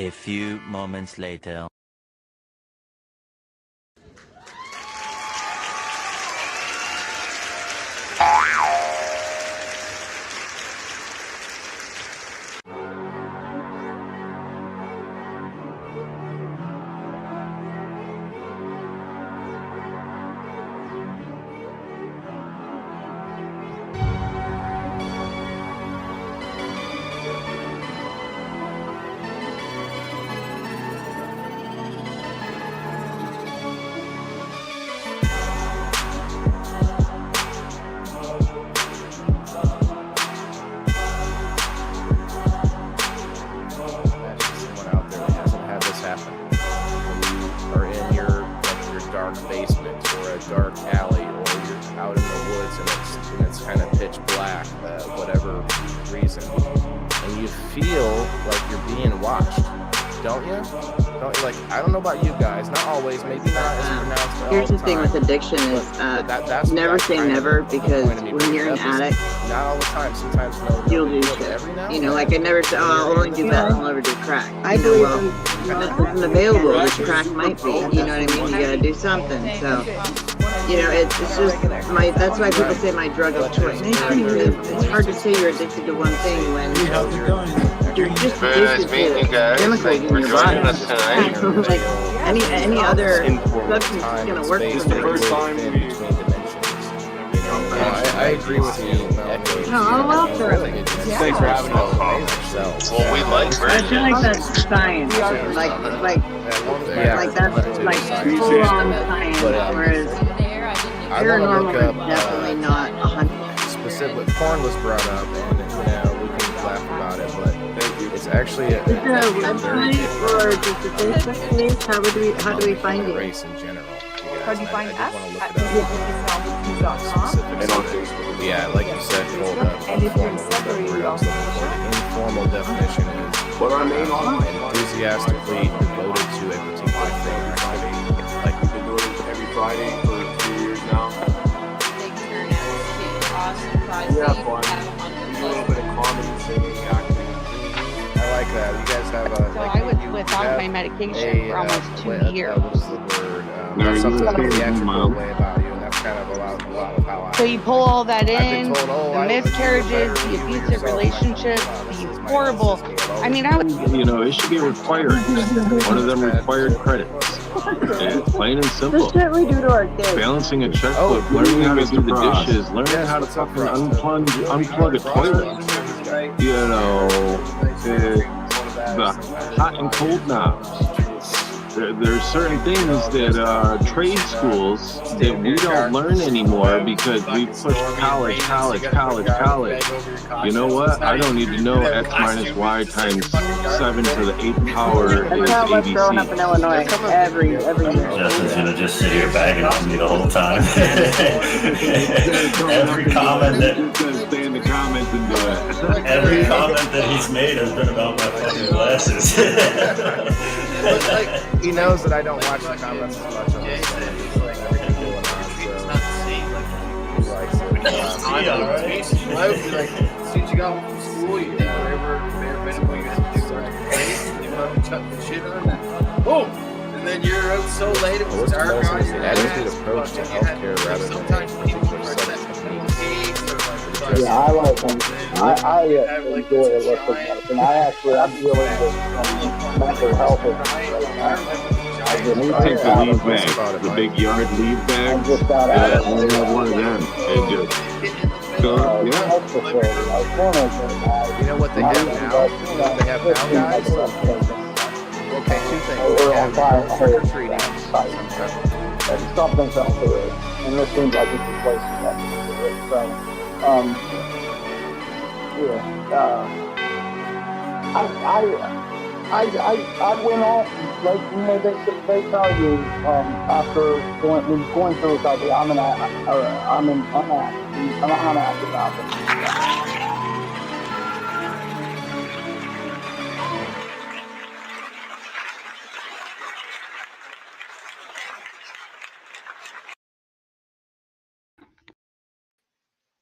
A few moments later. Basement or a dark alley, or you're out in the woods and it's kind of pitch black, whatever reason, and you feel like you're being watched, don't you? Like, I don't know about you guys, not always, maybe not as pronounced all Here's the the thing time, with addiction is that's never say never, because when you're an addict, not all the time, sometimes you'll do shit. You know, like I never say, oh, I'll only do that, I'll never do crack. I believe this isn't available, this crack might be, you know what I mean? You gotta do something. So, you know, it's just that's why people say my drug of choice. It's hard to say you're addicted to one thing when you're just addicted to chemicals in your body. Like any other substance is gonna work for the first time I agree with you. No, I'm up for it. Thanks for having us. Well, we like I feel like that's science. Like that's like full on science, whereas paranormal is definitely not 100%. Specific porn was brought up, and we can laugh about it, but it's actually a website or just a Facebook page. How do we find you? Race in general. How do you find us? At And on Facebook. Yeah, like you said, informal definition is enthusiastically devoted to a particular thing. Like we've been doing it every Friday for 2 years now. Big turnout to awesome prizes. Yeah, fun. A little bit of comedy, singing, acting. I like that. You guys have a. So I was without my medication for almost 2 years. What was the word? That's something theatrical way about you, and that's kind of a lot of how I. So you pull all that in, told, the miscarriages, the abusive relationships, the horrible. I mean, I would. You know, it should be required. One of them required credits. Plain and simple. The shit we do to our kids. Balancing a checkbook, learning how to do the dishes, learning how to fucking unplug a toilet. You know, the hot and cold knobs. There's certain things that trade schools that we don't learn anymore because we push college. You know what? I don't need to know X minus Y times 7 to the 8th power. That's how much growing up in Illinois every year. Justin's gonna just sit here bagging on me the whole time. Every comment that he's made has been about my fucking glasses. Like, he knows that I don't watch the comments as much on this. He's like, everything going on, so he likes it. I would be like, as soon as you got home from school, you think whatever minute you're gonna do something crazy, you want to chuck the shit on that. Boom! And then you're out so late, it was dark out. The attitude approach to healthcare rather than sometimes people are substance like, yeah, I like them. I enjoy it with medicine. I'm really into mental health right now. You take the lead bag, the big yard lead bag, I only have one of them. And just go, yeah. You know what they have now? You know what they have now, guys? Okay, two things. They have trick-or-treating. Something's up to it. And this seems like it's a place to it. So, I went off, like, they tell you, after going through recovery, I'm an unactive alcoholic.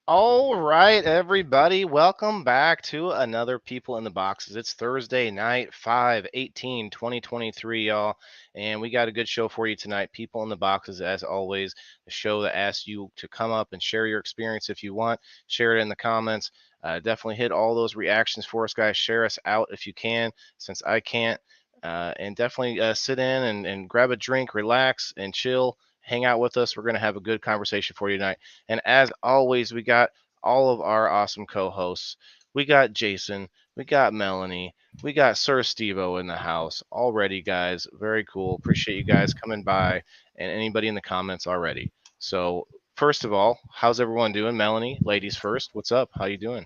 All right, everybody, welcome back to another People in the Boxes. It's Thursday night, 5/18/2023, y'all, and we got a good show for you tonight. People in the Boxes, as always, a show that asks you to come up and share your experience if you want. Share it in the comments. Definitely hit all those reactions for us, guys. Share us out if you can, since I can't. And definitely sit in and grab a drink, relax, and chill. Hang out with us. We're going to have a good conversation for you tonight. And as always, we got all of our awesome co-hosts. We got Jason, we got Melanie, we got Sir Stevo in the house already, guys. Very cool. Appreciate you guys coming by and anybody in the comments already. So first of all, how's everyone doing? Melanie, ladies first. What's up? How you doing?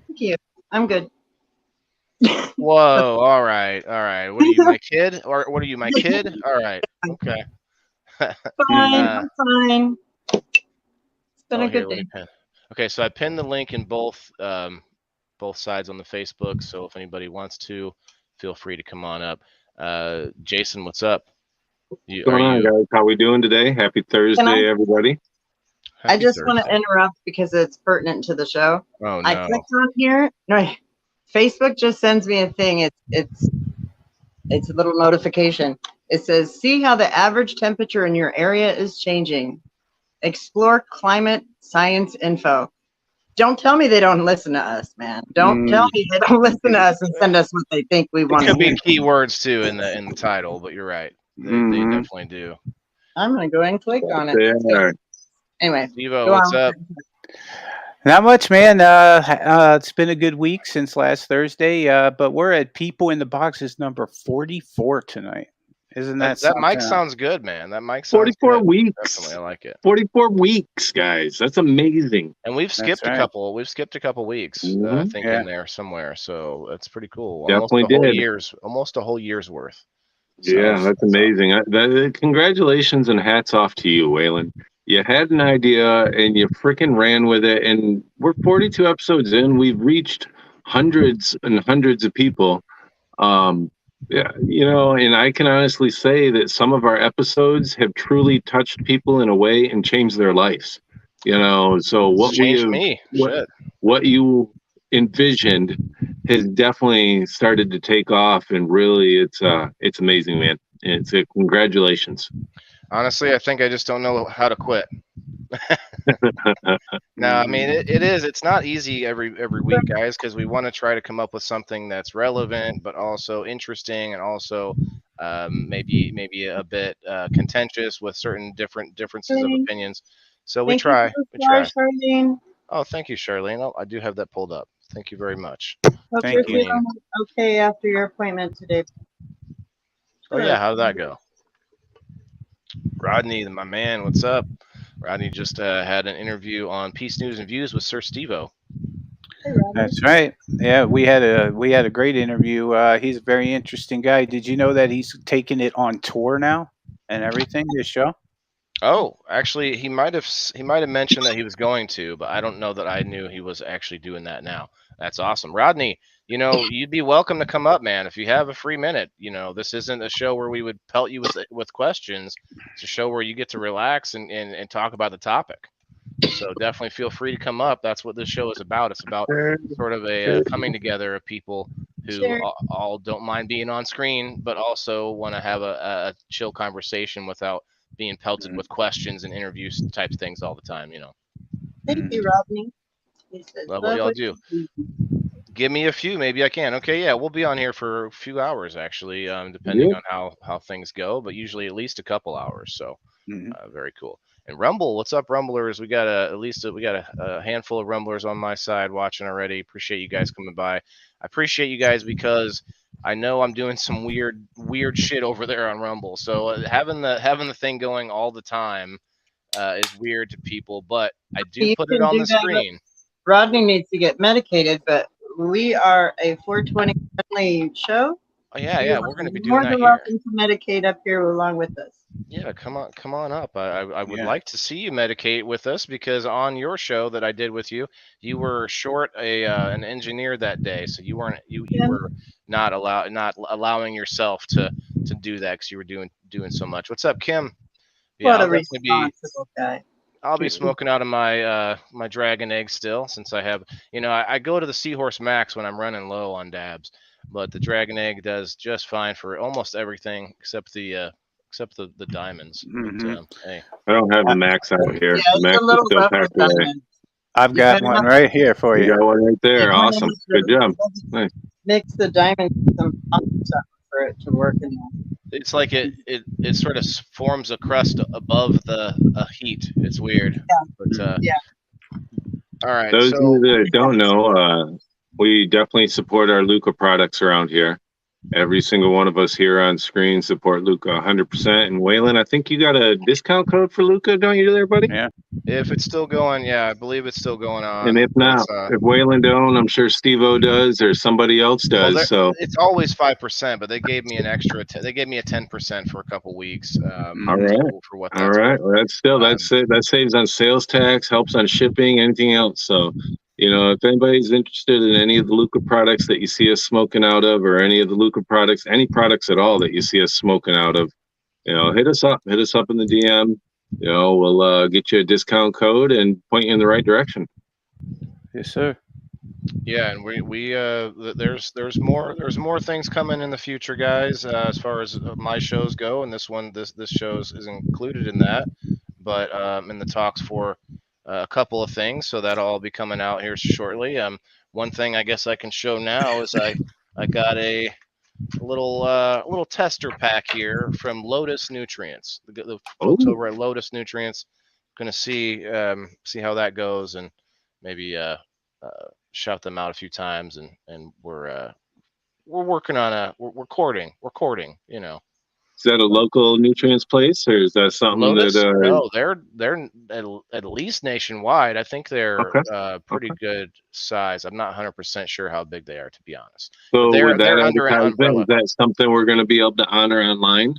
Thank you. I'm good. Whoa, all right, all right. What are you, my kid? Or what are you, my kid? All right, okay. Fine, I'm fine. It's been a good day. Okay, so I pinned the link in both sides on the Facebook. So if anybody wants to, feel free to come on up. Jason, what's up? What's going on, guys? How we doing today? Happy Thursday, everybody. I just want to interrupt because it's pertinent to the show. Oh, no. I clicked on here. No, Facebook just sends me a thing. It's a little notification. It says, see how the average temperature in your area is changing. Explore climate science info. Don't tell me they don't listen to us, man. Don't tell me they don't listen to us and send us what they think we want to hear. Could be keywords too in the title, but you're right. They definitely do. I'm gonna go ahead and click on it. Yeah. Anyway, Stevo, what's up? Not much, man. It's been a good week since last Thursday, but we're at People in the Boxes number 44 tonight. Isn't that that mic sounds good, man? That mic sounds 44 good. weeks. Definitely, I like it. 44 weeks, guys. That's amazing. And we've skipped a couple. We've skipped a couple weeks, I think, in there somewhere. So that's pretty cool. Almost a whole year's worth. So, yeah, that's amazing. Congratulations and hats off to you, Waylon. You had an idea and you freaking ran with it. And we're 42 episodes in. We've reached hundreds and hundreds of people. Yeah, and I can honestly say that some of our episodes have truly touched people in a way and changed their lives. So what you envisioned has definitely started to take off, and really, it's amazing, man. It's congratulations. Honestly, I think I just don't know how to quit. No, I mean it is. It's not easy every week, guys, because we want to try to come up with something that's relevant, but also interesting, and also maybe a bit contentious with certain differences of opinions. So we try. Charlene. Oh, thank you, Charlene. Oh, I do have that pulled up. Thank you very much. Hope you're feeling okay after your appointment today. Oh yeah, how did that go? Rodney, my man, what's up? Rodney just had an interview on Peace News and Views with Sir Stevo. That's right. Yeah, we had a great interview. He's a very interesting guy. Did you know that he's taking it on tour now and everything? This show. Oh, actually, he might have mentioned that he was going to, but I don't know that I knew he was actually doing that now. That's awesome, Rodney. You'd be welcome to come up, man, if you have a free minute. This isn't a show where we would pelt you with questions. It's a show where you get to relax and talk about the topic. So definitely feel free to come up. That's what this show is about. It's about sort of a coming together of people who all don't mind being on screen, but also want to have a chill conversation without being pelted with questions and interviews type things all the time. Thank you, Rodney. Love what y'all do. Give me a few, maybe I can. Okay, yeah, we'll be on here for a few hours actually, depending on how things go, but usually at least a couple hours. So very cool. And Rumble, what's up, Rumblers? We got a handful of Rumblers on my side watching already. Appreciate you guys coming by. I appreciate you guys because I know I'm doing some weird shit over there on Rumble. So having the thing going all the time is weird to people, but I do put it on the screen. Rodney needs to get medicated, but we are a 420 friendly show. Oh yeah, we're going to be doing more that than here. welcome to medicate up here along with us. Yeah, come on up. I would like to see you medicate with us because on your show that I did with you, you were short an engineer that day, so you were not allowing yourself to do that because you were doing so much. What's up, Kim? What a responsible guy. I'll be smoking out of my my Dragon Egg still, since I have, I go to the Seahorse Max when I'm running low on dabs, but the Dragon Egg does just fine for almost everything except the diamonds. But hey, I don't have the Max out here. Yeah, The it's Max a is little still rough with packed away. diamonds. I've got one right here for You you. got one right there. You Awesome. Good job. Nice. mix the diamond with some stuff for it to work in there. it's like it sort of forms a crust above the heat. It's weird. But Yeah. all right. Those of So you that don't know, we definitely support our Luca products around here. Every single one of us here on screen support Luca 100%. And Waylon, I think you got a discount code for Luca, don't you, there, buddy? Yeah. if it's still going, yeah, I believe it's still going on. And if not, if Waylon don't, I'm sure Steve-O does or somebody else does. Well, so it's always 5%, but they gave me an extra. They gave me a 10% for a couple weeks. all right, for what all right. Well, that's still that's it. That saves on sales tax, helps on shipping, anything else. So, if anybody's interested in any of the Luca products that you see us smoking out of, or any of the Luca products, any products at all that you see us smoking out of, hit us up. Hit us up in the DM. We'll get you a discount code and point you in the right direction. Yes, sir. Yeah, and we there's more things coming in the future, guys. As far as my shows go, and this shows is included in that. But in the talks for a couple of things, so that'll all be coming out here shortly. One thing I guess I can show now is I got a little tester pack here from Lotus Nutrients. The folks over at Lotus Nutrients, gonna see how that goes, and maybe shout them out a few times, and we're working on we're courting. Is that a local nutrients place, or is that something Lotus? that? No, they're at least nationwide. I think they're pretty good size. I'm not 100% sure how big they are, to be honest. So But with that they're under an advertisement, umbrella. is that something we're going to be able to honor online?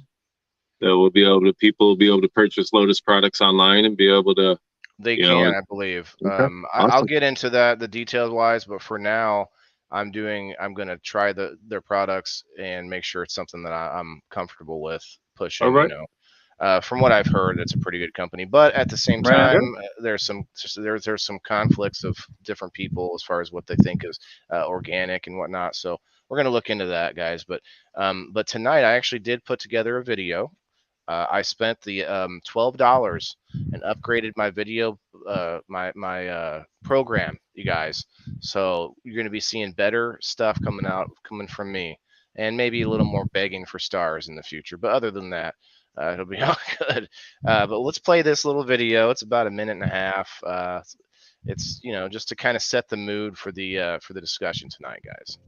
That people will be able to purchase Lotus products online and be able to. They can, I believe. Okay. I'll get into the details wise, but for now, I'm going to try their products and make sure it's something that I'm comfortable with pushing. All right. From what I've heard, it's a pretty good company, but at the same time, there's some conflicts of different people as far as what they think is organic and whatnot. So we're going to look into that, guys. But tonight I actually did put together a video. I spent the $12 and upgraded my video, my program, you guys. So you're going to be seeing better stuff coming from me, and maybe a little more begging for stars in the future. But other than that, it'll be all good. But let's play this little video. It's about a minute and a half. It's just to kind of set the mood for the discussion tonight, guys.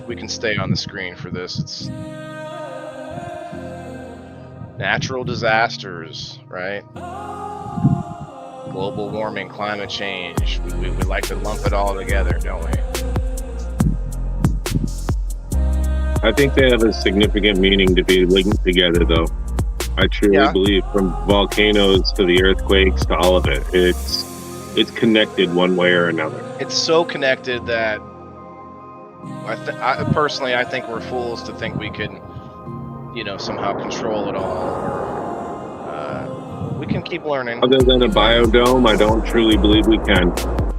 We can stay on the screen for this. It's natural disasters, right? Global warming, climate change. We like to lump it all together, don't we? I think they have a significant meaning to be linked together, though. I truly believe, from volcanoes to the earthquakes to all of it, it's connected one way or another. It's so connected that I personally think we're fools to think we can, somehow control it all. We can keep learning. Other than a biodome, I don't truly believe we can.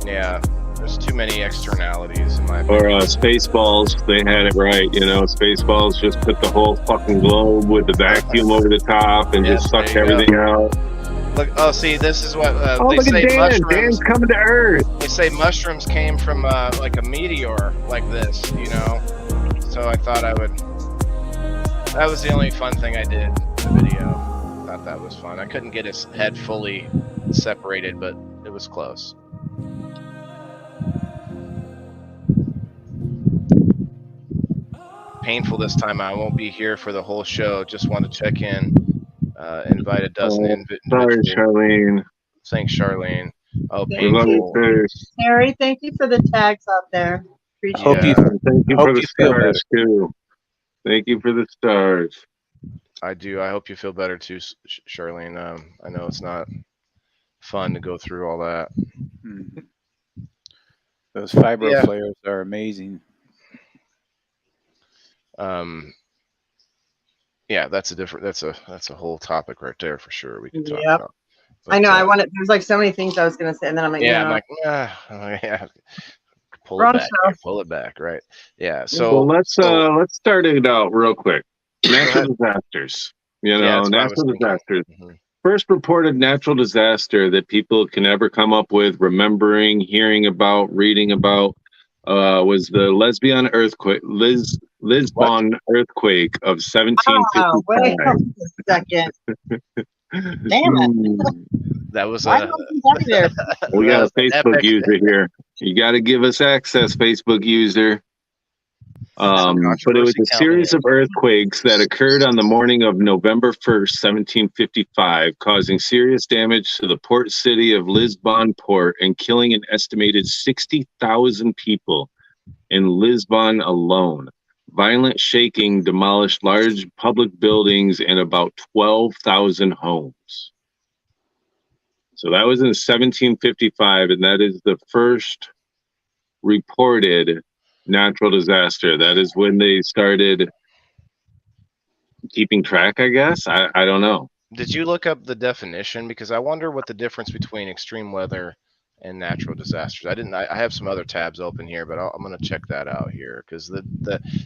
Yeah, there's too many externalities in my opinion. Or Spaceballs, they had it right. Spaceballs just put the whole fucking globe with the vacuum over the top and just sucked everything out. Look, see, this is what they look say. at Dan. Mushrooms. Dan's coming to Earth. They say mushrooms came from like a meteor, like this, So I thought I would. That was the only fun thing I did in the video. Thought that was fun. I couldn't get his head fully separated, but it was close. Painful this time. I won't be here for the whole show. Just want to check in. Invite a dozen Sorry, Charlene. Thanks, Charlene. Oh, painful. Harry, thank you for the tags out there. Appreciate it. Thank you for the stars, too. Thank you for the stars. I do. I hope you feel better, too, Charlene. I know it's not fun to go through all that. Those fibro flares are amazing. Yeah, that's a whole topic right there for sure. We can talk Yep. about. I know. I wanted. There's like so many things I was gonna say, and then I'm like, yeah, no. I'm like, yeah, pull Wrong it back show. here, pull it back, right? Yeah. Well, So let's start it out real quick. Natural disasters. yeah, that's what I was Natural thinking. disasters. Mm-hmm. First reported natural disaster that people can ever come up with, remembering, hearing about, reading about, was the Lisbon earthquake of 1755. Wait a second. Damn it. That was Why don't you there? We got a that was Facebook epic. user here. You got to give us access, Facebook user. But it was a series of earthquakes that occurred on the morning of November 1st, 1755, causing serious damage to the port city of Lisbon port and killing an estimated 60,000 people in Lisbon alone. Violent shaking demolished large public buildings and about 12,000 homes. So that was in 1755, and that is the first reported natural disaster. That is when they started keeping track, I guess. I don't know. Did you look up the definition? Because I wonder what the difference between extreme weather and natural disasters. I didn't. I have some other tabs open here, but I'm going to check that out here because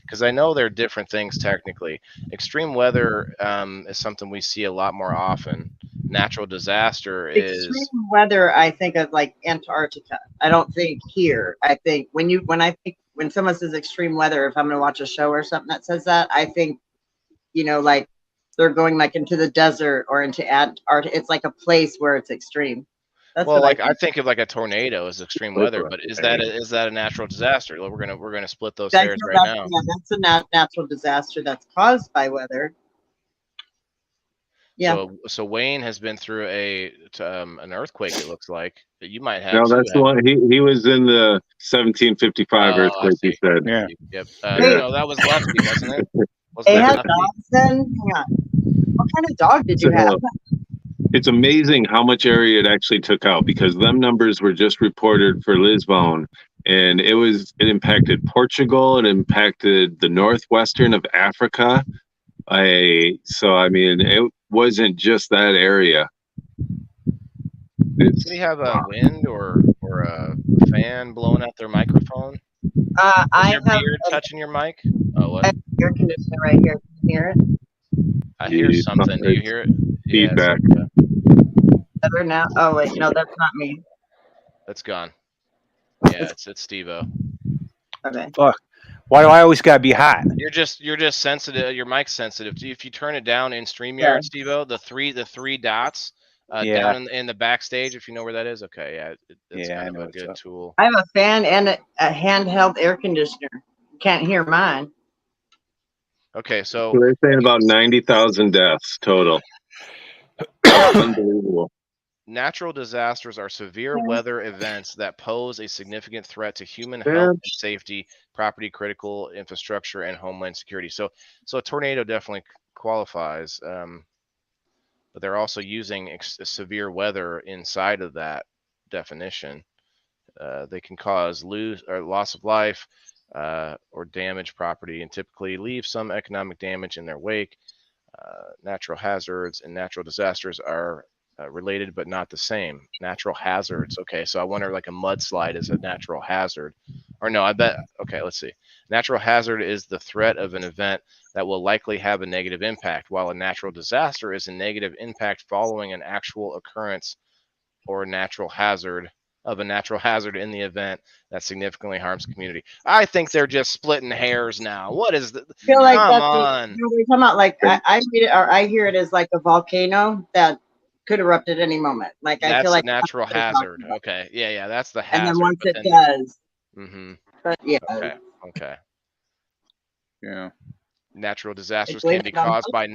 because I know they're different things technically. Extreme weather is something we see a lot more often. Natural disaster is extreme weather. I think of like Antarctica. I don't think here. I think when someone says extreme weather, if I'm going to watch a show or something that says that, I think, like they're going like into the desert or into Antarctica. It's like a place where it's extreme. That's well, like I think of like a tornado as extreme weather, but is that a natural disaster? We're gonna split those hairs right now. Yeah, that's a natural disaster that's caused by weather. Yeah. So Wayne has been through an earthquake. It looks like you might have. No, that's the one. He was in the 1755 earthquake. He said. Yeah. Yep. No, that was Lefty, wasn't it? They had dogs then. Hang on. What kind of dog did you have? It's amazing how much area it actually took out because them numbers were just reported for Lisbon, and it impacted Portugal, it impacted the northwestern of Africa. It wasn't just that area. Do we have a wind or a fan blowing out their microphone? I your have beard touching your mic. Oh, what? Air conditioner right here. Can you hear it? I hear something. Do you hear it? Feedback. Better now. Oh wait, no, that's not me. That's gone. Yeah, it's Steve-O. Okay. Fuck. Why do I always gotta be hot? You're just sensitive. Your mic's sensitive. If you turn it down in StreamYard, Steve-O, the three dots down in the backstage, if you know where that is. Okay, yeah, it's kind of a good tool. I have a fan and a handheld air conditioner. Can't hear mine. Okay, so they're saying about 90,000 deaths total. Unbelievable. Natural disasters are severe weather events that pose a significant threat to human health and safety, property, critical infrastructure, and homeland security. So a tornado definitely qualifies, but they're also using severe weather inside of that definition. They can cause loss of life or damage property, and typically leave some economic damage in their wake. Natural hazards and natural disasters are related but not the same. Natural hazards. Okay, so I wonder like a mudslide is a natural hazard. Or no, I bet. Okay, let's see. Natural hazard is the threat of an event that will likely have a negative impact, while a natural disaster is a negative impact following an actual occurrence or natural hazard in the event that significantly harms the community. I think they're just splitting hairs now. What is the? I feel like come on. We're talking about like I read it or I hear it as like a volcano that could erupt at any moment. Like that's I feel like a natural hazard. Okay, yeah, that's the hazard. And then once it does. Mm-hmm. But yeah. Okay. Yeah. Natural disasters can be caused by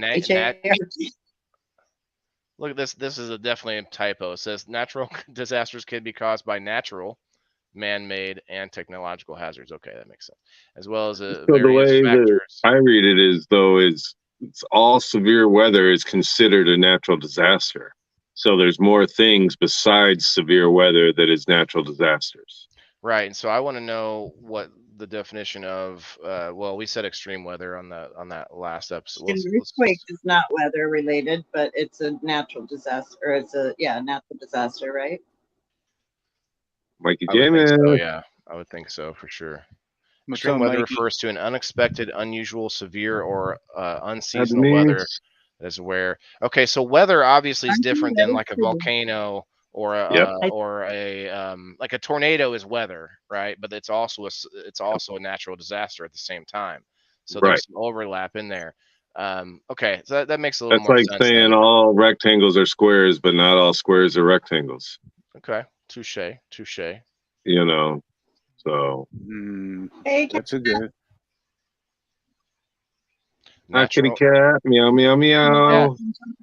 Look at this. This is definitely a typo. It says natural disasters can be caused by natural, man-made, and technological hazards. Okay, that makes sense. As well as so the way that I read it is it's all severe weather is considered a natural disaster. So there's more things besides severe weather that is natural disasters. Right. And so I want to know what the definition of well, we said extreme weather on that last episode. An earthquake is not weather related, but it's a natural disaster. Or it's a natural disaster, right? Mikey I would think so, Jamin. yeah. I would think so for sure. What's Extreme up, weather Mikey? refers to an unexpected, unusual, severe, or Had unseasonal me. weather that is where. Okay, so weather obviously is different than like a volcano or Yep. a like a tornado is weather, right? But it's also a natural disaster at the same time. So Right. there's some overlap in there. Okay, so that makes a little That's more like sense saying then. all rectangles are squares, but not all squares are rectangles. Okay, touche. You know, so. Hey, That's a good. Hi, kitty Natural. cat. Meow, meow, meow.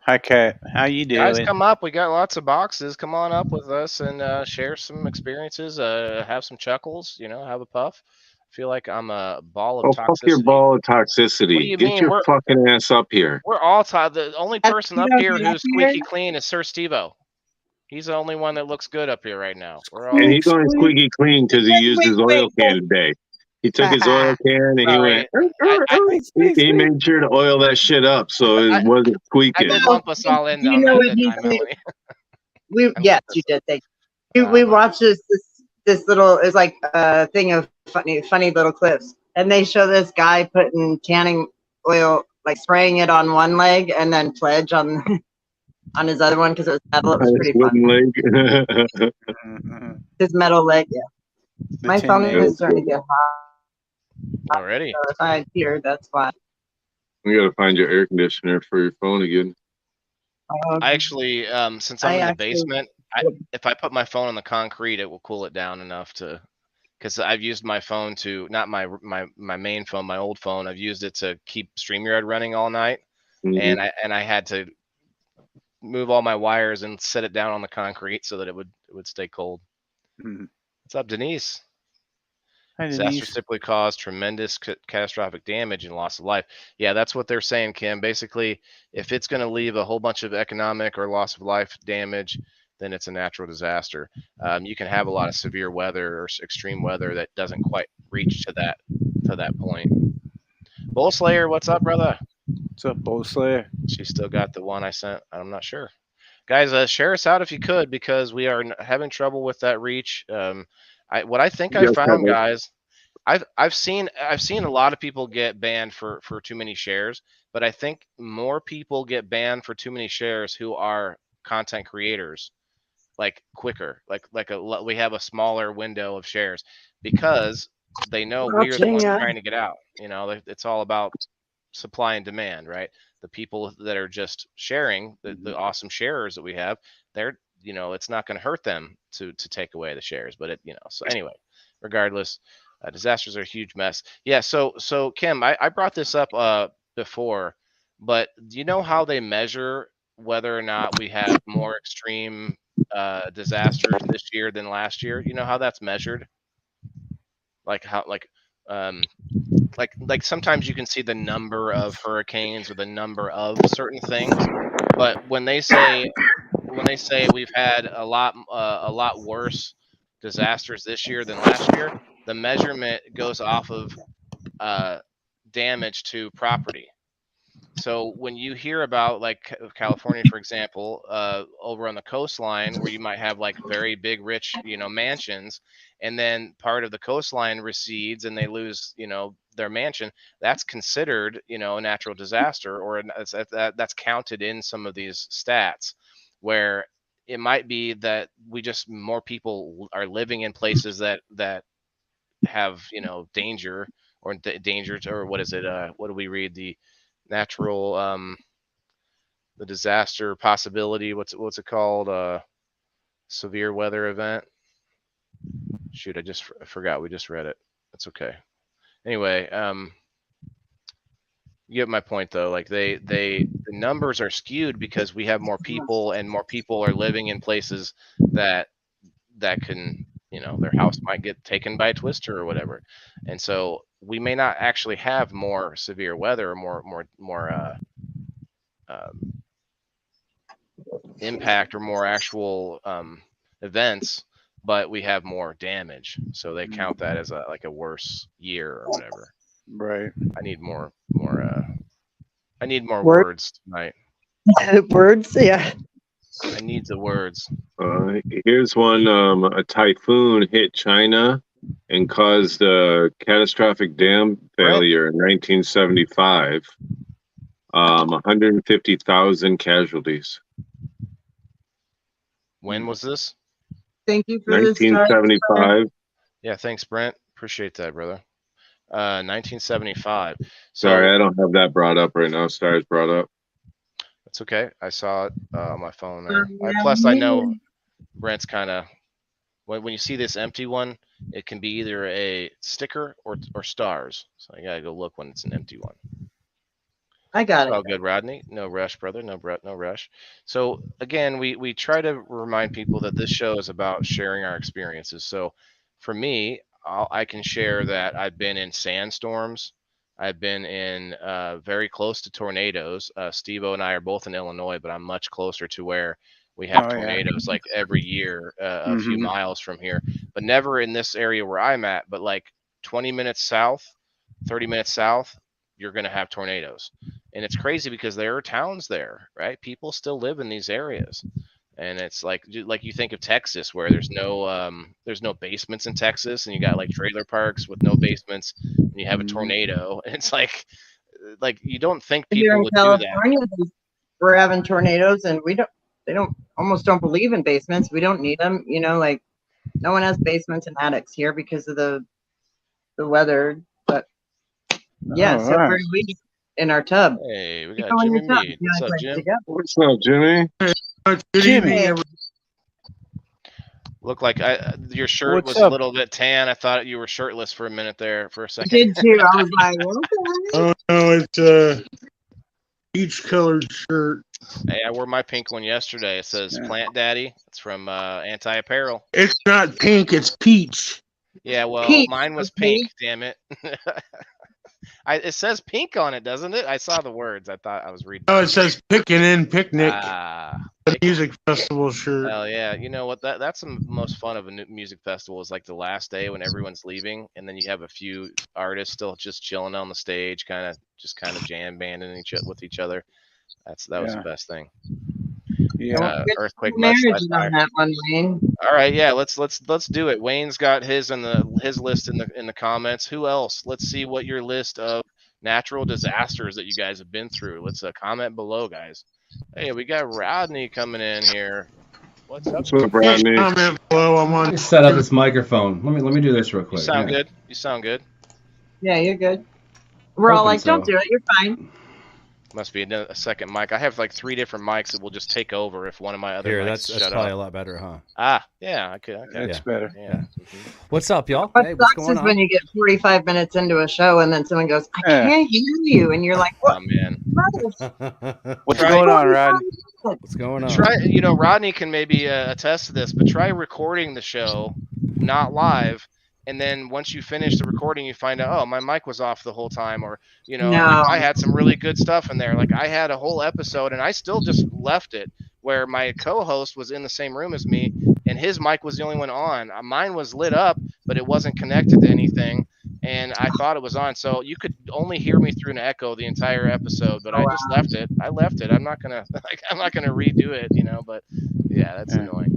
Hi, Cat. How you Guys, doing? come up. We got lots of boxes. Come on up with us and share some experiences. Have some chuckles. Have a puff. Feel like I'm a ball of Oh, fuck your toxicity. ball of What do toxicity. you Get mean? your fucking ass up here. We're all the only person up Steve-O, here get up who's squeaky here. clean is Sir Steve-O. He's the only one that looks good up here right now. We're all And he's going squeaky clean because he used his oil can today. He took his oil can and he went. He made sure to oil that shit up so it wasn't I squeaking. did lump us all in You on know that, what didn't he I, said? Melanie? Yes, you did. Thank you. We watched this little. It's like a thing of funny little clips, and they show this guy putting tanning oil, like spraying it on one leg, and then pledge on on his other one because it was metal. It was pretty fun. Leg. His metal leg. Yeah. My phone is starting to get hot already. So if I hear, that's why. You gotta find your air conditioner for your phone again. I actually, since I'm in the basement, if I put my phone on the concrete, it will cool it down enough to, because I've used my phone to, not my main phone, my old phone. I've used it to keep StreamYard running all night, and I had to move all my wires and set it down on the concrete so that it would stay cold. What's up, Denise? Hi, Disasters Denise. typically cause tremendous catastrophic damage and loss of life. Yeah, that's what they're saying, Kim. Basically, if it's going to leave a whole bunch of economic or loss of life damage, then it's a natural disaster. You can have a lot of severe weather or extreme weather that doesn't quite reach to that point. Bull Slayer, what's up, brother? What's up, Bull Slayer? She still got the one I sent. I'm not sure. Guys, share us out if you could, because we are having trouble with that reach. What I think I found, guys, I've seen a lot of people get banned for too many shares, but I think more people get banned for too many shares who are content creators, like quicker, we have a smaller window of shares because they know we are the ones trying to get out. It's all about supply and demand, right? The people that are just sharing, the awesome sharers that we have, they're, it's not going to hurt them to take away the shares, but so anyway, regardless, disasters are a huge mess. Yeah. So Kim, I brought this up before, but do you know how they measure whether or not we have more extreme disasters this year than last year? You know how that's measured? Like sometimes you can see the number of hurricanes or the number of certain things, but when they say we've had a lot worse disasters this year than last year, the measurement goes off of damage to property. So when you hear about, like, California, for example, over on the coastline, where you might have like very big, rich, mansions, and then part of the coastline recedes and they lose, their mansion, that's considered, a natural disaster, or that's counted in some of these stats, where it might be that more people are living in places that have, danger or or what is it? What do we read? The natural, the disaster possibility. What's it called? Severe weather event. Shoot, I forgot. We just read it. That's okay. Anyway, you get my point though. Like the numbers are skewed because we have more people, and more people are living in places that can, their house might get taken by a twister or whatever, and so we may not actually have more severe weather or more impact or more actual events but we have more damage, so they count that as a worse year or whatever. Right. I need more words tonight. Words, yeah. I need the words. Here's one. A typhoon hit China and caused a catastrophic dam failure in 1975. 150,000 casualties. When was this? Thank you for this. 1975. Yeah, thanks, Brent. Appreciate that, brother. 1975. Sorry, I don't have that brought up right now. Stars brought up. That's okay. I saw it on my phone there. Plus, I know Brent's kind of when you see this empty one, it can be either a sticker or stars. So I gotta go look when it's an empty one. I got it. Oh, good, Rodney. No rush, brother. No rush. So again, we try to remind people that this show is about sharing our experiences. So for me, I can share that I've been in sandstorms. I've been in very close to tornadoes. Steve-O and I are both in Illinois, but I'm much closer to where we have tornadoes like every year, a few miles from here, but never in this area where I'm at, but like 20 minutes south, 30 minutes south, you're going to have tornadoes. And it's crazy because there are towns there, right? People still live in these areas. And it's like you think of Texas where there's no basements in Texas, and you got like trailer parks with no basements, and you have a tornado. And it's like you don't think people would do that. We're having tornadoes, and they almost don't believe in basements. We don't need them. You know, like no one has basements and attics here because of the weather. But yeah, so we in our tub. Hey, we got Jimmy Mead. What's up, Jim? What's up, Jimmy? Jimmy. Look like your shirt was a little bit tan. I thought you were shirtless for a minute there for a second. I did too. I was like, okay. Oh no, it's a peach colored shirt. Hey, I wore my pink one yesterday. It says Plant Daddy. It's from Anti Apparel. It's not pink, it's peach. Yeah, well, mine was pink, damn it. It says pink on it, doesn't it? I saw the words. I thought I was reading. Oh, it says Pickin' in Picnic. The music festival shirt. Hell yeah. You know what? That's the most fun of a music festival is like the last day when everyone's leaving, and then you have a few artists still just chilling on the stage, kind of jam banding with each other. That was the best thing. Yeah. Earthquake marriages on that one, Wayne. All right, yeah, let's do it. Wayne's got his his list in the comments. Who else? Let's see what your list of natural disasters that you guys have been through. Let's comment below, guys. Hey, we got Rodney coming in here. What's up, Rodney? Comment below. I'm on. Set up this microphone. Let me do this real quick. You sound good. You sound good. Yeah, you're good. We're all like, don't do it. You're fine. Must be a second mic. I have like 3 different mics that will just take over if one of my other mics that's shut probably up. a lot better, huh? Yeah, okay. It's better. Yeah. What's up, y'all? What Hey, what's sucks going is on? when you get 45 minutes into a show and then someone goes, I can't hear you, and you're like, what? Oh man. What's going on, Rodney? What's going on? Rodney can maybe attest to this, but try recording the show, not live. And then once you finish the recording, you find out, oh, my mic was off the whole time, or I had some really good stuff in there. Like I had a whole episode, and I still just left it where my co-host was in the same room as me, and his mic was the only one on. Mine was lit up, but it wasn't connected to anything, and I thought it was on. So you could only hear me through an echo the entire episode, but I just left it. I left it. I'm not gonna redo it, But yeah, that's annoying.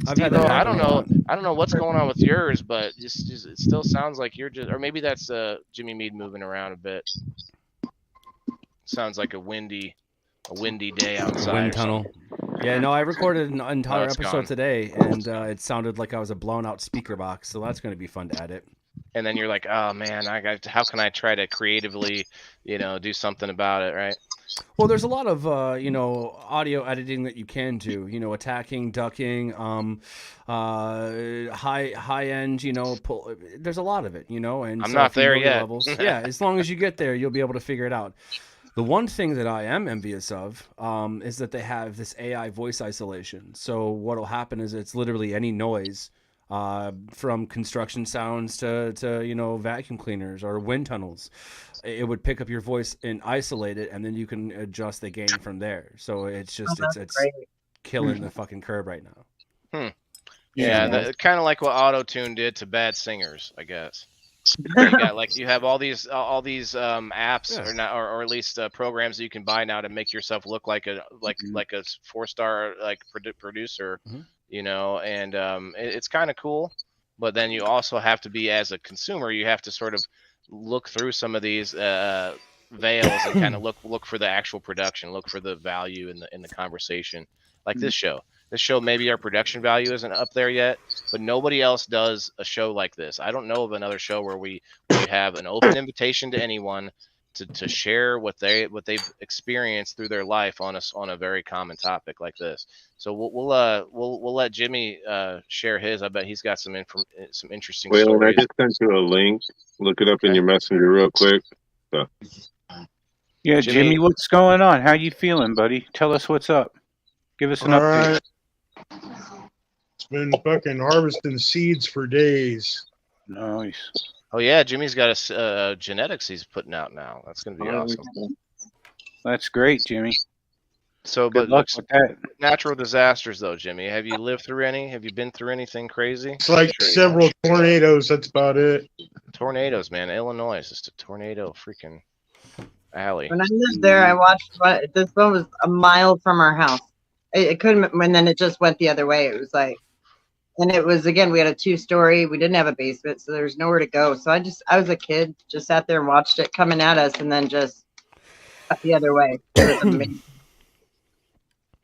Steve, I don't know what's going on with yours, but just it still sounds like you're just, or maybe that's Jimmy Mead moving around a bit. Sounds like a windy day outside. Wind tunnel. Yeah, no, I recorded an entire episode today, and it sounded like I was a blown out speaker box, so that's going to be fun to edit. And then you're like, oh man, how can I try to creatively, do something about it, right? Well, there's a lot of audio editing that you can do. Attacking, ducking, high end. There's a lot of it. And I'm not there yet. Levels, yeah, as long as you get there, you'll be able to figure it out. The one thing that I am envious of is that they have this AI voice isolation. So what'll happen is it's literally any noise. From construction sounds to vacuum cleaners or wind tunnels, it would pick up your voice and isolate it, and then you can adjust the gain from there. So it's just it's killing the fucking curb right now. Yeah, kind of like what auto-tune did to bad singers, I guess. You got you have all these apps or at least programs that you can buy now to make yourself look like a 4-star producer, you know, and it's kind of cool. But then you also have to be, as a consumer, you have to sort of look through some of these veils and kind of look for the actual production, look for the value in the conversation. Like this show. This show, maybe our production value isn't up there yet, but nobody else does a show like this. I don't know of another show where we have an open invitation to anyone to share what they've experienced through their life on a very common topic like this. So we'll let Jimmy share his. I bet he's got some interesting stories. I just sent you a link. Look it up in your messenger real quick. So. Yeah, Jimmy, what's going on? How you feeling, buddy? Tell us what's up. Give us an update. Right. It's been fucking harvesting seeds for days. Nice. Oh yeah, Jimmy's got a genetics he's putting out now. That's gonna be awesome. That's great, Jimmy. So, good luck with that. Natural disasters, though, Jimmy. Have you lived through any? Have you been through anything crazy? It's like several tornadoes. That's about it. Tornadoes, man. Illinois is just a tornado freaking alley. When I lived there, I watched this one was a mile from our house. It couldn't, and then it just went the other way. It was like, and it was, again, we had a 2-story. We didn't have a basement, so there was nowhere to go. So I was a kid, just sat there and watched it coming at us, and then just the other way. It was amazing.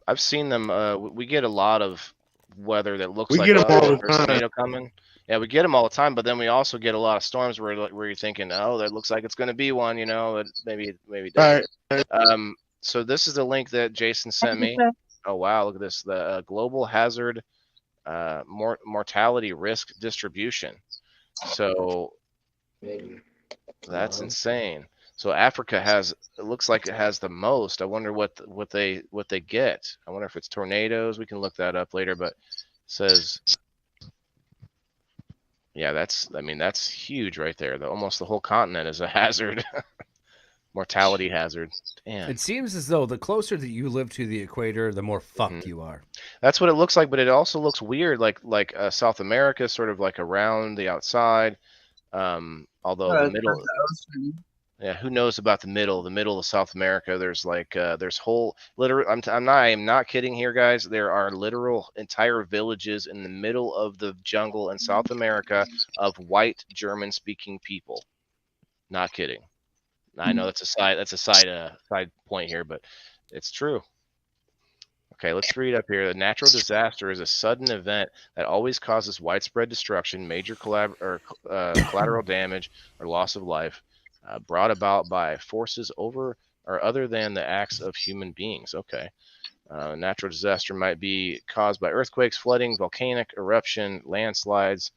I've seen them. We get a lot of weather that looks like get them all the there's a time. tornado coming. Yeah, we get them all the time, but then we also get a lot of storms where you're thinking, oh, that looks like it's going to be one, you know, but maybe it doesn't. Right. So this is the link that Jason sent me. Oh wow, look at this. The global hazard mortality risk distribution. So that's insane. So Africa it looks like it has the most. I wonder what they get. I wonder if it's tornadoes. We can look that up later, but it says, yeah, that's huge right there. Almost the whole continent is a hazard. Mortality hazard. Damn. It seems as though the closer that you live to the equator, the more fucked you are. That's what it looks like, but it also looks weird, like South America, sort of like around the outside. Although the middle, yeah, who knows about the middle? The middle of South America, there's there's whole literal. I am not kidding here, guys. There are literal entire villages in the middle of the jungle in South America of white German-speaking people. Not kidding. I know that's a side point here, but it's true. Okay, let's read up here. The natural disaster is a sudden event that always causes widespread destruction, major collateral damage, or loss of life, brought about by forces over or other than the acts of human beings. Okay. Natural disaster might be caused by earthquakes, flooding, volcanic eruption, landslides,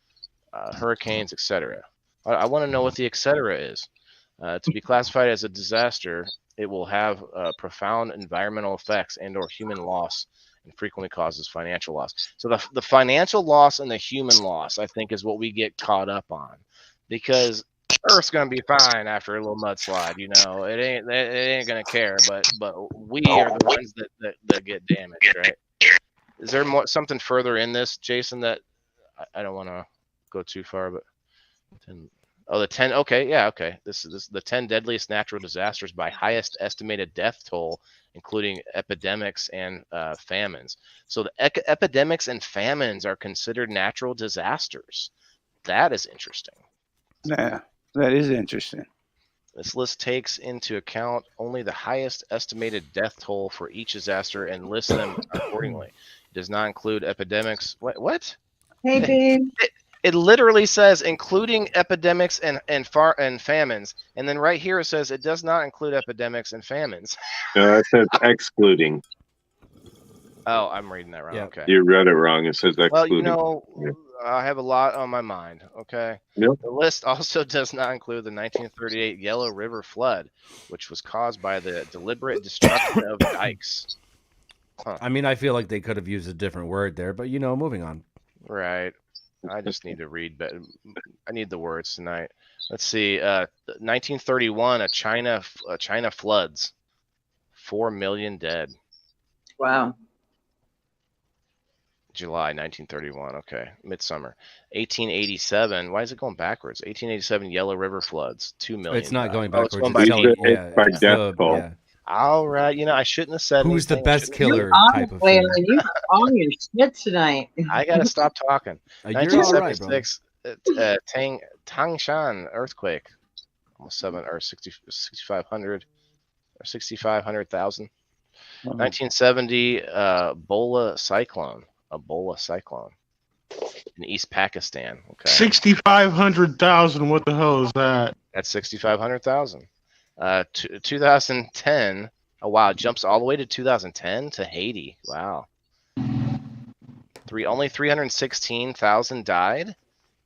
hurricanes, etc. I want to know what the etc. is. To be classified as a disaster, it will have profound environmental effects and/or human loss, and frequently causes financial loss. So the financial loss and the human loss, I think, is what we get caught up on, because Earth's gonna be fine after a little mudslide. You know, it ain't gonna care, but we are the ones that get damaged, right? Is there something further in this, Jason? That I don't want to go too far, but. Oh, the 10. Okay, yeah, okay. This is the 10 deadliest natural disasters by highest estimated death toll, including epidemics and famines. So the epidemics and famines are considered natural disasters. That is interesting. Yeah, that is interesting. This list takes into account only the highest estimated death toll for each disaster and lists them accordingly. It does not include epidemics. What? Hey, babe. It literally says including epidemics and famines, and then right here it says it does not include epidemics and famines. No, it says excluding. Oh, I'm reading that wrong. Yeah. Okay. You read it wrong. It says excluding. Well, you know, I have a lot on my mind. Okay. Yep. The list also does not include the 1938 Yellow River flood, which was caused by the deliberate destruction of dikes. Huh. I mean, I feel like they could have used a different word there, but moving on. Right. I just need to read better. I need the words tonight. Let's see. 1931, China floods. 4 million dead. Wow. July 1931. Okay, midsummer. 1887. Why is it going backwards? 1887 Yellow River floods. 2 million. It's not going Oh, it's backwards. going It's by telling, people. yeah, by it's death the, toll. yeah. All right. You know, I shouldn't have said Who's the anything. best killer You type of Waylon, thing. you are on your shit tonight. I gotta stop talking. You're all right, bro. 1976, Tangshan earthquake, almost 6,500 or 6,500,000. 1970, Ebola cyclone, in East Pakistan. Okay, 6,500,000. What the hell is that? that's 6,500,000. 2010. Oh wow, it jumps all the way to 2010 to Haiti. Wow. Only 316,000 died.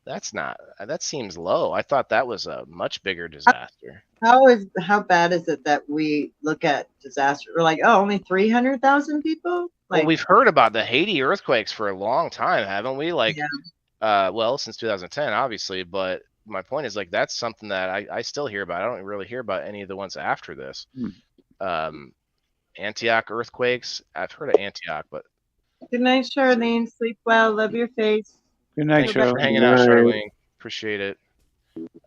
That seems low. I thought that was a much bigger disaster. How bad is it that we look at disaster? We're like, oh, only 300,000 people. Like, Well, we've heard about the Haiti earthquakes for a long time, haven't we? Like, yeah. well, since 2010, obviously. But my point is, like, that's something that I still hear about. I don't really hear about any of the ones after this. Antioch earthquakes. I've heard of Antioch, but Good night, Charlene. Sleep well. Love your face. Good night, thanks for Charlene. hanging out, Charlene. Appreciate it.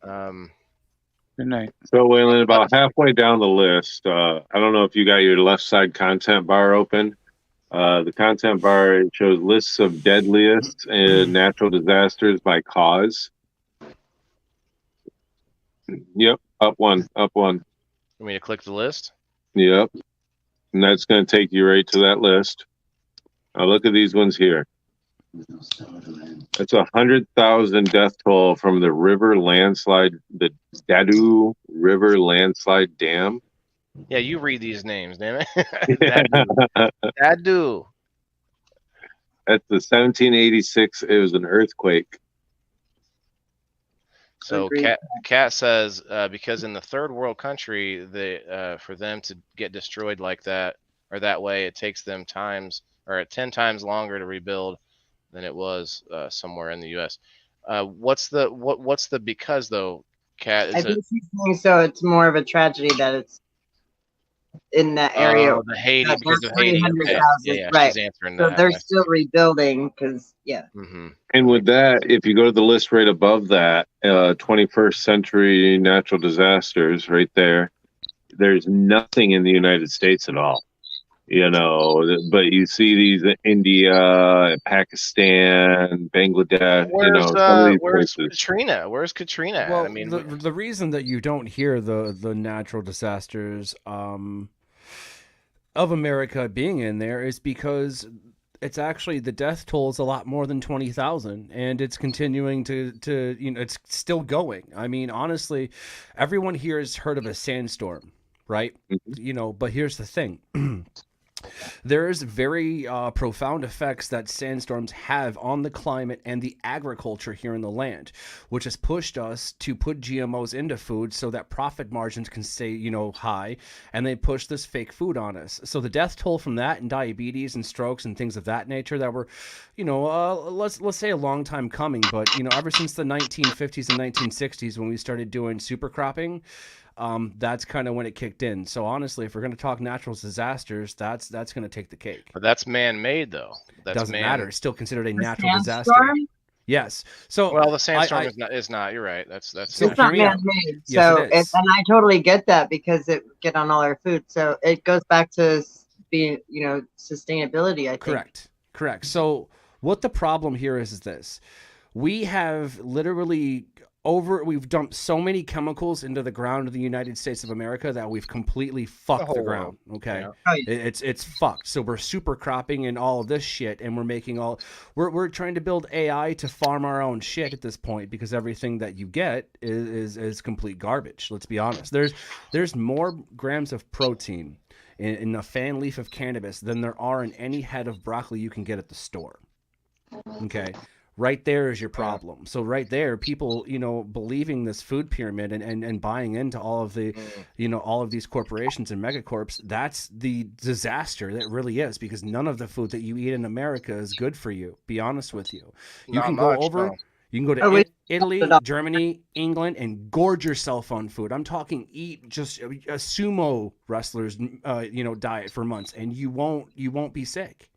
Good night. So, Waylon, about halfway down the list, I don't know if you got your left side content bar open. The content bar shows lists of deadliest and natural disasters by cause. Yep, up one. Want me to click the list? Yep. And that's going to take you right to that list. Now look at these ones here. That's 100,000 death toll from the river landslide, the Dadu River landslide dam. Yeah, you read these names, damn it. Dadu. That's the 1786. It was an earthquake. So Kat says because in the third world country, for them to get destroyed like that or that way, it takes them 10 times longer to rebuild than it was somewhere in the U.S. What's the because though, Kat? I think she's saying so. It's more of a tragedy that it's in that area. The Haiti because of Haiti. Okay. Yeah, right. She's answering so that. they're still rebuilding because Mm-hmm. And with that, if you go to the list right above that, 21st century natural disasters, right there, there's nothing in the United States at all. You know, but you see these in India, Pakistan, Bangladesh. Where's Katrina? Where's Katrina? Well, I mean, the reason that you don't hear the natural disasters of America being in there is because it's actually the death toll is a lot more than 20,000, and it's continuing to it's still going. I mean, honestly, everyone here has heard of a sandstorm, right? Mm-hmm. But here's the thing. There's very profound effects that sandstorms have on the climate and the agriculture here in the land, which has pushed us to put GMOs into food so that profit margins can stay, high, and they push this fake food on us. So the death toll from that and diabetes and strokes and things of that nature that were, let's say a long time coming, but ever since the 1950s and 1960s when we started doing super cropping, that's kind of when it kicked in. So honestly, if we're going to talk natural disasters, that's going to take the cake. But that's man-made, though. Doesn't matter. It's still considered a natural disaster. Yes. So well, the sandstorm is not. You're right. That's it's not man-made. Yes, so and I totally get that because it get on all our food. So it goes back to being sustainability. I think. Correct. So what the problem here is this: we have literally we've dumped so many chemicals into the ground of the United States of America that we've completely fucked the ground. Okay. Yeah. It's fucked. So we're super cropping and all of this shit, and we're making we're trying to build AI to farm our own shit at this point because everything that you get is complete garbage. Let's be honest. There's more grams of protein in a fan leaf of cannabis than there are in any head of broccoli you can get at the store. Okay. Right there is your problem. So right there, people, believing this food pyramid and buying into all of the, all of these corporations and megacorps, that's the disaster that really is, because none of the food that you eat in America is good for you. Be honest with you. You can go to Italy, Germany, England, and gorge yourself on food. I'm talking eat just a sumo wrestler's, diet for months, and you won't be sick.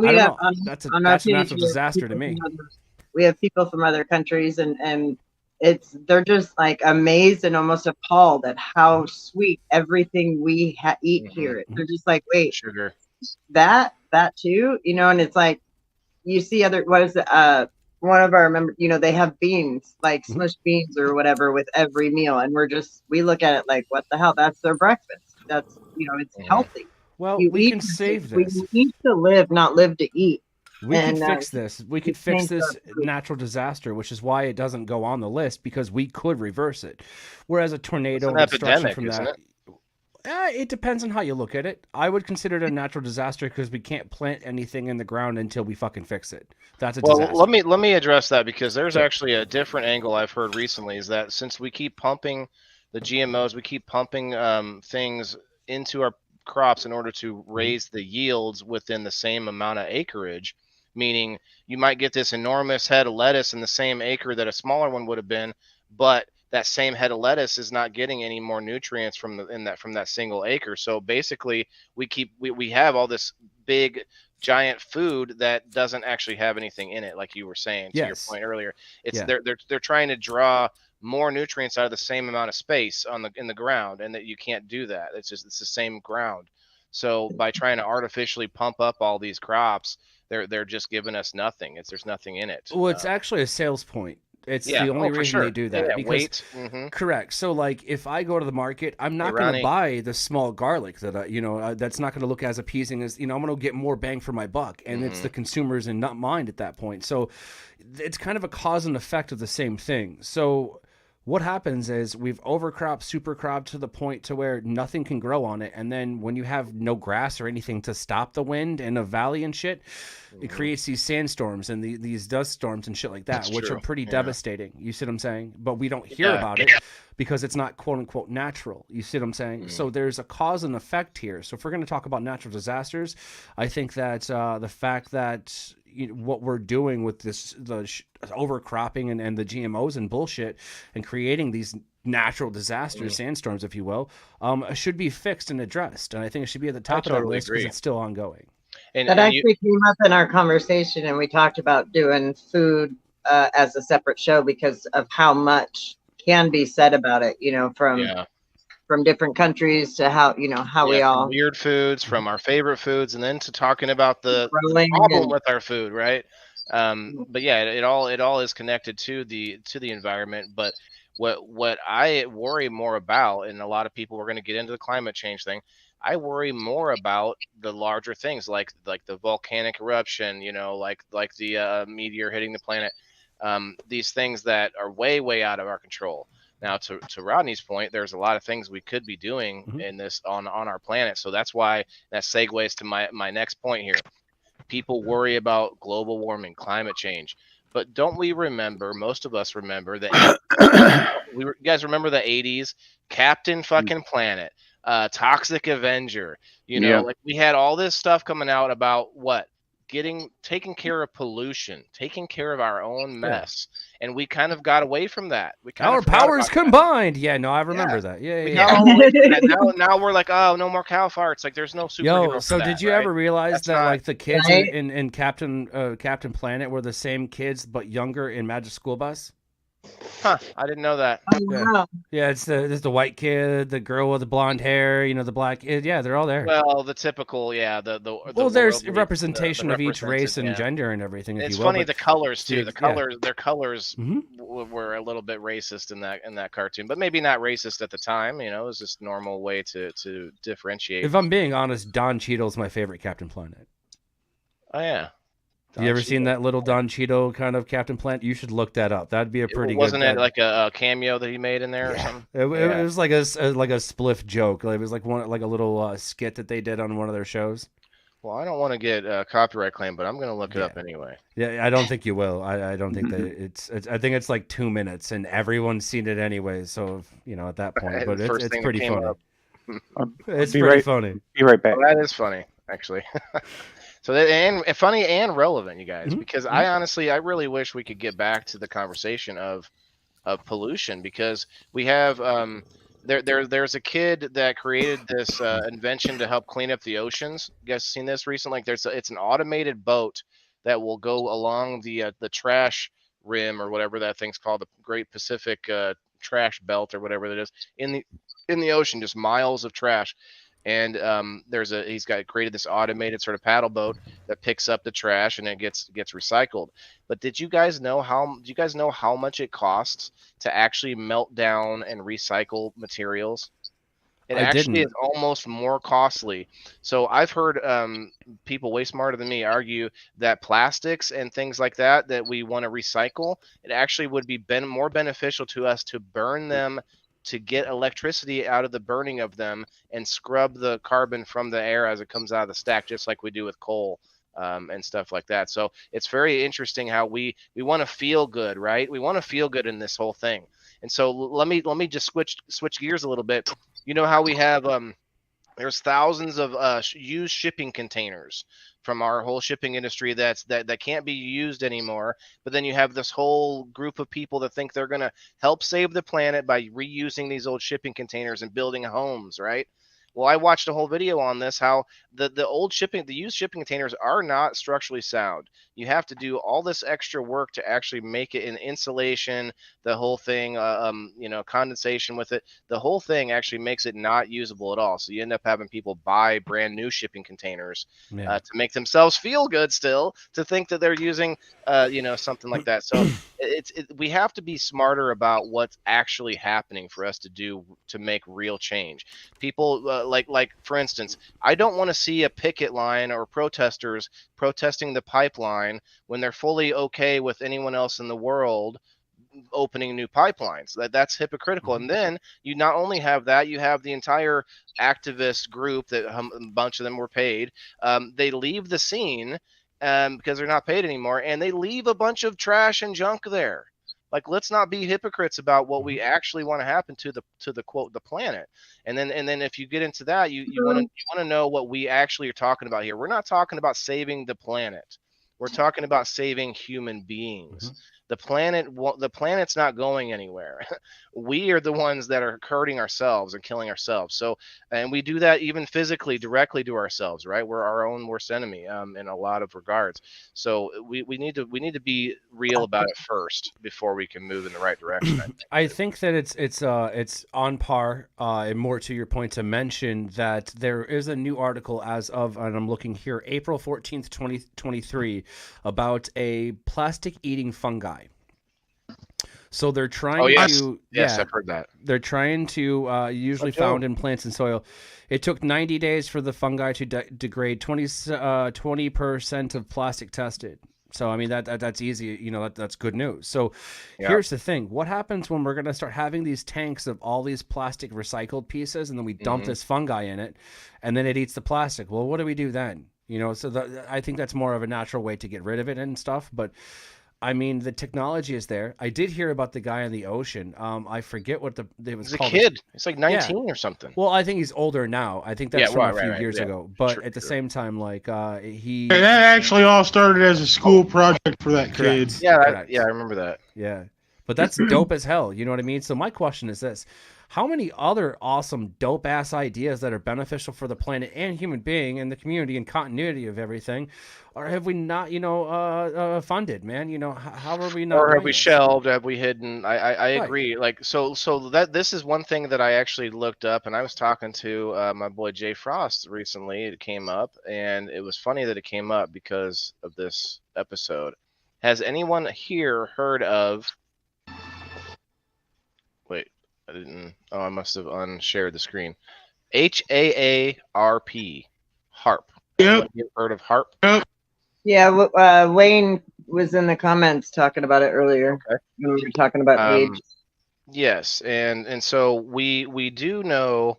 But I we don't have know. That's a on our page, natural we have disaster to people me. from we have people from other countries, and they're just like amazed and almost appalled at how sweet everything we eat here. They're just like, wait, sugar, that too, and it's like you see other what is it? One of our members, they have beans, like smushed beans or whatever, with every meal, and we look at it like, what the hell? That's their breakfast. That's it's healthy. Well, You we eat can save we this. eat to live, not live to eat. We could And fix this. We could fix this natural disaster, which is why it doesn't go on the list, because we could reverse it. Whereas a tornado It's or an destruction epidemic, from isn't that. It depends on how you look at it. I would consider it a natural disaster because we can't plant anything in the ground until we fucking fix it. That's a disaster. Well, let me address that, because there's actually a different angle I've heard recently, is that since we keep pumping the GMOs, we keep pumping things into our crops in order to raise the yields within the same amount of acreage, meaning you might get this enormous head of lettuce in the same acre that a smaller one would have been, but that same head of lettuce is not getting any more nutrients from that single acre. So basically, we have all this big giant food that doesn't actually have anything in it, like you were saying to your point earlier. It's they're trying to draw more nutrients out of the same amount of space in the ground, and that you can't do that. It's the same ground. So by trying to artificially pump up all these crops, they're just giving us nothing. There's nothing in it. Well, it's actually a sales point. It's the only reason they do that. Because, correct. So, like, if I go to the market, I'm not going to buy the small garlic that that's not going to look as appeasing as I'm going to get more bang for my buck, and it's the consumers in not mind at that point. So, it's kind of a cause and effect of the same thing. So, what happens is we've overcropped, supercropped to the point to where nothing can grow on it, and then when you have no grass or anything to stop the wind in a valley and shit, it creates these sandstorms and these dust storms and shit like that, which are pretty devastating. You see what I'm saying? But we don't hear about it because it's not quote unquote natural. You see what I'm saying? So there's a cause and effect here. So if we're going to talk about natural disasters, I think that the fact that what we're doing with the overcropping and the GMOs and bullshit and creating these natural disasters, sandstorms, if you will, should be fixed and addressed. And I think it should be at the top of that list because it's still ongoing. That actually came up in our conversation, and we talked about doing food as a separate show because of how much can be said about it, from different countries to how we all weird foods, from our favorite foods, and then to talking about the problem with our food, right? But yeah, it all is connected to the environment. But what I worry more about, and a lot of people are going to get into the climate change thing, I worry more about the larger things like the volcanic eruption, like the meteor hitting the planet, these things that are way out of our control. Now, to Rodney's point, there's a lot of things we could be doing in this on our planet. So that's why that segues to my next point here. People worry about global warming, climate change, but don't we remember? Most of us remember that. You guys remember the '80s? Captain fucking Planet, Toxic Avenger. Like we had all this stuff coming out about taking care of pollution, taking care of our own mess, and we kind of got away from that. Our powers combined. Yeah, no, I remember that. Yeah. Now we're like, oh, no more cow farts. Like, there's no superhero. So did you ever realize that like the kids in Captain Planet were the same kids but younger in Magic School Bus? Huh, I didn't know that. Yeah, it's the white kid, the girl with the blonde hair, the black kid. Yeah, they're all there. Well, the typical, there's representation of each race and gender and everything. It's funny, the colors too. Their colors were a little bit racist in that cartoon, but maybe not racist at the time. It was just a normal way to differentiate. If I'm being honest, Don Cheadle's my favorite Captain Planet. Oh yeah. You ever seen that little Don Cheadle kind of Captain Planet? You should look that up. That'd be a pretty Wasn't it like a cameo that he made in there or something? It was like a spliff joke. It was like a little skit that they did on one of their shows. Well, I don't want to get copyright claim, but I'm going to look it up anyway. Yeah, I don't think you will. I don't think that I think it's like 2 minutes, and everyone's seen it anyway. So at that point, but it's pretty funny. It's pretty funny. Be right back. Well, that is funny, actually. So and funny and relevant, you guys, because I really wish we could get back to the conversation of pollution, because we have There's a kid that created this invention to help clean up the oceans. You guys seen this recently? Like it's an automated boat that will go along the trash rim or whatever that thing's called, the Great Pacific trash belt or whatever that is in the ocean, just miles of trash. And he's created this automated sort of paddle boat that picks up the trash and it gets recycled. But do you guys know how much it costs to actually melt down and recycle materials? It actually is almost more costly. So I've heard people way smarter than me argue that plastics and things like that we want to recycle, it actually would be more beneficial to us to burn them, to get electricity out of the burning of them and scrub the carbon from the air as it comes out of the stack, just like we do with coal and stuff like that. So it's very interesting how we want to feel good, right? We want to feel good in this whole thing. And so let me just switch gears a little bit. You know how we have there's thousands of used shipping containers from our whole shipping industry that can't be used anymore. But then you have this whole group of people that think they're going to help save the planet by reusing these old shipping containers and building homes, right? Well, I watched a whole video on this, how the used shipping containers are not structurally sound. You have to do all this extra work to actually make it in insulation, the whole thing, condensation with it. The whole thing actually makes it not usable at all. So you end up having people buy brand new shipping containers to make themselves feel good still, to think that they're using, something like that. So we have to be smarter about what's actually happening for us to make real change. People like for instance, I don't want to see a picket line or protesters protesting the pipeline when they're fully okay with anyone else in the world opening new pipelines. That's hypocritical. And then you not only have that, you have the entire activist group that a bunch of them were paid. They leave the scene because they're not paid anymore, and they leave a bunch of trash and junk there. Like, let's not be hypocrites about what we actually want to happen to the quote the planet. And then if you get into that, you want to know what we actually are talking about here. We're not talking about saving the planet. We're talking about saving human beings. The planet's not going anywhere. We are the ones that are hurting ourselves and killing ourselves. So, and we do that even physically, directly to ourselves, right? We're our own worst enemy in a lot of regards. So we need to be real about it first before we can move in the right direction. I think that it's on par, and more to your point, to mention that there is a new article as of, and I'm looking here, April 14th, 2023, about a plastic eating fungi. So they're trying to. Yes, I've heard that. They're trying to usually found in plants and soil. It took 90 days for the fungi to degrade 20% of plastic tested. So I mean that's easy. That's good news. So here's the thing: what happens when we're going to start having these tanks of all these plastic recycled pieces, and then we dump this fungi in it, and then it eats the plastic? Well, what do we do then? So I think that's more of a natural way to get rid of it and stuff, but. I mean, the technology is there. I did hear about the guy in the ocean. I forget what it was called. He's a kid. He's like 19 or something. Well, I think he's older now. I think that's from a few years ago. But at the same time, like he. And that actually all started as a school project for that kid. Yeah, I remember that. Yeah, but that's dope as hell. You know what I mean? So my question is this: how many other awesome, dope ass ideas that are beneficial for the planet and human being and the community and continuity of everything, or have we not, funded, man? How are we not? Or have we shelved? Have we hidden? I agree. Like so that this is one thing that I actually looked up, and I was talking to my boy Jay Frost recently. It came up, and it was funny that it came up because of this episode. Has anyone here heard of? Wait. I didn't. Oh, I must have unshared the screen. HAARP. HARP. Yep. You heard of HARP? Yep. Yeah, Wayne was in the comments talking about it earlier. Okay. When we were talking about age. Yes, and so we do know.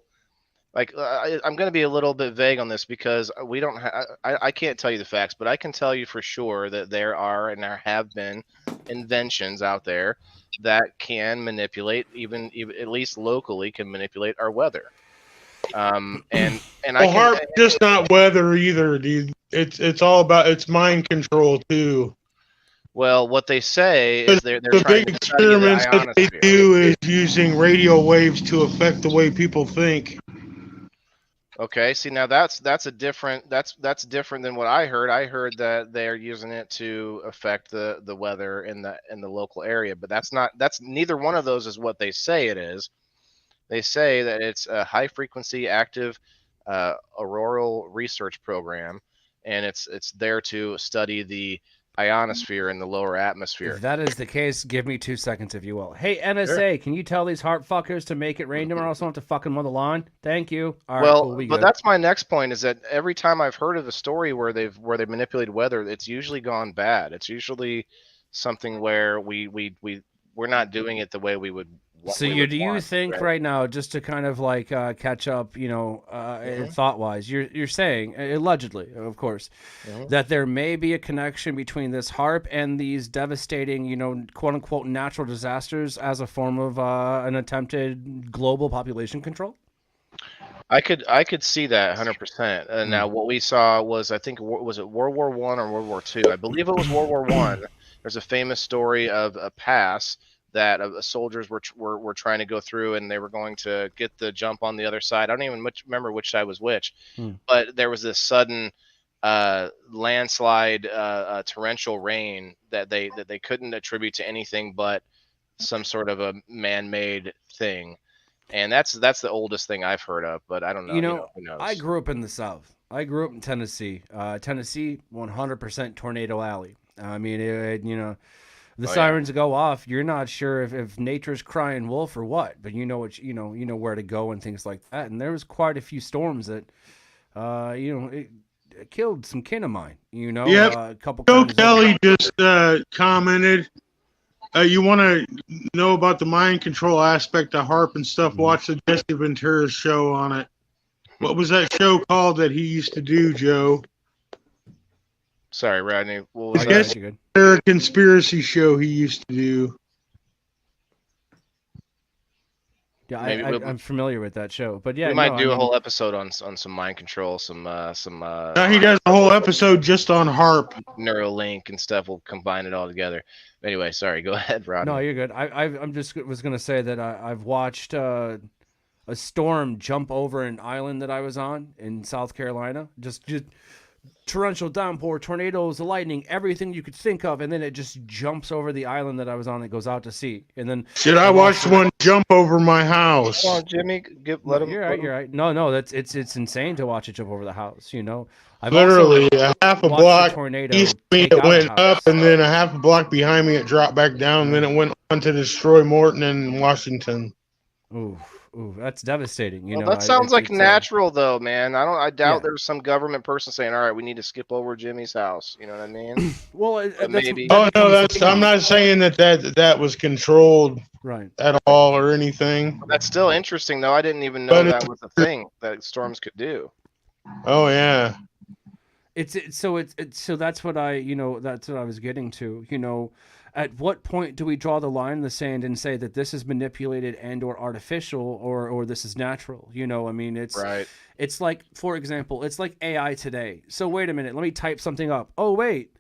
Like I'm going to be a little bit vague on this because we don't. I can't tell you the facts, but I can tell you for sure that there are and there have been inventions out there that can manipulate, even at least locally, can manipulate our weather. HARP just not weather either, dude. It's all about mind control too. Well, what they say is they're The trying big to study the experiments that they ionosphere. do is using radio waves to affect the way people think. Okay, see now that's different than what I heard. I heard that they're using it to affect the weather in the local area, but that's neither one of those is what they say it is. They say that it's a high frequency active auroral research program, and it's there to study the ionosphere in the lower atmosphere. If that is the case, give me 2 seconds, if you will. Hey, NSA, can you tell these harp fuckers to make it rain tomorrow so I don't have to fucking mow the lawn? Thank you. All right, cool, we but good. that's my next point, is that every time I've heard of a story where they've manipulated weather, it's usually gone bad. It's usually something where we're not doing it the way we would. So do you think right now, just to kind of like catch up, thought wise, you're saying allegedly, of course, that there may be a connection between this HARP and these devastating, quote unquote, natural disasters as a form of an attempted global population control? I could see that 100%. And now what we saw was, I think, was it World War I or World War II? I believe it was World War I. There's a famous story of a pass that soldiers were trying to go through, and they were going to get the jump on the other side. I don't even remember which side was which, but there was this sudden landslide, torrential rain that they couldn't attribute to anything but some sort of a man-made thing. And that's the oldest thing I've heard of, but I don't know. Who knows? I grew up in the South. I grew up in Tennessee. Tennessee, 100% tornado alley. I mean, the sirens go off. You're not sure if nature's crying wolf or what, but you know where to go and things like that. And there was quite a few storms that, it killed some kin of mine. Yep. A couple. Joe Kelly just commented. You want to know about the mind control aspect of HARP and stuff? Watch the Jesse Ventura show on it. What was that show called that he used to do, Joe? Sorry, Rodney. What was I guess a conspiracy show he used to do. Yeah, I'm familiar with that show, but yeah, we might do a whole episode on some mind control, some. Now he does a whole episode just on HARP, Neuralink and stuff. We'll combine it all together. Anyway, sorry. Go ahead, Rodney. No, you're good. I'm just was gonna say that I've watched a storm jump over an island that I was on in South Carolina. Just torrential downpour, tornadoes, lightning, everything you could think of, and then it just jumps over the island that I was on. It goes out to sea, and then I watched one jump over my house. Come on, Jimmy, let him. You're right. No, it's insane to watch it jump over the house. I've literally a half a block tornado east of me it went up, and then a half a block behind me it dropped back down. And then it went on to destroy Morton and Washington. Ooh, that's devastating. That sounds like natural, though, man. I doubt there's some government person saying, "All right, we need to skip over Jimmy's house." You know what I mean? Well, maybe. Oh no, I'm not saying that was controlled, right, at all or anything. That's still interesting, though. I didn't even know that was a thing that storms could do. Oh yeah. So that's what that's what I was getting to. At what point do we draw the line in the sand and say that this is manipulated and or artificial or this is natural? It's right. It's like, for example, it's like AI today. So wait a minute, let me type something up. Oh wait,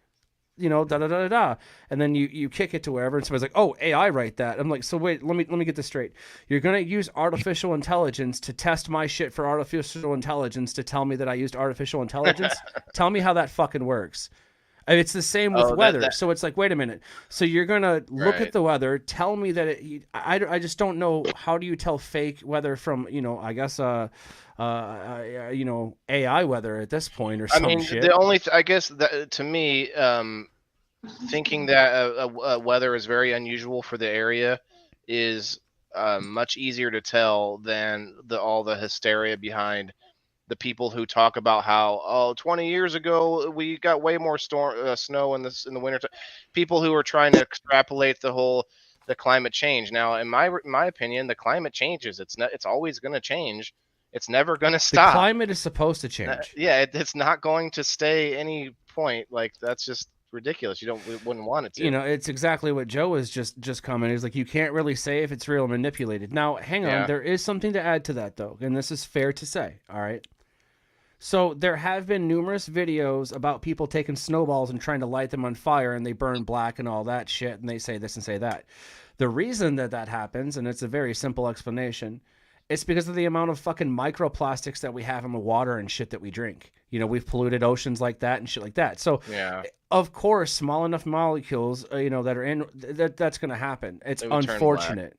da da da da da, and then you kick it to wherever, and somebody's like, oh, AI write that. I'm like, so wait, let me get this straight. You're gonna use artificial intelligence to test my shit for artificial intelligence to tell me that I used artificial intelligence? Tell me how that fucking works. And it's the same with weather. So it's like, wait a minute. So you're going to look at the weather, tell me that I just don't know. How do you tell fake weather from, I guess, AI weather at this point or some shit? The only, I guess, to me, thinking that weather is very unusual for the area is much easier to tell than all the hysteria behind the people who talk about how 20 years ago we got way more snow in the winter. People who are trying to extrapolate the climate change. Now, in my opinion, the climate changes. It's always going to change. It's never going to stop. The climate is supposed to change. It's not going to stay any point. Like, that's just ridiculous. You wouldn't want it to. It's exactly what Joe was just commenting. He's like, you can't really say if it's real or manipulated. Now, hang on. There is something to add to that, though, and this is fair to say. All right. So there have been numerous videos about people taking snowballs and trying to light them on fire, and they burn black and all that shit, and they say this and say that. The reason that happens, and it's a very simple explanation, it's because of the amount of fucking microplastics that we have in the water and shit that we drink. You know, we've polluted oceans like that and shit like that. So, of course, small enough molecules, that are in that's going to happen. It's unfortunate.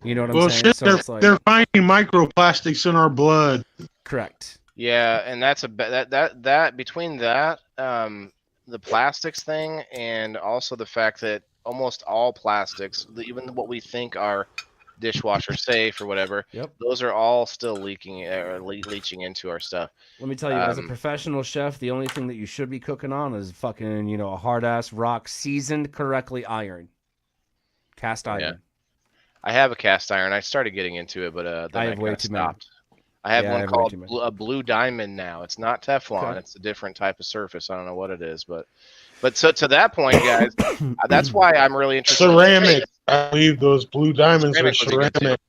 You know what I'm saying? Shit, So they're finding microplastics in our blood. Correct. Yeah, and that's that between that, the plastics thing, and also the fact that almost all plastics, even what we think are dishwasher safe or whatever, those are all still leaching into our stuff. Let me tell you, as a professional chef, the only thing that you should be cooking on is fucking, a hard ass rock, seasoned correctly, iron, cast iron. Yeah. I have a cast iron. I started getting into it, but then I way too many. stopped. I have one called a Blue Diamond now. It's not Teflon. Okay. It's a different type of surface. I don't know what it is, but so to that point, guys, that's why I'm really interested. Ceramic. I believe those Blue Diamonds are ceramic.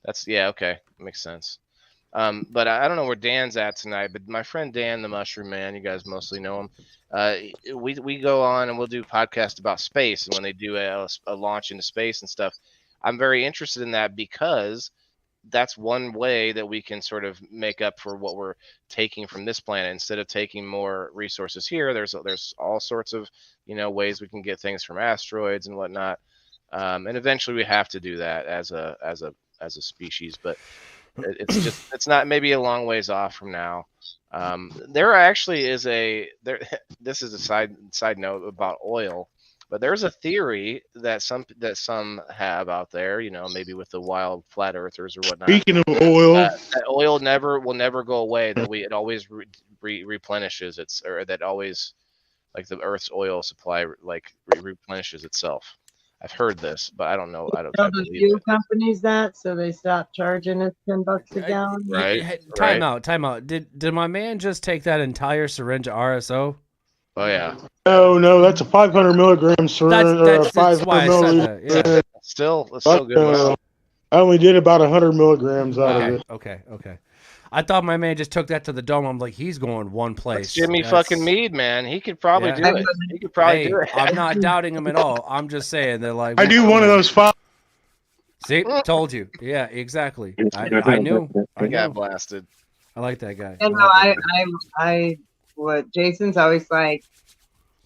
That's okay. Makes sense. But I don't know where Dan's at tonight. But my friend Dan, the Mushroom Man, you guys mostly know him. We go on and we'll do podcasts about space, and when they do a launch into space and stuff, I'm very interested in that because that's one way that we can sort of make up for what we're taking from this planet. Instead of taking more resources here, there's all sorts of ways we can get things from asteroids and whatnot, and eventually we have to do that as a species. But it's not maybe a long ways off from now. There actually is this is a side note about oil. But there's a theory that some have out there, maybe with the wild flat earthers or whatnot. Speaking of oil, that oil will never go away. That it always replenishes or that always, like the Earth's oil supply, replenishes itself. I've heard this, but I don't know. I don't. Tell the fuel companies that, so they stop charging us $10 a gallon. Right. Time out. Did my man just take that entire syringe of RSO? Oh yeah. No, that's a 500 milligram syringe or a 500 milliliter. Yeah. It's still good. I only did about 100 milligrams out of it. Okay. I thought my man just took that to the dome. I'm like, he's going one place. That's Jimmy fucking Mead, man. He could probably do it. He could probably do it. I'm not doubting him at all. I'm just saying they're like. I do one of those five. See, told you. Yeah, exactly. I knew. I got blasted. I like that guy. And what Jason's always like,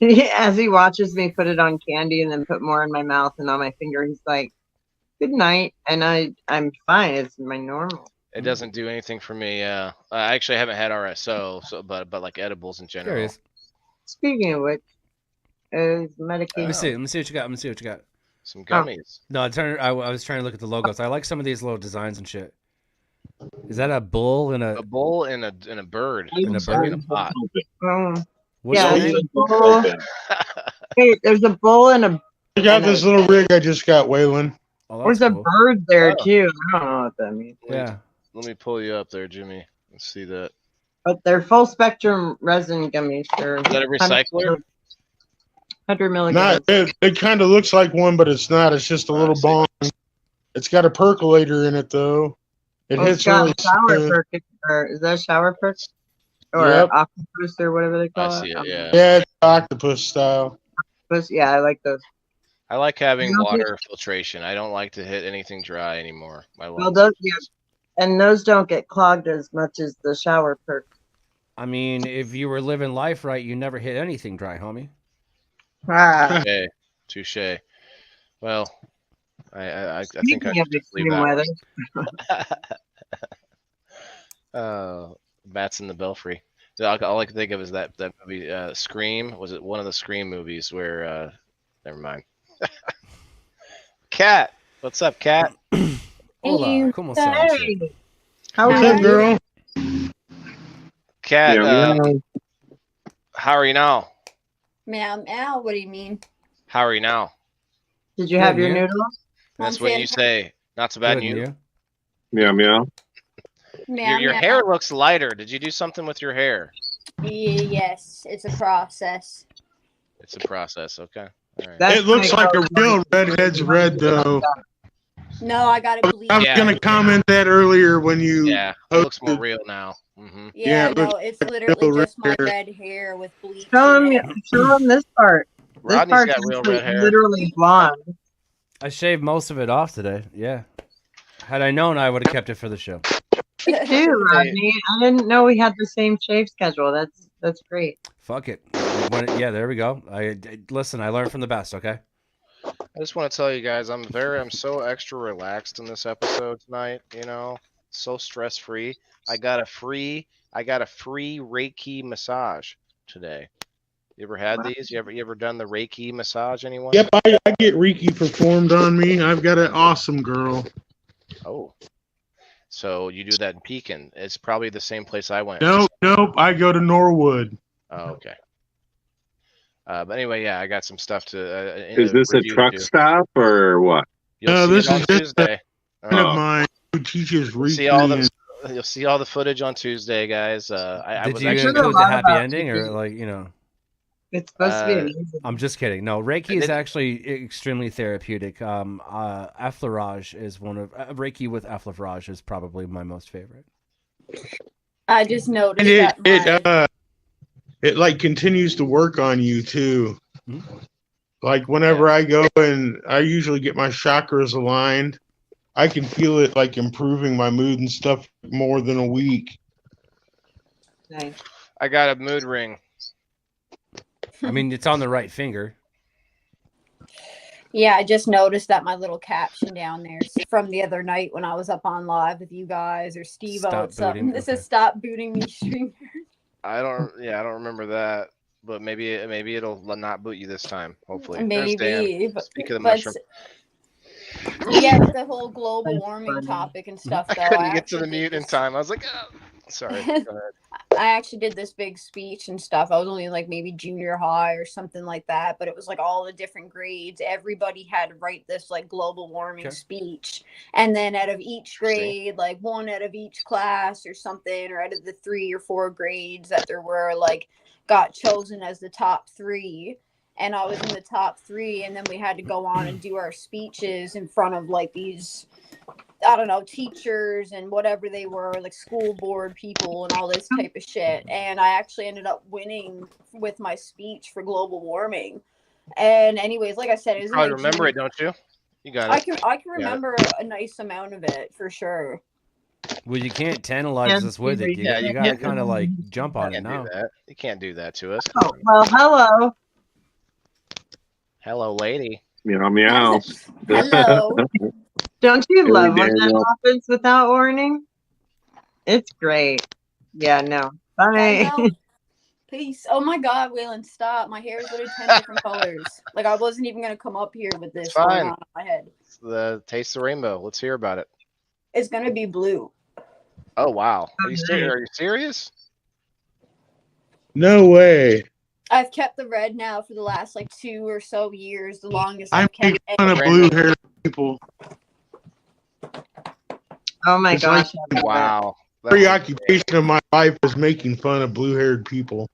as he watches me put it on candy and then put more in my mouth and on my finger, he's like, "Good night," and I'm fine. It's my normal. It doesn't do anything for me. I actually haven't had RSO, but like edibles in general. There is. Speaking of which, is medication. Let me see what you got. Some gummies. No, I was trying to look at the logos. I like some of these little designs and shit. Is that a bull and a bull and a bird? And a bird in a pot. There's a bull. Hey, there's a bull and a. I got this little rig I just got, Waylon. There's a bird there too. I don't know what that means. Yeah. Let me pull you up there, Jimmy. Let's see that. But they're full spectrum resin gummies. Is that a recycler? 100 milligrams. It kind of looks like one, but it's not. It's just a little bong. It's got a percolator in it though. It hits really shower perk. Or is that shower perk? Or octopus or whatever they call it. Yeah, it's octopus style. Yeah, I like those. I like having water filtration. I don't like to hit anything dry anymore. And those don't get clogged as much as the shower perk. I mean, if you were living life right, you never hit anything dry, homie. Okay, touche. Well, I think I should just leave that. Bats in the Belfry. All I can think of is that movie, Scream. Was it one of the Scream movies where? Never mind. Cat, what's up, Cat? Hola, ¿cómo estás? How are you, girl? Cat, how are you now? Meow, meow. What do you mean? How are you now? Did you have your noodles? That's what you say. Not so bad. You? Meow, meow. Your hair looks lighter. Did you do something with your hair? Yes, it's a process. It's a process. Okay. All right. It looks like a real redhead's red, though. No, I got it bleached. I was gonna comment that earlier when you. Yeah, it looks more real now. Mm-hmm. Yeah, it no, looks it's literally real just my red. red hair with bleach Show in him, it. show him this part. This Rodney's part's got real actually red hair. literally blonde. I shaved most of it off today. Yeah. Had I known, I would have kept it for the show. You too, Rodney. I didn't know we had the same shave schedule. That's great. Fuck it. Yeah, there we go. Listen, I learned from the best, okay? I just want to tell you guys, I'm so extra relaxed in this episode tonight. You know, so stress free. I got a free Reiki massage today. You ever had these? You ever done the Reiki massage? Anyone? Yep, I get Reiki performed on me. I've got an awesome girl. Oh, so you do that in Pekin? It's probably the same place I went. Nope. I go to Norwood. Oh, okay. But anyway, yeah, I got some stuff to. Is this a truck stop or what? You'll see this it on is just Tuesday. a friend of mine who teaches Reiki. You'll see all the footage on Tuesday, guys. Did you include the happy ending, or like It's supposed to be amazing. I'm just kidding. No, Reiki is actually extremely therapeutic. Effleurage is one of Reiki with Effleurage is probably my most favorite. I just noticed And it like continues to work on you too. Mm-hmm. Like whenever I go and I usually get my chakras aligned, I can feel it like improving my mood and stuff more than a week. Nice. I got a mood ring. I mean, it's on the right finger. Yeah, I just noticed that my little caption down there from the other night when I was up on live with you guys or Steve O. Something. This says "Stop booting me, streamer." I don't remember that, but maybe it'll not boot you this time. Hopefully, Maybe. Speak of the mushroom. Yeah, with the whole global warming topic and stuff, though. I couldn't get to the mute in time. I was like, oh. Sorry. Go ahead. I actually did this big speech and stuff. I was only like maybe junior high or something like that, but it was like all the different grades. Everybody had to write this like global warming speech. And then out of each grade, like one out of each class or something, or out of the 3 or 4 grades that there were, like got chosen as the top 3. And I was in the top 3, and then we had to go on and do our speeches in front of like these, I don't know, teachers and whatever they were, like school board people and all this type of shit. And I actually ended up winning with my speech for global warming. And anyways, like I said, you probably remember it, don't you? You got it. I can remember a nice amount of it for sure. Well, you can't tantalize us with it. You gotta kind of like jump on it now. You can't do that to us. Oh, well, hello. Hello, lady. Meow meow. Hello. Don't you love when that Daniel. happens without warning? It's great. Yeah, no. Bye. Peace. Oh my God, Waylon, stop. My hair is literally 10 different colors. Like I wasn't even gonna come up here with this going on in my head. It's the taste the rainbow. Let's hear about it. It's gonna be blue. Oh wow. Are you serious? No way. I've kept the red now for the last like 2 or so years, the longest I I've kept make it. fun of blue-haired people. Oh my It's gosh. like- Wow. Preoccupation of my life is making fun of blue-haired people.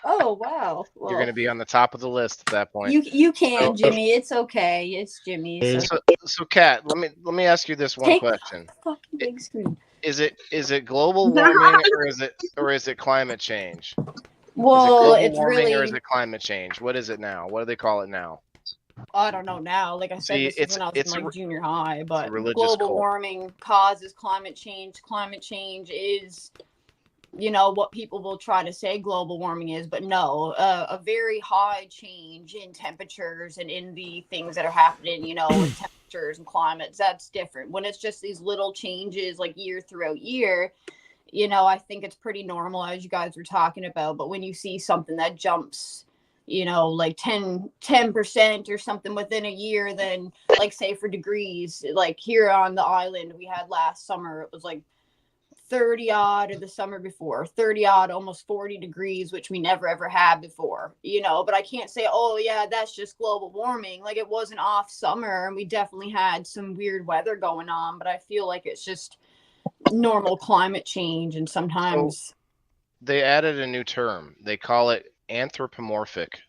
Oh wow. Well, You're going to be on the top of the list at that point. You can, Jimmy. It's okay. It's Jimmy. So Kat, let me ask you this one question. Fucking big screen. Is it global warming or is it climate change? Well, is it it's global warming really. or is it climate change? What is it now? What do they call it now? I don't know now. Like I said, See, this is when I was in like junior high. But religious global cult. warming causes climate change. Climate change is, what people will try to say global warming is, but no, a very high change in temperatures and in the things that are happening, with temperatures and climates. That's different. When it's just these little changes, like year throughout year. I think it's pretty normal, as you guys were talking about. But when you see something that jumps, like 10% or something within a year, then like say for degrees, like here on the island we had last summer, it was like 30 odd, or the summer before 30 odd, almost 40 degrees, which we never ever had before, but I can't say, oh yeah, that's just global warming. Like it wasn't off summer and we definitely had some weird weather going on, but I feel like it's just normal climate change. And sometimes they added a new term. They call it anthropomorphic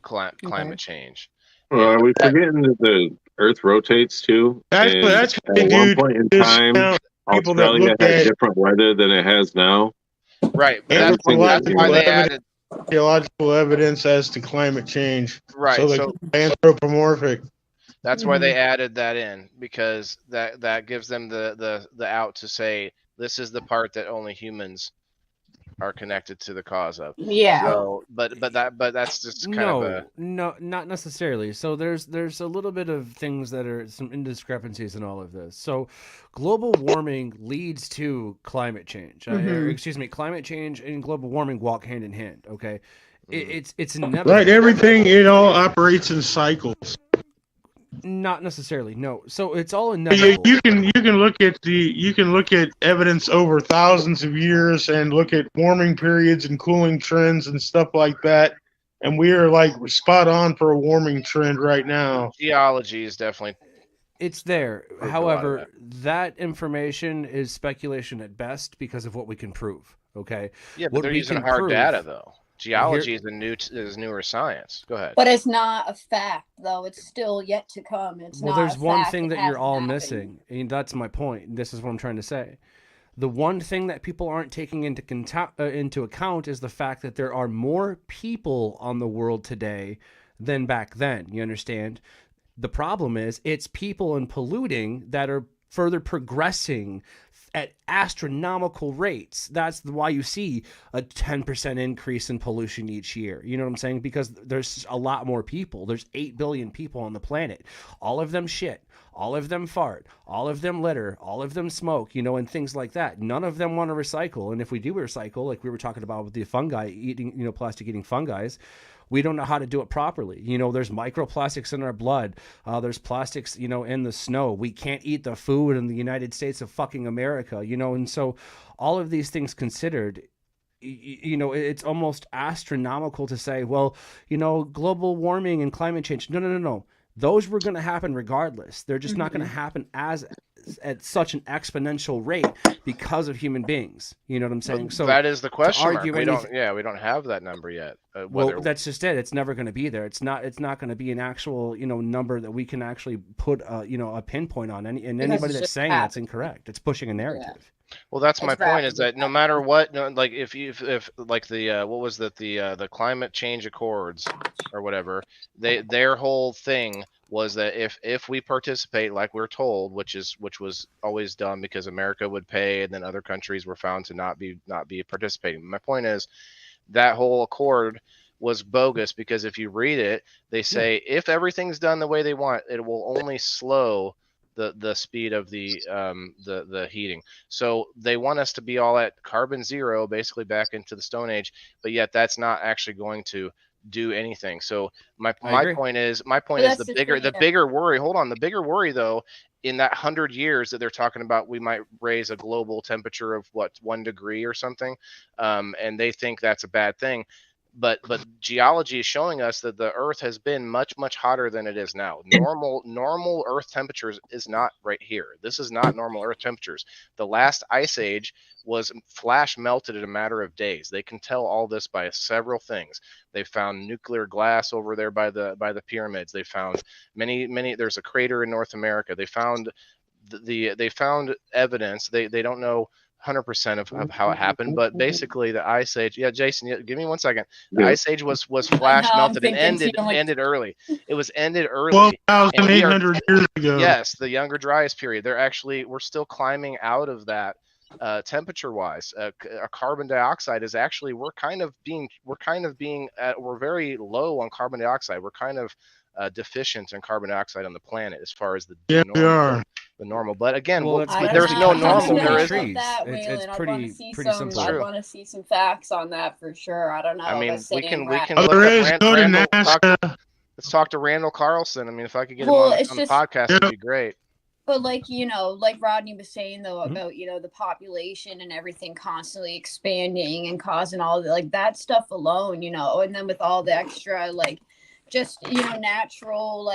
climate change. Well, are we forgetting that the Earth rotates too. That's And what they at do one point in to time, discount people that Australia look had at different weather than it has now. Right, but that's Everything why is they added. geological evidence as to climate change. Right, So so anthropomorphic. that's why they added that in, because that gives them the out to say this is the part that only humans are connected to the cause of. Yeah. So, but that's just kind of a No, not necessarily. So there's a little bit of things that are some indiscrepancies in all of this. So global warming leads to climate change. Excuse me, climate change and global warming walk hand in hand. Okay, it's inevitable. Right, everything, it all operates in cycles. Not necessarily, no. So it's all inevitable. You can look at evidence over thousands of years and look at warming periods and cooling trends and stuff like that, and we are like spot on for a warming trend right now. Geology is definitely it's there. However, that information is speculation at best because of what we can prove. Okay. Yeah, but they're using hard data though. Geology is newer science. Go ahead. But it's not a fact, though. It's still yet to come. It's well, not there's a one fact. thing It that you're all hasn't missing, and that's my point. This is what I'm trying to say. The one thing that people aren't taking into account is the fact that there are more people on the world today than back then. You understand? The problem is it's people and polluting that are further progressing at astronomical rates. That's why you see a 10% increase in pollution each year. You know what I'm saying? Because there's a lot more people. There's 8 billion people on the planet. All of them shit. All of them fart. All of them litter. All of them smoke, and things like that. None of them want to recycle. And if we do recycle, like we were talking about with the fungi eating, plastic eating fungi, we don't know how to do it properly. There's microplastics in our blood. There's plastics, in the snow. We can't eat the food in the United States of fucking America, and so all of these things considered, it's almost astronomical to say, well, global warming and climate change. No. Those were going to happen regardless. They're just not going to happen at such an exponential rate because of human beings. You know what I'm saying? So that is the question mark. We don't have that number yet. Well, that's just it. It's never going to be there. It's not going to be an actual, number that we can actually put, a pinpoint on. And anybody that's saying that's incorrect. It's pushing a narrative. Yeah. Well, that's my point. Is that no matter what, like if like the what was that the climate change accords or whatever, their whole thing was that if we participate like we're told, which was always done because America would pay and then other countries were found to not be participating. My point is that whole accord was bogus because if you read it, they say if everything's done the way they want, it will only slow the speed of the heating. So they want us to be all at carbon zero, basically back into the Stone Age, but yet that's not actually going to do anything. So my point is the bigger worry. Hold on, the bigger worry though, in that 100 years that they're talking about, we might raise a global temperature of 1 degree or something, and they think that's a bad thing. But geology is showing us that the Earth has been much hotter than it is now. Normal Earth temperatures is not right here. This is not normal Earth temperatures. The last ice age was flash melted in a matter of days. They can tell all this by several things. They found nuclear glass over there by the pyramids. They found many. There's a crater in North America. They found they found evidence. They don't know 100% of how it happened, but basically the ice age. Yeah, Jason, give me 1 second. The ice age was flash melted and ended early. It was ended early. 12,800 years ago. Yes, the younger dryas period. We're still climbing out of that temperature wise. Carbon dioxide is actually we're very low on carbon dioxide. We're kind of deficient in carbon dioxide on the planet as far as the normal. But again, there's no normal. There is trees. It's pretty simple. I want to see some facts on that for sure. I don't know. I mean, we can look at Randall. Let's talk to Randall Carlson. I mean, if I could get him on the podcast, it'd be great. But like Rodney was saying though about the population and everything constantly expanding and causing all the that stuff alone, and then with all the extra just natural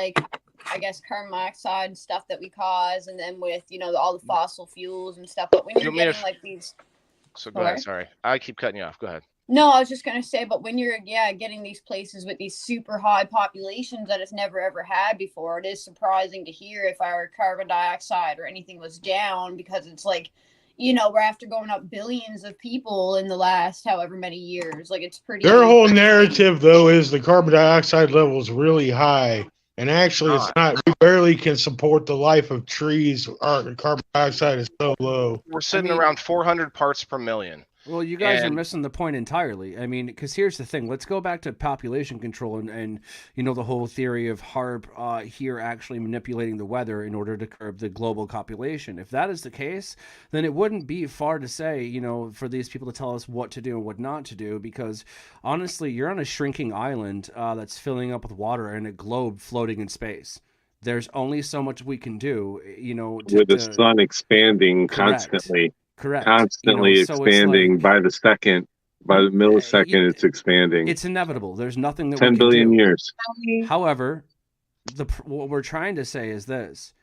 I guess carbon monoxide and stuff that we cause, and then with all the fossil fuels and stuff. But when you're getting these, so go ahead. Sorry, I keep cutting you off. Go ahead. No, I was just gonna say, but when you're getting these places with these super high populations that it's never ever had before, it is surprising to hear if our carbon dioxide or anything was down, because it's like, we're after going up billions of people in the last however many years. Like, it's pretty. Their whole narrative, though, is the carbon dioxide level is really high. And actually, it's not. We barely can support the life of trees. Our carbon dioxide is so low. We're sitting around 400 parts per million. Well, you guys are missing the point entirely. I mean, because here's the thing. Let's go back to population control and the whole theory of HARP here actually manipulating the weather in order to curb the global population. If that is the case, then it wouldn't be far to say, for these people to tell us what to do and what not to do, because honestly, you're on a shrinking island that's filling up with water and a globe floating in space. There's only so much we can do, with the sun expanding constantly. Correct. Constantly so expanding by the second, by the millisecond, it's expanding. It's inevitable. There's nothing that 10 we can billion do. years. However, what we're trying to say is this: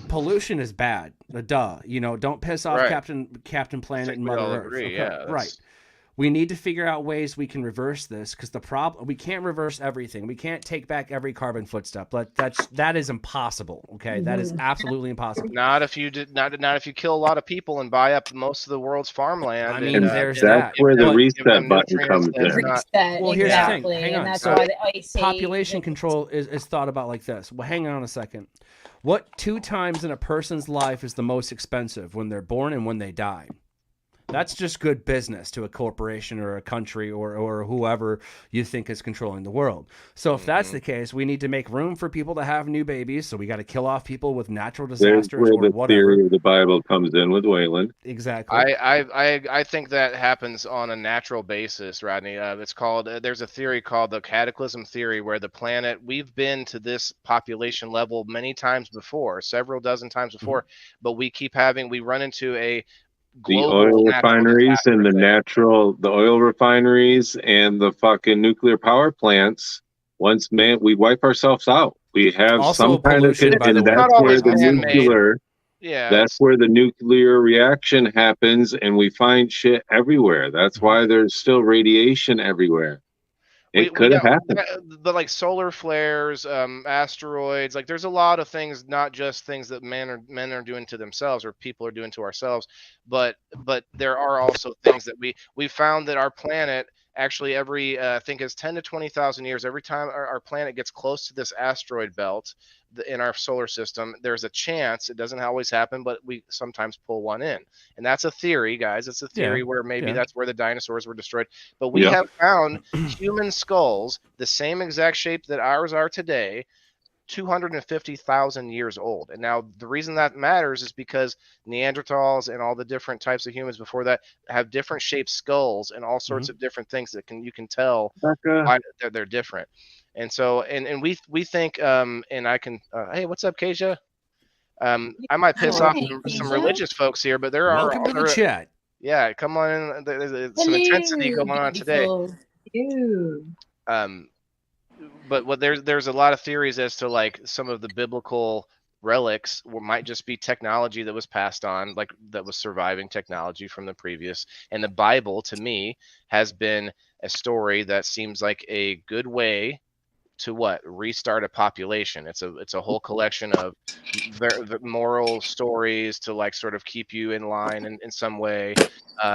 pollution is bad. Duh. Don't piss off Captain Planet and Mother Earth. Agree. Okay? Yeah, right. We need to figure out ways we can reverse this, because we can't reverse everything. We can't take back every carbon footstep. But that is impossible. Okay, that is absolutely impossible. Not if you kill a lot of people and buy up most of the world's farmland. I mean, there's that's where the reset button comes in. Well, here's the thing. Hang on. And that's So why the ice age population control is thought about like this. Well, hang on a second. What 2 times in a person's life is the most expensive? When they're born and when they die. That's just good business to a corporation or a country or whoever you think is controlling the world. So if that's the case, we need to make room for people to have new babies. So we got to kill off people with natural disasters There's where or the whatever. theory of the Bible comes in with Wayland. Exactly. I think that happens on a natural basis, Rodney. It's called. There's a theory called the cataclysm theory, where the planet, we've been to this population level many times before, several dozen times before, but we run into a The oil refineries and the oil refineries and the fucking nuclear power plants. Once we wipe ourselves out. We have Also some kind of, and that's where the nuclear. Yeah, that's where the nuclear reaction happens, and we find shit everywhere. That's why there's still radiation everywhere. It could have happened. But like solar flares, asteroids, like there's a lot of things, not just things that men are doing to themselves or people are doing to ourselves, but there are also things that we found that our planet actually every I think is 10 to 20,000 years, every time our planet gets close to this asteroid belt in our solar system, there's a chance, it doesn't always happen, but we sometimes pull one in. And that's a theory, guys. It's a theory where maybe that's where the dinosaurs were destroyed. But we have found human skulls, the same exact shape that ours are today, 250,000 years old. And now the reason that matters is because Neanderthals and all the different types of humans before that have different shaped skulls and all sorts of different things that you can tell why they're different. And so, and we think, and I can, hey, what's up, Keisha? I might piss off some religious folks here, but there are Welcome to the chat. Yeah, come on in. There's some intensity going on today. But there's a lot of theories as to like some of the biblical relics might just be technology that was passed on, like that was surviving technology from the previous. And the Bible, to me, has been a story that seems like a good way to restart a population. It's a whole collection of moral stories to like sort of keep you in line in some way.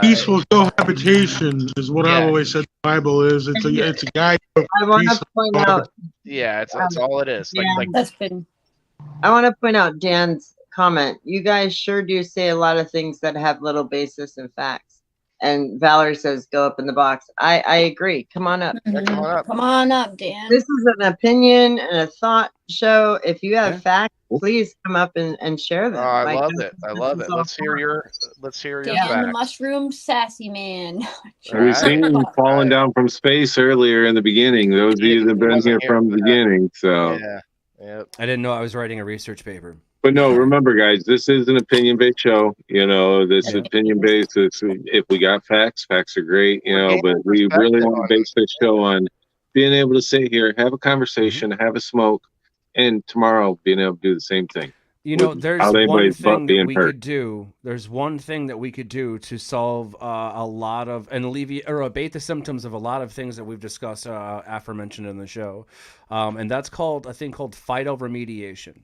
Peaceful cohabitation is what I've always said the Bible is. It's a guide. I want to point out. Yeah, it's all it is. I want to point out Dan's comment. You guys sure do say a lot of things that have little basis in facts. And Valerie says, go up in the box. I agree. Come on up. Come on up, Dan. This is an opinion and a thought show. If you have facts, please come up and share them. I love it. I love it. Let's hear your Dan, facts. the mushroom sassy man. We've seen him falling down from space earlier in the beginning. Those of you that have been here from the beginning. So yeah. I didn't know I was writing a research paper. But no, remember, guys, this is an opinion-based show. This opinion-based. If we got facts, facts are great. But we really want to base this show on being able to sit here, have a conversation, have a smoke, and tomorrow being able to do the same thing. You know, there's how one anybody's butt thing that being we hurt. could do. There's one thing that we could do to solve a lot of and alleviate or abate the symptoms of a lot of things that we've discussed, aforementioned in the show, and that's called a thing called phytoremediation.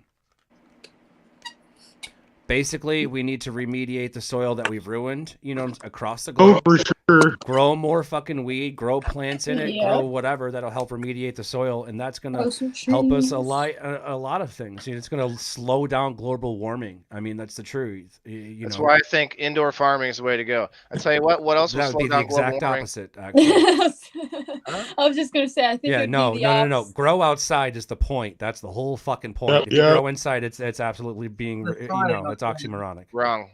Basically, we need to remediate the soil that we've ruined, you know, across the globe. Oh, for sure. Grow more fucking weed, grow plants in it, Yeah. grow whatever that'll help remediate the soil, and that's gonna Grow some help us trees. a lot of things. You know, it's gonna slow down global warming. I mean, that's the truth. You That's know, why I think indoor farming is the way to go. I tell you what else will that would slow be the down global exact warming? opposite, actually. I was just gonna say, I think Yeah, it'd no, be the no, no, no. opposite. Grow outside is the point. That's the whole fucking point. Yep, If you yep. grow inside, it's absolutely being, you know, it's oxymoronic. Wrong.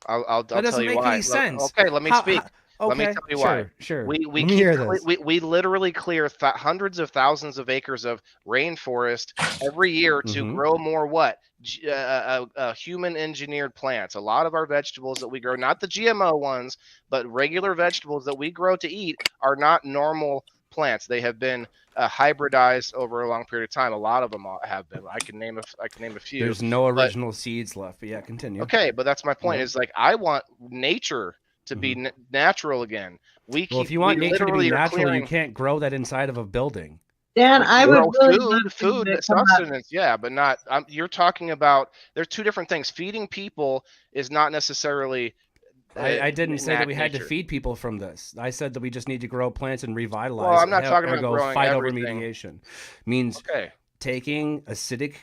I'll That doesn't tell you make why. any sense. Okay, let me speak. Let me Okay, tell you why. sure. We Let me hear this. we literally clear hundreds of thousands of acres of rainforest every year to Mhm. grow more what? Human engineered plants. A lot of our vegetables that we grow, not the GMO ones, but regular vegetables that we grow to eat, are not normal plants. They have been hybridized over a long period of time. A lot of them have been. I can name a few. There's no but- original seeds left, but yeah, continue. Okay, but that's my point. Yeah. Is like I want nature to be natural again. Well, if you want we nature to be literally are natural, clearing- you can't grow that inside of a building. Dan, I would Well, really love food to come up. sustenance, yeah, but not. You're talking about. There's two different things. Feeding people is not necessarily. I didn't say that we had to nature. feed people from this. I said that we just need to grow plants and revitalize. Well, I'm not talking about ergo growing everything. phytoremediation means Okay. taking acidic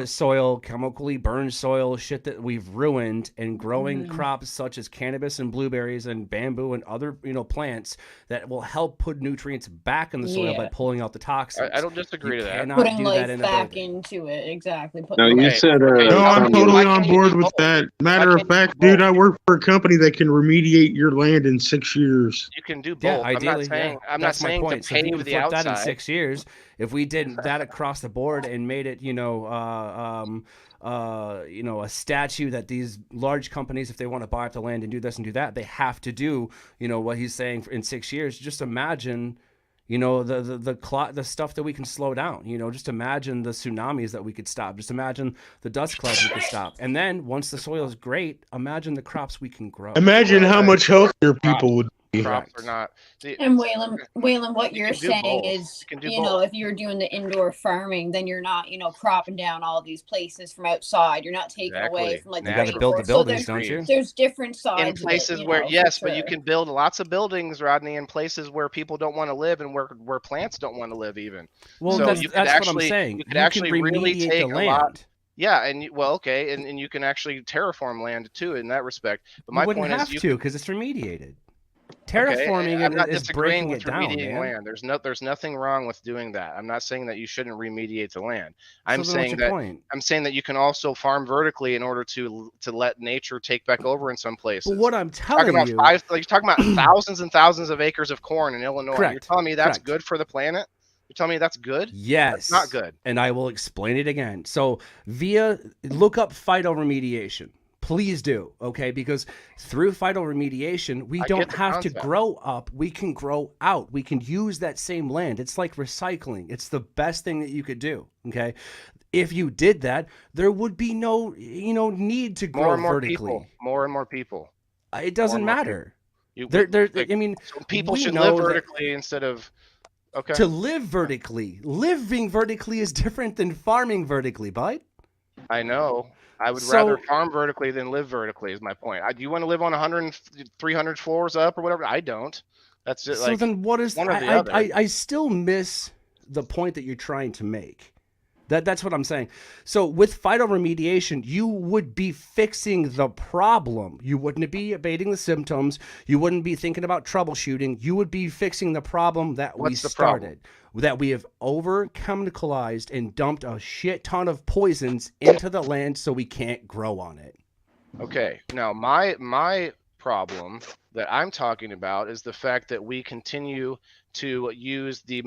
soil, chemically burned soil, shit that we've ruined, and growing crops such as cannabis and blueberries and bamboo and other, you know, plants that will help put nutrients back in the soil by Yeah. pulling out the toxins. I don't disagree You to that. cannot Putting do life that in a back building. into it, exactly. No, you said. No, I'm totally why on can't you board do with both? that. Matter Why of can't you fact, do dude, both? I work for a company that can remediate your land in 6 years. You can do both. Yeah, I'm ideally, not saying. yeah. I'm not That's my saying point. to So if you pave could the flip that in outside. 6 years, if we did that across the board and made it, you know, a statute that these large companies, if they want to buy up the land and do this and do that, they have to do, you know, what he's saying in 6 years. Just imagine, you know, the stuff that we can slow down. You know, just imagine the tsunamis that we could stop. Just imagine the dust clouds we could stop. And then once the soil is great, imagine the crops we can grow. Imagine how much healthier people would be. Crops are not. See, And Waylon, what you you're can do saying both. is, You can do you know, both. if you're doing the indoor farming, then you're not, you know, cropping down all these places from outside. You're not taking away Exactly. from like You the got to build the rainforest. So buildings, don't you? there's different sides In of it, places you where know, for yes, but you sure. can build lots of buildings, Rodney, in places where people don't want to live and where plants don't want to live even. Well, So that's you could what I'm actually saying. you could You can actually really remediate take the a lot. land. Yeah, and and you can actually terraform land too in that respect. But You my wouldn't point have is, to because it's remediated. Okay, Terraforming I'm not is disagreeing breaking with it down, remediating man. land. There's nothing wrong with doing that. I'm not saying that you shouldn't remediate the land. I'm So then what's saying your that point? I'm saying that you can also farm vertically in order to let nature take back over in some places. But what I'm Talking telling about you, you're talking about thousands and thousands of acres of corn in Illinois. You're Correct, telling me that's correct. good for the planet? You're telling me that's good? yes, That's not good. and I will explain it again. So look up phytoremediation. Please do, okay? Because through phytoremediation, we I don't get the have to concept. grow up. We can grow out. We can use that same land. It's like recycling. It's the best thing that you could do, okay? If you did that, there would be no, you know, need to grow More and more vertically. people. More and more people. It doesn't More and more matter. You, I mean, so people we should know live that- vertically instead of okay. To live vertically. Living vertically is different than farming vertically, bud. I know. I would So- rather farm vertically than live vertically is my point. Do you want to live on 100 and 300 floors up or whatever? I don't. That's just So like then what is one or the I, other. I still miss the point that you're trying to make. That's what I'm saying. So with phytoremediation, you would be fixing the problem. You wouldn't be abating the symptoms. You wouldn't be thinking about troubleshooting. You would be fixing the problem that we What's the problem? started. That we have over-chemicalized and dumped a shit ton of poisons into the land so we can't grow on it. Okay. Now my problem that I'm talking about is the fact that we continue to use the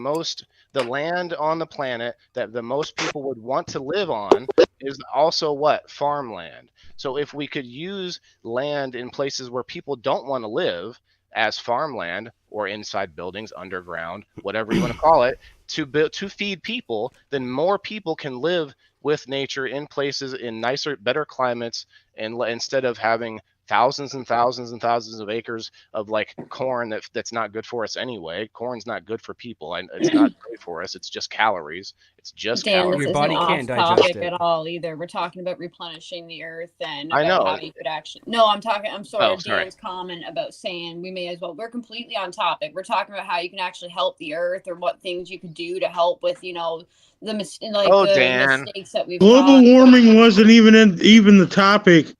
land on the planet that the most people would want to live on is also what? Farmland. So if we could use land in places where people don't want to live as farmland or inside buildings, underground, whatever you want to call it, to feed people, then more people can live with nature in places in nicer, better climates, and instead of having thousands and thousands and thousands of acres of like corn that's not good for us anyway. Corn's not good for people, and it's not great for us. It's just calories. It's just Dan, calories. this isn't off topic at all either. We're talking about replenishing the earth and about how you could actually. No, I'm sorry. Dan's comment about saying we may as well. We're completely on topic. We're talking about how you can actually help the earth or what things you could do to help with, the mistakes that we've. Global warming wasn't even the topic.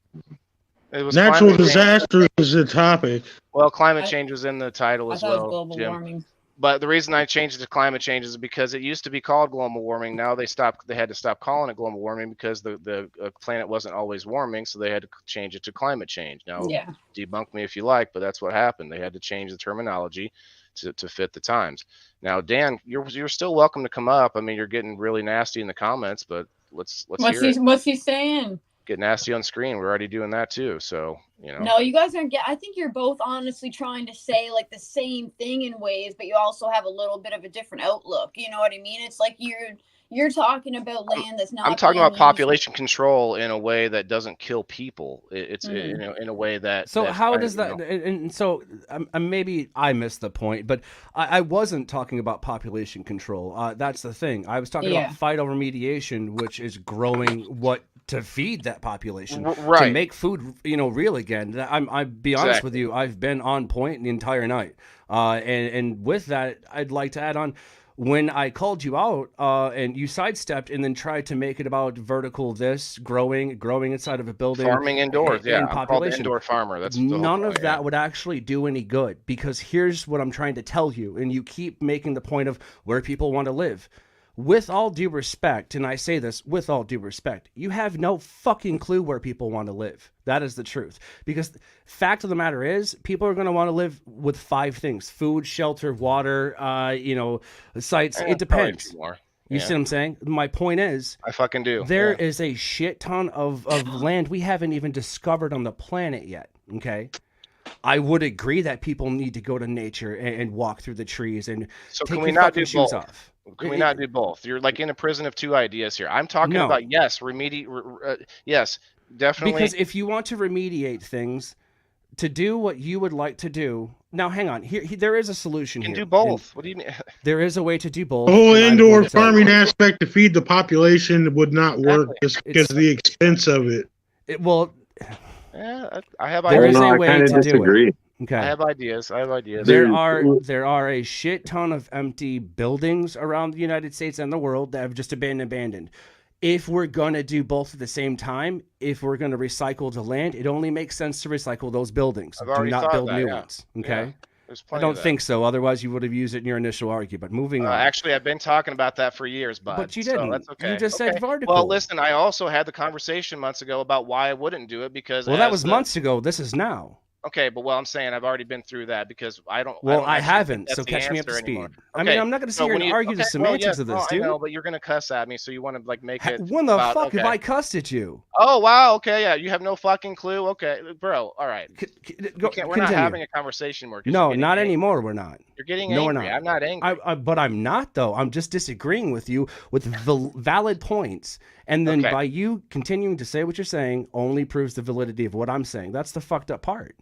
It was natural disaster was the topic. Well, climate change was in the title as well. It was global warming. But the reason I changed it to climate change is because it used to be called global warming. Now they had to stop calling it global warming because the planet wasn't always warming, so they had to change it to climate change. Now, debunk me if you like, but that's what happened. They had to change the terminology to fit the times. Now, Dan, you're still welcome to come up. I mean, you're getting really nasty in the comments, but let's hear it. What's he saying? Get nasty on screen. We're already doing that too. So, No, you guys aren't. I think you're both honestly trying to say like the same thing in ways, but you also have a little bit of a different outlook. You know what I mean? It's like you're talking about land that's not. I'm talking about population control in a way that doesn't kill people. It's in a way that. So how does that? And so maybe I missed the point, but I wasn't talking about population control. That's the thing. I was talking about phytoremediation, which is growing what to feed that population, to make food, real again. I'll be honest with you. I've been on point the entire night, and with that, I'd like to add on. When I called you out and you sidestepped and then tried to make it about vertical growing inside of a building, farming indoors, and I'm population, called the indoor farmer. That's none of that would actually do any good, because here's what I'm trying to tell you, and you keep making the point of where people want to live. With all due respect, and I say this with all due respect, you have no fucking clue where people want to live. That is the truth. Because fact of the matter is, people are going to want to live with 5 things: food, shelter, water, sites. It depends. You see what I'm saying? My point is, I fucking do. There is a shit ton of land we haven't even discovered on the planet yet. Okay. I would agree that people need to go to nature and walk through the trees and take your fucking shoes off. Can we not do both? You're like in a prison of 2 ideas here. I'm talking about yes, yes, definitely. Because if you want to remediate things, to do what you would like to do. Now, hang on. Here there is a solution. You can here. do both. What do you mean? There is a way to do both. The whole indoor farming aspect to feed the population would not work just because of the expense of it. I have ideas. There is a way to do it. Okay. I have ideas. There are a shit ton of empty buildings around the United States and the world that have just been abandoned. If we're going to do both at the same time, if we're going to recycle the land, it only makes sense to recycle those buildings. Do not build new ones. Okay. I don't think so. Otherwise, you would have used it in your initial argument. But moving on. Actually, I've been talking about that for years, bud. But you didn't. So that's okay. You just said vertical. Well, listen, I also had the conversation months ago about why I wouldn't do it because. Well, that was months ago. This is now. Okay, but I'm saying I've already been through that because I don't. Well, I haven't, so catch me up to speed. Okay. I mean, I'm not going to sit here and argue the semantics of this, dude. I know, but you're going to cuss at me, so you want to like make it. When the fuck have I cussed at you? Oh wow, okay, yeah, you have no fucking clue. Okay, bro, all right. We're not having a conversation more. No, not anymore. We're not. You're getting angry. We're not. I'm not angry. But I'm not though. I'm just disagreeing with you with valid points, and then by you continuing to say what you're saying only proves the validity of what I'm saying. That's the fucked up part.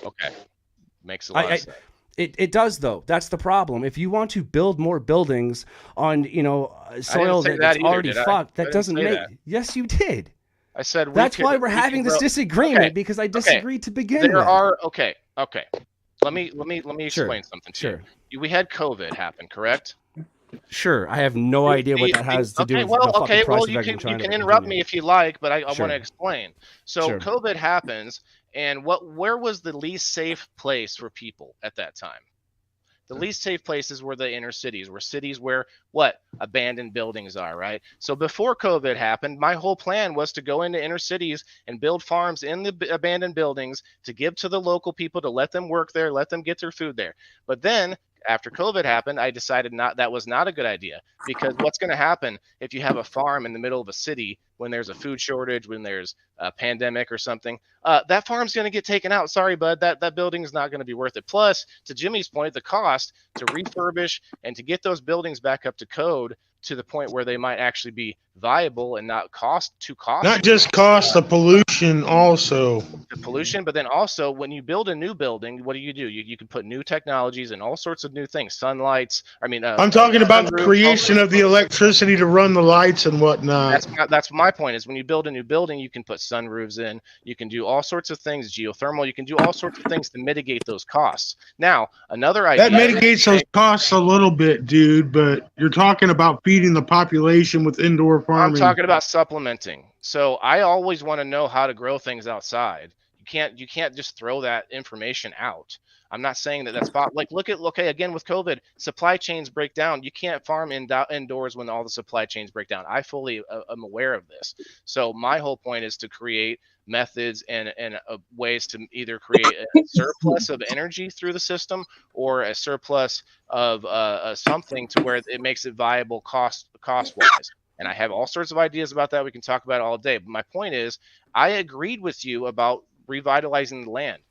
Okay, makes a lot of sense. It does though. That's the problem. If you want to build more buildings on soil that's already fucked, that doesn't make. Yes, you did. I said that's why we're having this disagreement because I disagreed to begin with. There are okay. Let me explain something to you. We had COVID happen, correct? Sure, I have no idea what that has to do with the fucking price of eggs in China. You can interrupt me if you like, but I want to explain. So COVID happens, and where was the least safe place for people at that time? The least safe places were the inner cities, where abandoned buildings are, right? So before COVID happened, my whole plan was to go into inner cities and build farms in the abandoned buildings to give to the local people to let them work there, let them get their food there. But then after COVID happened, I decided that was not a good idea, because what's going to happen if you have a farm in the middle of a city when there's a food shortage, when there's a pandemic or something, that farm's going to get taken out. Sorry, bud, that building is not going to be worth it. Plus, to Jimmy's point, the cost to refurbish and to get those buildings back up to code to the point where they might actually be viable and not too costly. Not just cost, the pollution also. The pollution, but then also when you build a new building, what do? You can put new technologies and all sorts of new things. Sunlights. I'm talking about the creation of the electricity to run the lights and whatnot. That's my point. Is when you build a new building, you can put sunroofs in. You can do all sorts of things, geothermal. You can do all sorts of things to mitigate those costs. Now, another idea that mitigates those costs a little bit, dude. But you're talking about feeding the population with indoor farming. I'm talking about supplementing. So I always want to know how to grow things outside. You can't just throw that information out. I'm not saying that that's like again with COVID, supply chains break down. You can't farm indoors when all the supply chains break down. I fully am aware of this. So my whole point is to create methods and ways to either create a surplus of energy through the system or a surplus of something to where it makes it viable cost wise. And I have all sorts of ideas about that. We can talk about it all day. But my point is, I agreed with you about revitalizing the land.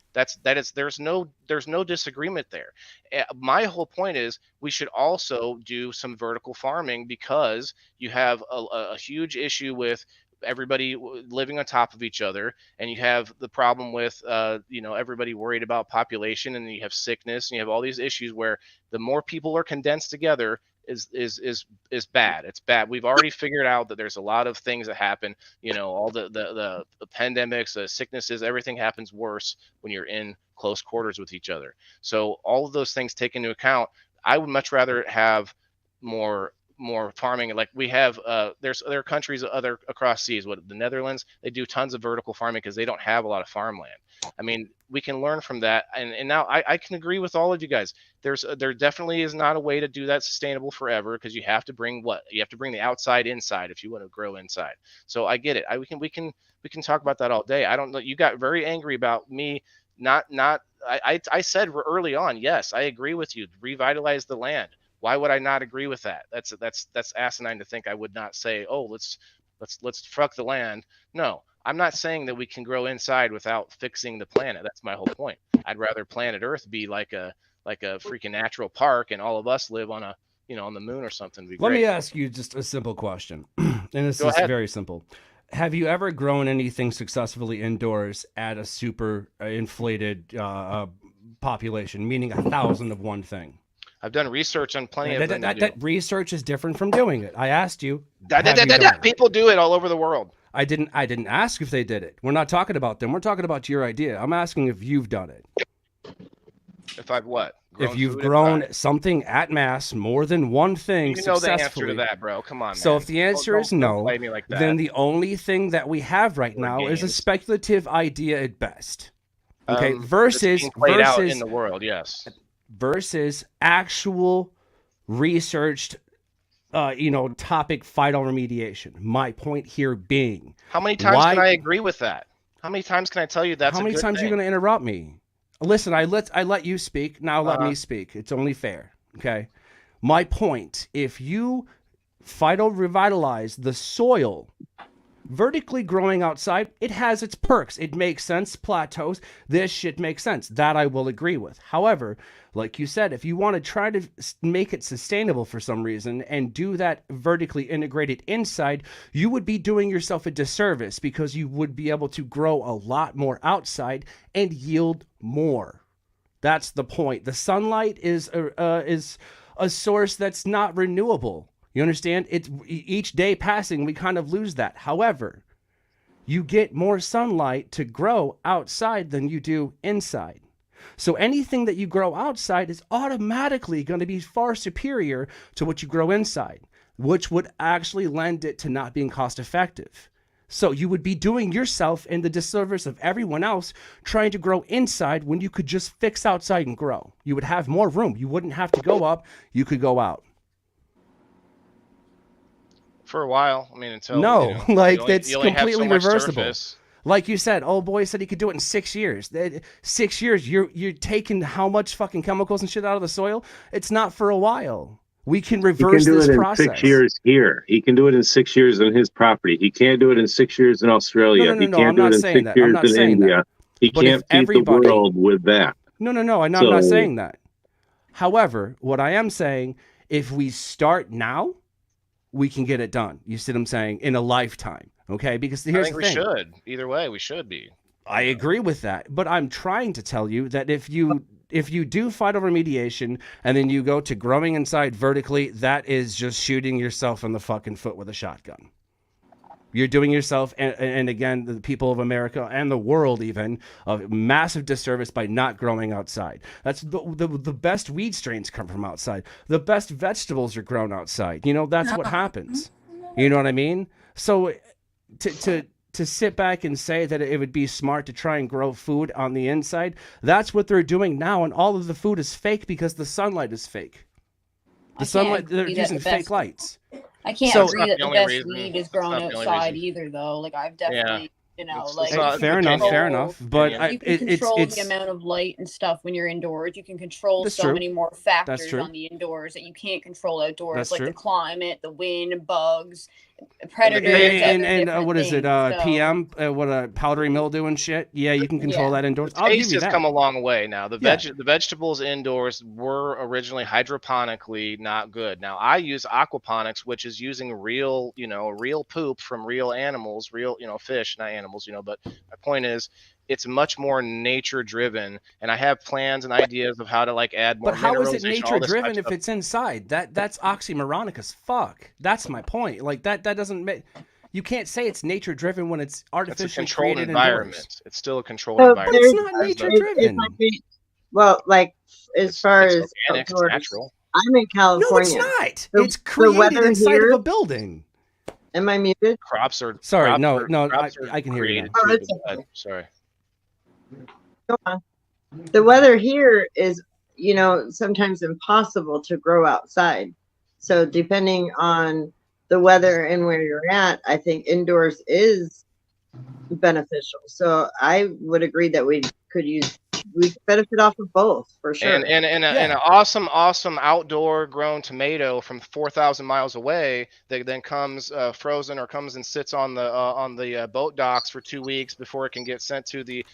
There's no disagreement there. My whole point is we should also do some vertical farming because you have a huge issue with everybody living on top of each other, and you have the problem with everybody worried about population, and you have sickness, and you have all these issues where the more people are condensed together is bad. It's bad. We've already figured out that there's a lot of things that happen, all the pandemics, the sicknesses, everything happens worse when you're in close quarters with each other. So all of those things taken into account, I would much rather have more farming. Like we have there are countries across seas, the Netherlands, they do tons of vertical farming because they don't have a lot of farmland. I mean, we can learn from that, and now I can agree with all of you guys. There definitely is not a way to do that sustainable forever because you have to bring the outside inside if you want to grow inside. So I get it. We can talk about that all day. I don't know. You got very angry about me not. I said early on, yes, I agree with you. Revitalize the land. Why would I not agree with that? That's asinine to think I would not say, oh, let's fuck the land. No, I'm not saying that we can grow inside without fixing the planet. That's my whole point. I'd rather planet Earth be like a freaking natural park, and all of us live on on the moon or something. Let me ask you just a simple question, and this is very simple. Have you ever grown anything successfully indoors at a super inflated population, meaning 1,000 of one thing? I've done research on plenty of them. That research is different from doing it. I asked you. People do it all over the world. I didn't ask if they did it. We're not talking about them. We're talking about your idea. I'm asking if you've done it. If I've what? If you've grown something at mass, more than one thing successfully. You know the answer to that, bro. Come on, man. So if the answer is no, play me like that. Then the only thing that we have right now is a speculative idea at best. Okay, versus out in the world, yes. Versus actual researched topic phytoremediation. My point here being, how many times can I agree with that? How many times can I tell you that's how many times are you going to interrupt me? Listen, I let you speak. Now let me speak. It's only fair. Okay. My point, if you revitalize the soil, vertically growing outside, it has its perks. It makes sense. Plateaus, this shit makes sense. That I will agree with. However, like you said, if you want to try to make it sustainable for some reason and do that vertically integrated inside, you would be doing yourself a disservice because you would be able to grow a lot more outside and yield more. That's the point. The sunlight is a source that's not renewable. You understand? It's each day passing, we kind of lose that. However, you get more sunlight to grow outside than you do inside. So anything that you grow outside is automatically going to be far superior to what you grow inside, which would actually lend it to not being cost effective. So you would be doing yourself in the disservice of everyone else trying to grow inside when you could just fix outside and grow. You would have more room. You wouldn't have to go up. You could go out. For a while. I mean, until that's completely reversible. Surface. Like you said, old boy said he could do it in 6 years. 6 years, you're taking how much fucking chemicals and shit out of the soil? It's not for a while. We can reverse this process. He can do it in 6 years here. He can do it in 6 years on his property. He can't do it in 6 years in Australia. He can't do it in 6 years in India. He can't feed the world with that. No. I'm not saying that. However, what I am saying, if we start now, we can get it done. You see what I'm saying? In a lifetime. Okay, because here's the thing. I think we should. Either way, we should be. I agree with that, but I'm trying to tell you that if you do phyto remediation and then you go to growing inside vertically, that is just shooting yourself in the fucking foot with a shotgun. You're doing yourself and again the people of America and the world even a massive disservice by not growing outside. That's the best weed strains come from outside. The best vegetables are grown outside. You know, that's what happens. You know what I mean? So to sit back and say that it would be smart to try and grow food on the inside, that's what they're doing now, and all of the food is fake because the sunlight is fake. The sunlight, they're using fake lights. I can't agree that the best weed is grown outside either, though. Like I've definitely, you know, fair enough. But you can control the amount of light and stuff when you're indoors. You can control so many more factors on the indoors that you can't control outdoors, like the climate, the wind, bugs, predators, and what is it? PM, powdery mildew and shit. Yeah, you can control that indoors. I'll give you Taste that. has come a long way now. The vegetables indoors were originally hydroponically not good. Now I use aquaponics, which is using real poop from real animals, fish, not animals, but my point is it's much more nature driven, and I have plans and ideas of how to add more. But how is it nature driven if it's inside? That's oxymoronic as fuck. That's my point. Like that doesn't make. You can't say it's nature driven when it's artificially it's a controlled created environment. Indoors. It's still a controlled environment. But it's not nature driven. Well, like as far as organic, it's natural. I'm in California. No, it's not. It's created inside of a building. Am I muted? Crops are sorry. Crops I can hear you. Sorry. Go on. The weather here is, sometimes impossible to grow outside. So depending on the weather and where you're at, I think indoors is beneficial. So I would agree that we benefit off of both for sure. And an awesome outdoor grown tomato from 4,000 miles away that then comes frozen or comes and sits on the boat docks for 2 weeks before it can get sent to the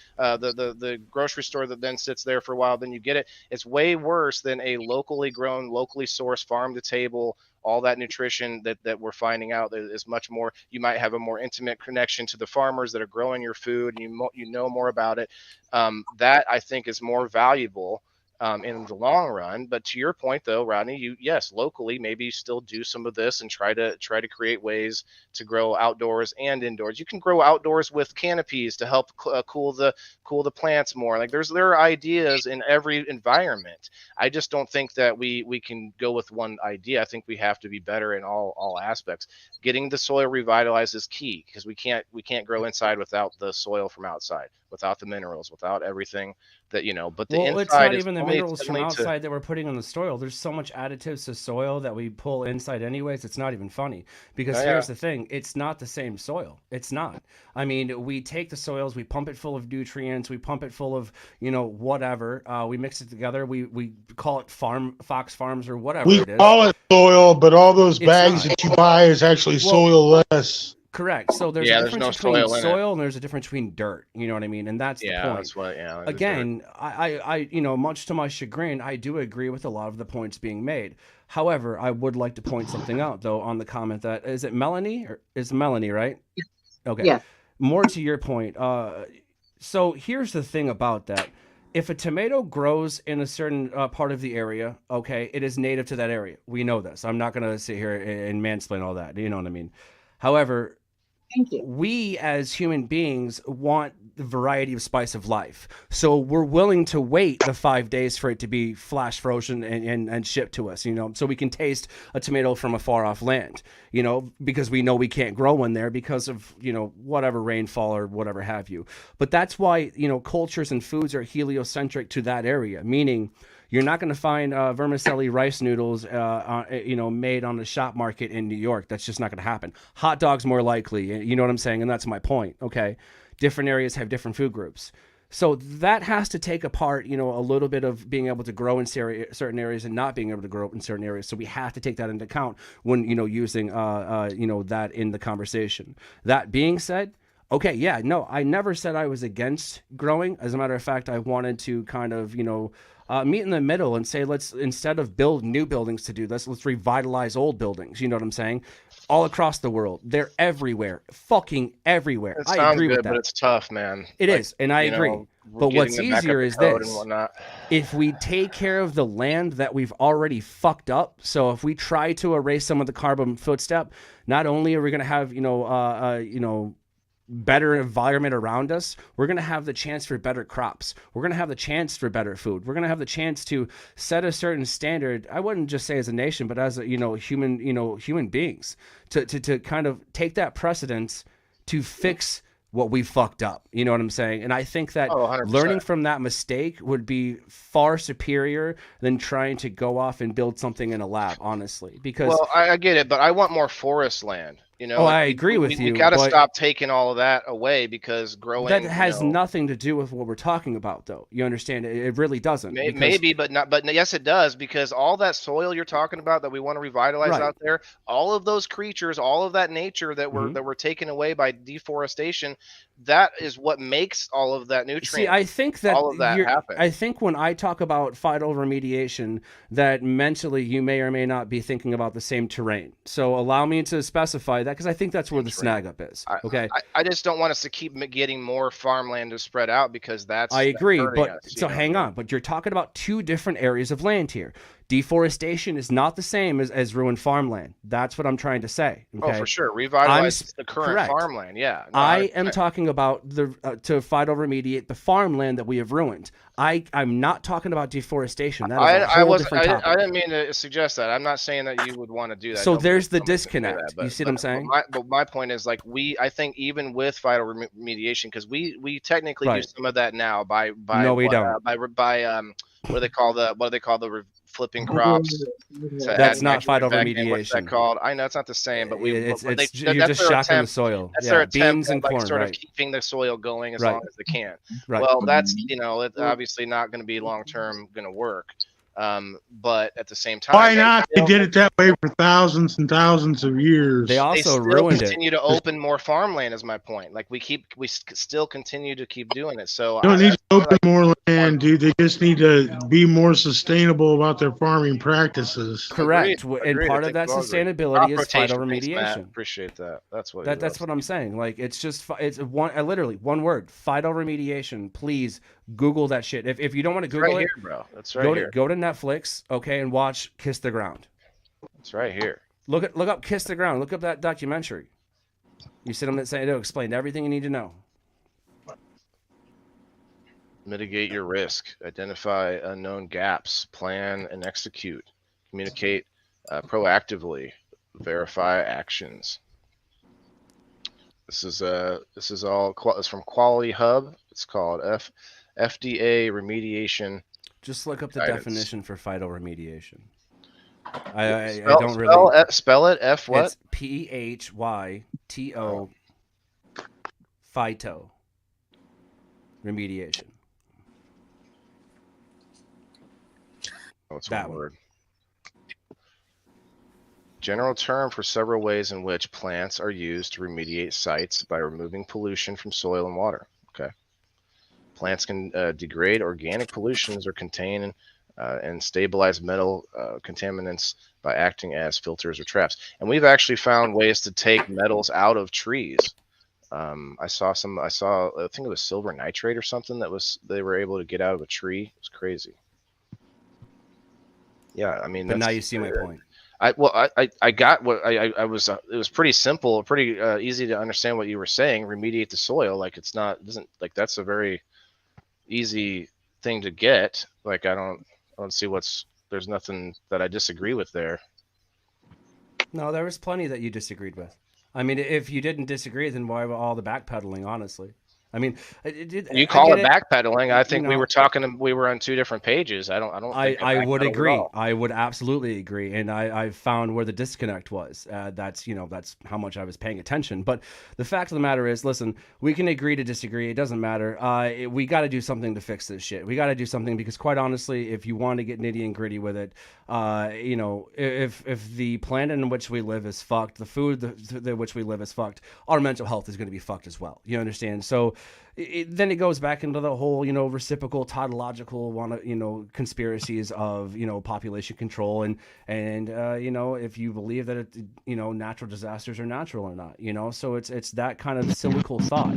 grocery store that then sits there for a while. Then you get it. It's way worse than a locally grown, locally sourced, farm to table. All that nutrition that we're finding out is much more. You might have a more intimate connection to the farmers that are growing your food, and you know more about it. That I think is more valuable in the long run. But to your point, though, Rodney, yes, locally maybe still do some of this and try to create ways to grow outdoors and indoors. You can grow outdoors with canopies to help cool the plants more. Like there are ideas in every environment. I just don't think that we can go with one idea. I think we have to be better in all aspects. Getting the soil revitalized is key because we can't grow inside without the soil from outside, without the minerals, without everything that But the inside it's not is even the only minerals from outside that we're putting on the soil. There's so much additives to soil that we pull inside anyways. It's not even funny because here's the thing: it's not the same soil. It's not. I mean, we take the soils, we pump it full of nutrients, we pump it full of whatever. We mix it together. We call it Fox Farms or whatever it is. We call it soil, but all those bags that you buy is actually soil-less. Correct. So there's a difference between soil and there's a difference between dirt. You know what I mean? And that's the point. That's what. Yeah. Again, I much to my chagrin, I do agree with a lot of the points being made. However, I would like to point something out though on the comment that is it Melanie or is Melanie right? Yes. Okay. Yeah. More to your point. So here's the thing about that. If a tomato grows in a certain part of the area, okay, it is native to that area. We know this. I'm not going to sit here and mansplain all that. You know what I mean? However, thank you. We as human beings want the variety of spice of life. So we're willing to wait the 5 days for it to be flash frozen and shipped to us, so we can taste a tomato from a far off land, because we know we can't grow one there because of, whatever rainfall or whatever have you. But that's why, cultures and foods are heliocentric to that area, meaning you're not going to find vermicelli rice noodles, made on the shop market in New York. That's just not going to happen. Hot dogs more likely. You know what I'm saying? And that's my point. Okay. Different areas have different food groups. So that has to take apart, a little bit of being able to grow in certain areas and not being able to grow in certain areas. So we have to take that into account when, using, that in the conversation. That being said, Okay, yeah, no, I never said I was against growing. As a matter of fact, I wanted to kind of, meet in the middle and say, let's, instead of build new buildings to do this, let's revitalize old buildings. You know what I'm saying? All across the world. They're everywhere. Fucking everywhere. It I sounds agree good, with that. but it's tough, man. It is, and I agree. But what's easier is this. If we take care of the land that we've already fucked up, so if we try to erase some of the carbon footstep, not only are we going to have, better environment around us, we're going to have the chance for better crops. We're going to have the chance for better food. We're going to have the chance to set a certain standard. I wouldn't just say as a nation, but as a, human beings to kind of take that precedence to fix what we fucked up. You know what I'm saying? And I think that learning from that mistake would be far superior than trying to go off and build something in a lab, honestly, because well, I get it, but I want more forest land. I agree with you. We got to stop taking all of that away because growing. That has nothing to do with what we're talking about, though. You understand? It really doesn't. Maybe, but not. But yes, it does, because all that soil you're talking about that we want to revitalize out there, all of those creatures, all of that nature that we're taking away by deforestation, that is what makes all of that nutrient. See, I think that all of that happen. I think when I talk about phyto remediation, that mentally you may or may not be thinking about the same terrain. So allow me to specify that, because I think that's where the snag up is. Okay. I just don't want us to keep getting more farmland to spread out, because that's. I agree, but so hang on. But you're talking about two different areas of land here. Deforestation is not the same as ruined farmland. That's what I'm trying to say. Okay? Oh, for sure. Revitalize the current farmland. Yeah. No, I am talking about to phytoremediate the farmland that we have ruined. I'm not talking about deforestation. That is a whole different topic. I didn't mean to suggest that. I'm not saying that you would want to do that. So there's the disconnect. You see what I'm saying? But my point is, like, I think even with phytoremediation, because we technically do some of that now by no, we don't. By what do they call the flipping crops? That's not phytoremediation. What's that called? I know it's not the same, but you're just shocking the soil. That's their beans and like, corn, sort of keeping the soil going as long as they can. Right. Well, that's it's obviously not going to be long term going to work. But at the same time, why not? They did it that way for thousands and thousands of years. They also ruined it. Continue to open more farmland, is my point. Like we still continue to keep doing it. So they don't need to open more land, dude. They just need to be more sustainable about their farming practices. Correct. And part of that sustainability is phytoremediation. Appreciate that. That's what. That's what I'm saying. Like it's literally one word: phytoremediation. Please Google that shit. If you don't want to Google it, here, bro. That's right here. Go to Netflix, okay, and watch Kiss the Ground. It's right here. Look up Kiss the Ground. Look up that documentary. You see them saying it'll explain everything you need to know. Mitigate your risk. Identify unknown gaps. Plan and execute. Communicate proactively. Verify actions. This is all. It's from Quality Hub. It's called FDA remediation. Just look up the definition for phytoremediation. I don't really spell it. F what? It's PHYTO. Phyto remediation. Oh, it's one word. General term for several ways in which plants are used to remediate sites by removing pollution from soil and water. Okay. Plants can degrade organic pollutions or contain and stabilize metal contaminants by acting as filters or traps. And we've actually found ways to take metals out of trees. I think it was silver nitrate or something they were able to get out of a tree. It was crazy. Yeah, I mean. But now you see my point. I got what I was. It was pretty simple, pretty easy to understand what you were saying. Remediate the soil, like that's a very easy thing to get. Like I don't see there's nothing that I disagree with there. No, there was plenty that you disagreed with. I mean, if you didn't disagree, then why all the backpedaling? Honestly. I mean, You call it get backpedaling. I think you we know. were talking. We were on two different pages. I don't think I would backpedaled at agree. all. I would absolutely agree, and I found where the disconnect was. That's that's how much I was paying attention. But the fact of the matter is, listen, we can agree to disagree. It doesn't matter. We got to do something to fix this shit. We got to do something because, quite honestly, if you want to get nitty and gritty with it, if the planet in which we live is fucked, the food in which we live is fucked, our mental health is going to be fucked as well. You understand? So. Then it goes back into the whole, reciprocal tautological conspiracies of, population control and if you believe that natural disasters are natural or not, so it's that kind of cyclical thought,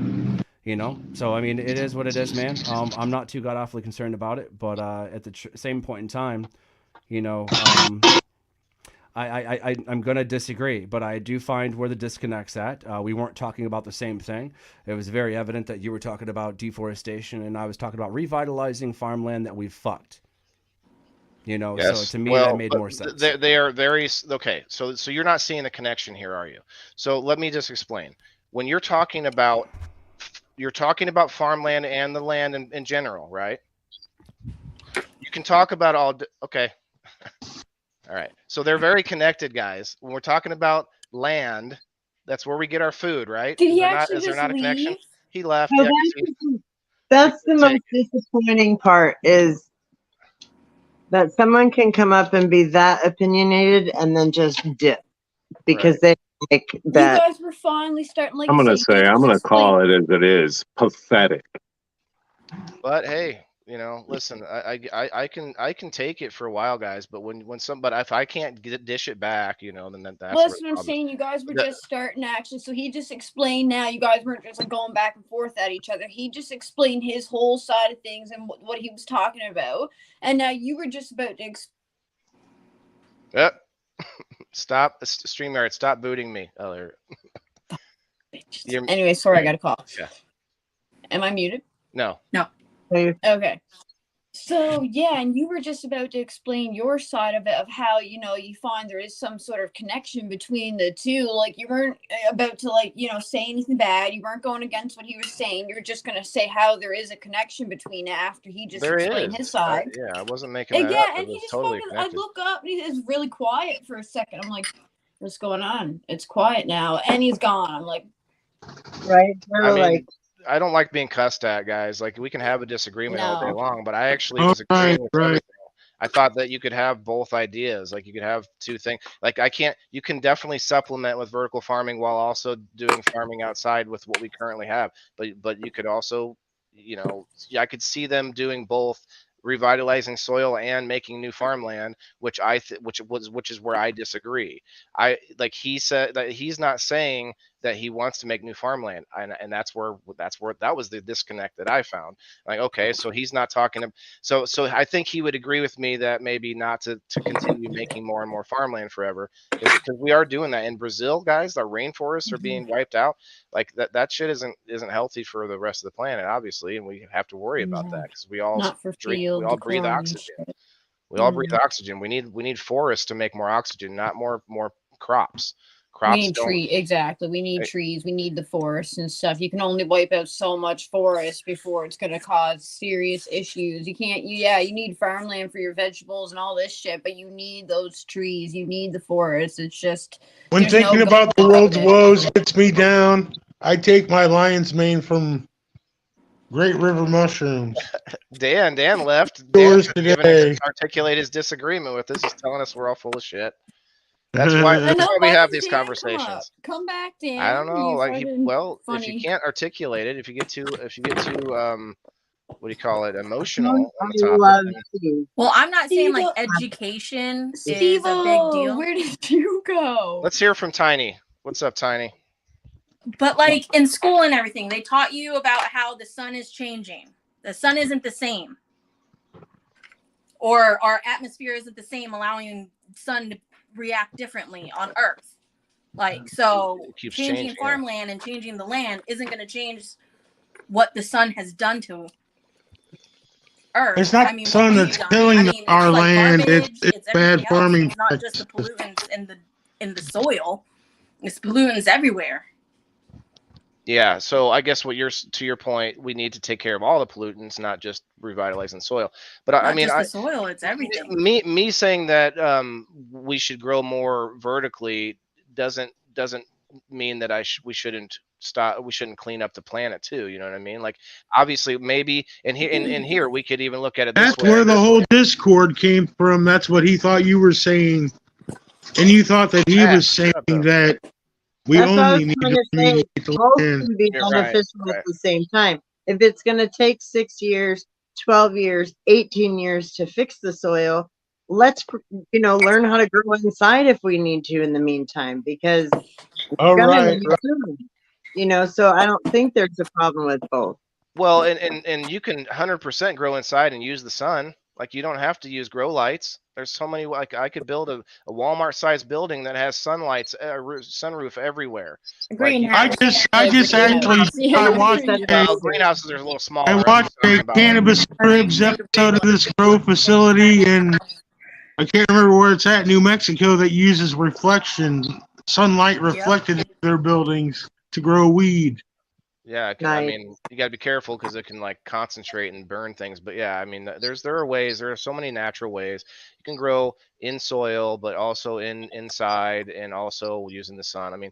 so I mean, it is what it is, man. I'm not too god awfully concerned about it, but at the same point in time, I'm going to disagree, but I do find where the disconnect's at. We weren't talking about the same thing. It was very evident that you were talking about deforestation, and I was talking about revitalizing farmland that we've fucked. Yes. So to me, that made more sense. They are very okay. So you're not seeing the connection here, are you? So let me just explain. When you're talking about farmland and the land in general, right? You can talk about all. Okay. All right. So they're very connected, guys. When we're talking about land, that's where we get our food, right? Did he Is there not a connection? He left. No, Yeah, that's the most disappointing part, is that someone can come up and be that opinionated and then just dip because they like that. You guys were finally starting, like I'm you going to said, say, I'm going to call it as it is. Pathetic. But hey, listen, I can take it for a while, guys. But but if I can't dish it back, then that's. Well, that's what I'm saying. You guys were just starting actually, so he just explained. Now you guys weren't just like going back and forth at each other. He just explained his whole side of things and what he was talking about, and now you were just about to. Yep. Stop, StreamYard. Stop booting me. Anyway, sorry, I got a call. Yeah. Am I muted? No. No. Okay. So yeah, and you were just about to explain your side of it, of how you find there is some sort of connection between the two. Like you weren't about to say anything bad. You weren't going against what he was saying. You were just going to say how there is a connection between it after he just explained his side. Yeah, I wasn't making that yeah, up. and he just totally I look up and he's really quiet for a second. I'm like, what's going on? It's quiet now, and he's gone. I'm like, right. I don't like being cussed at, guys. Like we can have a disagreement all day long, but I actually Oh, was agreeing with right. everything. I thought that you could have both ideas. Like you could have two things. Like you can definitely supplement with vertical farming while also doing farming outside with what we currently have. But you could also, I could see them doing both, revitalizing soil and making new farmland, which is where I disagree. He said that he's not saying that he wants to make new farmland, and that's where that was the disconnect that I found. Like, okay, so he's not talking to, so I think he would agree with me that maybe not to continue making more and more farmland forever, because we are doing that in Brazil, guys. Our rainforests are being wiped out. Like that shit isn't healthy for the rest of the planet, obviously, and we have to worry about that because we all breathe oxygen. We all breathe oxygen. We need forests to make more oxygen, not more crops. We need exactly. We need trees. We need the forests and stuff. You can only wipe out so much forest before it's going to cause serious issues. You can't. You need farmland for your vegetables and all this shit, but you need those trees. You need the forest. It's just when thinking about the world's woes gets me down. I take my lion's mane from Great River Mushrooms. Dan left. Yours today. Articulate his disagreement with us. He's telling us we're all full of shit. That's why we have these conversations. Come back, Dan. I don't know. If you can't articulate it, if you get too what do you call it, emotional on the topic. Well, I'm not saying like education is a big deal. Where did you go? Let's hear from Tiny. What's up, Tiny? But like in school and everything, they taught you about how the sun is changing. The sun isn't the same. Or our atmosphere isn't the same, allowing sun to react differently on Earth. Like, so changing farmland and changing the land isn't going to change what the sun has done to Earth. It's not the sun that's killing our land. It's bad farming. It's not just the pollutants in the soil. It's pollutants everywhere. Yeah, so I guess to your point, we need to take care of all the pollutants, not just revitalizing soil. But I Not mean, just the soil, it's everything. me saying that we should grow more vertically doesn't mean that we shouldn't clean up the planet too. You know what I mean? Like obviously, maybe and here we could even look at it this That's way. where the whole discord came from. That's what he thought you were saying, and you thought that he was saying that we That's what I only was need trying to to say. remediate the Both land. can be beneficial at the same time. If it's going to take 6 years, 12 years, 18 years to fix the soil, let's learn how to grow inside if we need to in the meantime, because we're going to need food. So I don't think there's a problem with both. Well, and you can 100% grow inside and use the sun. Like you don't have to use grow lights. There's so many. Like I could build a Walmart-sized building that has sunroof everywhere. Greenhouse. I just actually I watched greenhouses are a little smaller. I watched a Cannabis Cribs episode of this grow facility, and I can't remember where it's at, New Mexico, that uses sunlight reflected in their buildings to grow weed. Yeah, I mean, you got to be careful because it can like concentrate and burn things. But yeah, I mean, there are so many natural ways you can grow in soil, but also inside and also using the sun. I mean,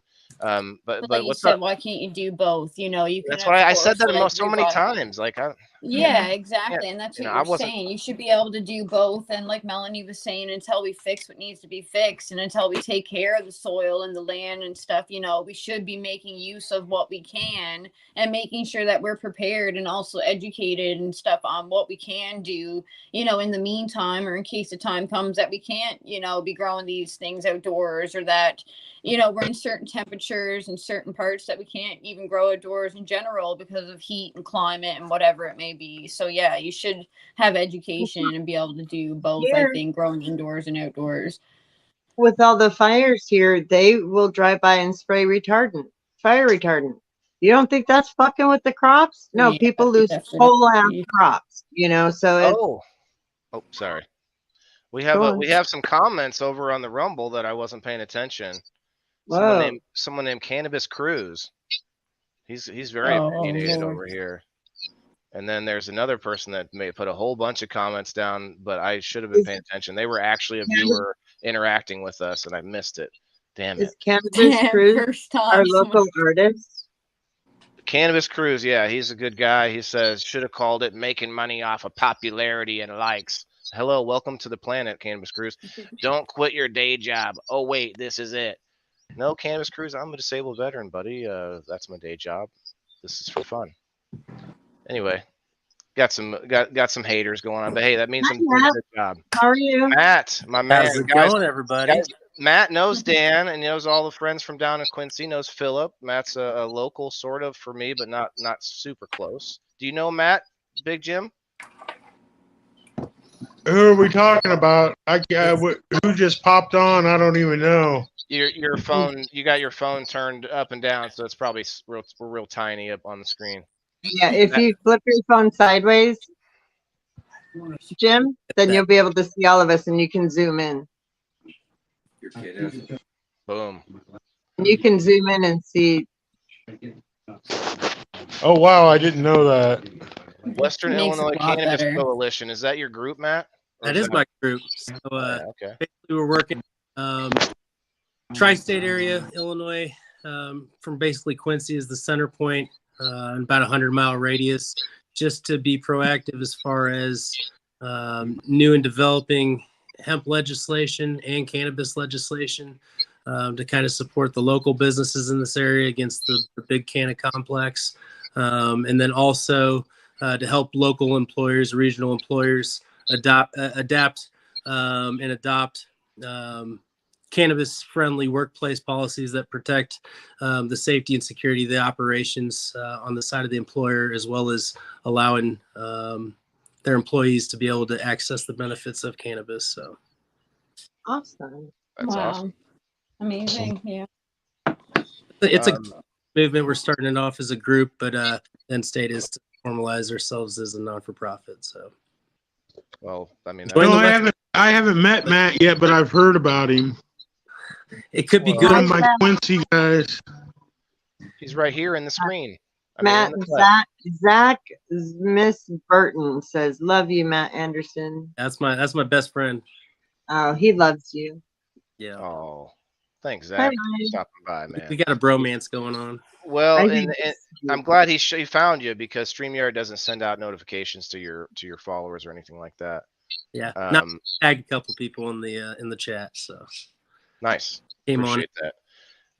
but like you said, why can't you do both? You can. That's why I said that so many times. Like, yeah, exactly, and that's what you're saying. You should be able to do both, and like Melanie was saying, until we fix what needs to be fixed, and until we take care of the soil and the land and stuff, we should be making use of what we can and making sure that we're prepared and also educated and stuff on what we can do, in the meantime, or in case the time comes that we can't, be growing these things outdoors, or that we're in certain temperatures and certain parts that we can't even grow outdoors in general because of heat and climate and whatever it may be. So yeah, you should have education and be able to do both. I think growing indoors and outdoors. With all the fires here, they will drive by and spray fire retardant. You don't think that's fucking with the crops? No, people lose whole ass crops. So it's sorry. We have some comments over on the Rumble that I wasn't paying attention. Someone named Cannabis Cruz. He's very opinionated over here. And then there's another person that may put a whole bunch of comments down, but I should have been paying attention. They were actually a viewer interacting with us, and I missed it. Damn it. Is Cannabis Cruz our local artist? Cannabis Cruz, yeah, he's a good guy. He says, should have called it making money off of popularity and likes. Hello, welcome to the planet, Cannabis Cruz. Don't quit your day job. Oh, wait, this is it. No, Cannabis Cruz, I'm a disabled veteran, buddy. That's my day job. This is for fun. Anyway, got some haters going on, but hey, that means I'm doing a good job. How are you? Matt, my man. How's it going, everybody? Matt knows Dan and knows all the friends from down in Quincy, knows Philip. Matt's a local sort of for me, but not super close. Do you know Matt, Big Jim? Who are we talking about? Who just popped on? I don't even know. Your phone, you got your phone turned up and down, so it's probably real tiny up on the screen. Yeah, if you flip your phone sideways, Jim, then you'll be able to see all of us, and you can zoom in. Boom. You can zoom in and see. Oh wow, I didn't know that. Western Illinois Cannabis Coalition. Is that your group, Matt? That is my group. So okay. Basically we're working tri-state area, Illinois, from basically Quincy is the center point, about 100-mile radius, just to be proactive as far as new and developing hemp legislation and cannabis legislation to kind of support the local businesses in this area against the big canna complex. And then also to help local employers, regional employers adapt and adopt cannabis-friendly workplace policies that protect the safety and security of the operations on the side of the employer, as well as allowing their employees to be able to access the benefits of cannabis. So awesome. That's awesome. Amazing. Yeah. It's a movement. We're starting it off as a group, but end state is to formalize ourselves as a non-for-profit. So, well, I mean, I haven't met Matt yet, but I've heard about him. It could be good. One of my Quincy guys. He's right here in the screen. Matt, Zach Miss Burton says, "Love you, Matt Anderson." That's my best friend. Oh, he loves you. Yeah. Oh, thanks, Zach. Hi, Stopping by, man. We got a bromance going on. Well, and I'm glad he found you, because StreamYard doesn't send out notifications to your followers or anything like that. Yeah, tagged a couple people in the chat. So nice. Came Appreciate that.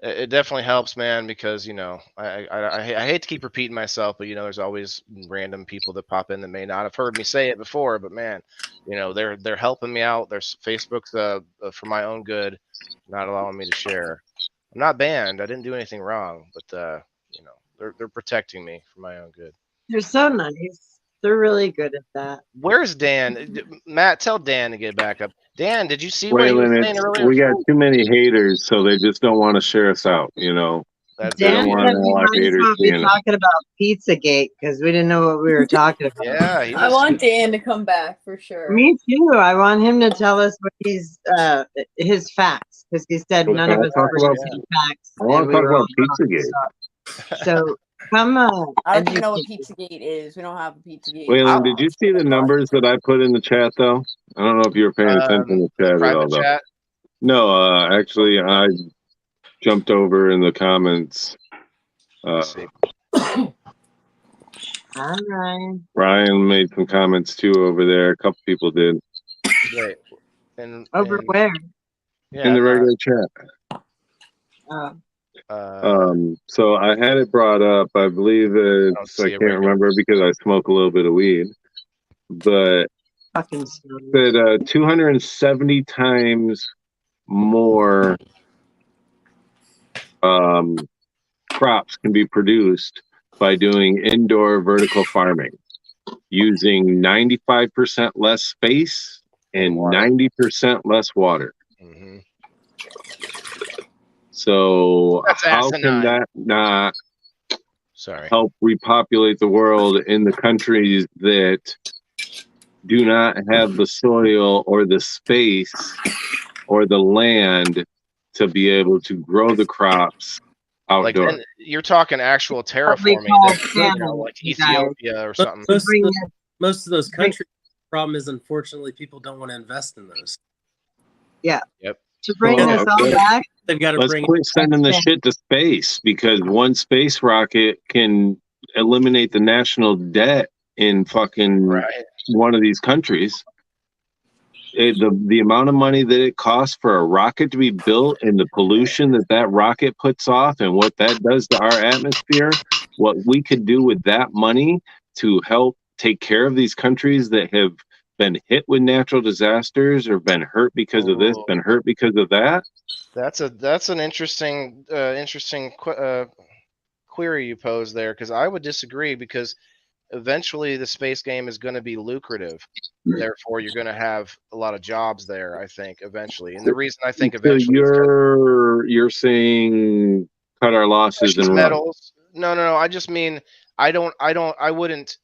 It definitely helps, man, because I hate to keep repeating myself, but there's always random people that pop in that may not have heard me say it before, but man, they're helping me out. There's Facebook's for my own good, not allowing me to share. I'm not banned. I didn't do anything wrong, but they're protecting me for my own good. They're so nice. They're really good at that. Where's Dan? Matt, tell Dan to get back up. Dan, did you see what he was saying earlier? We got too many haters, so they just don't want to share us out. They don't want a lot of haters be seeing it. talking about Pizzagate because we didn't know what we were talking about. Yeah, I want Dan to come back for sure. Me too. I want him to tell us what his facts, because he said none of us were saying facts. I want to talk about Pizzagate. So come on. I don't even know what Pizzagate is. We don't have a Pizzagate. Waylon, did you see the numbers that I put in the chat, though? I don't know if you were paying attention to the chat at all, though. Chat? No, actually, I jumped over in the comments. All right. Brian made some comments, too, over there. A couple people did. Right. Over where? Yeah, in the regular chat. So I had it brought up. I believe I can't remember because I smoke a little bit of weed, but that 270 times more crops can be produced by doing indoor vertical farming using 95% less space and 90% less water. Mm-hmm. So That's how asinine. can that not help repopulate the world in the countries that do not have the soil or the space or the land to be able to grow the crops outdoors? Like, you're talking actual terraforming, like Ethiopia or something. Most of those countries, the problem is, unfortunately, people don't want to invest in those. Yeah. Yep. To bring us all back, they've got to Let's quit sending the shit to space, because one space rocket can eliminate the national debt in fucking one of these countries. The amount of money that it costs for a rocket to be built and the pollution that rocket puts off and what that does to our atmosphere, what we could do with that money to help take care of these countries that have been hit with natural disasters or been hurt because of this, been hurt because of that. That's an interesting query you pose there, because I would disagree, because eventually the space game is going to be lucrative. Therefore, you're going to have a lot of jobs there, I think, eventually. And the reason I think eventually you're saying cut our losses and metals. No. I just mean I wouldn't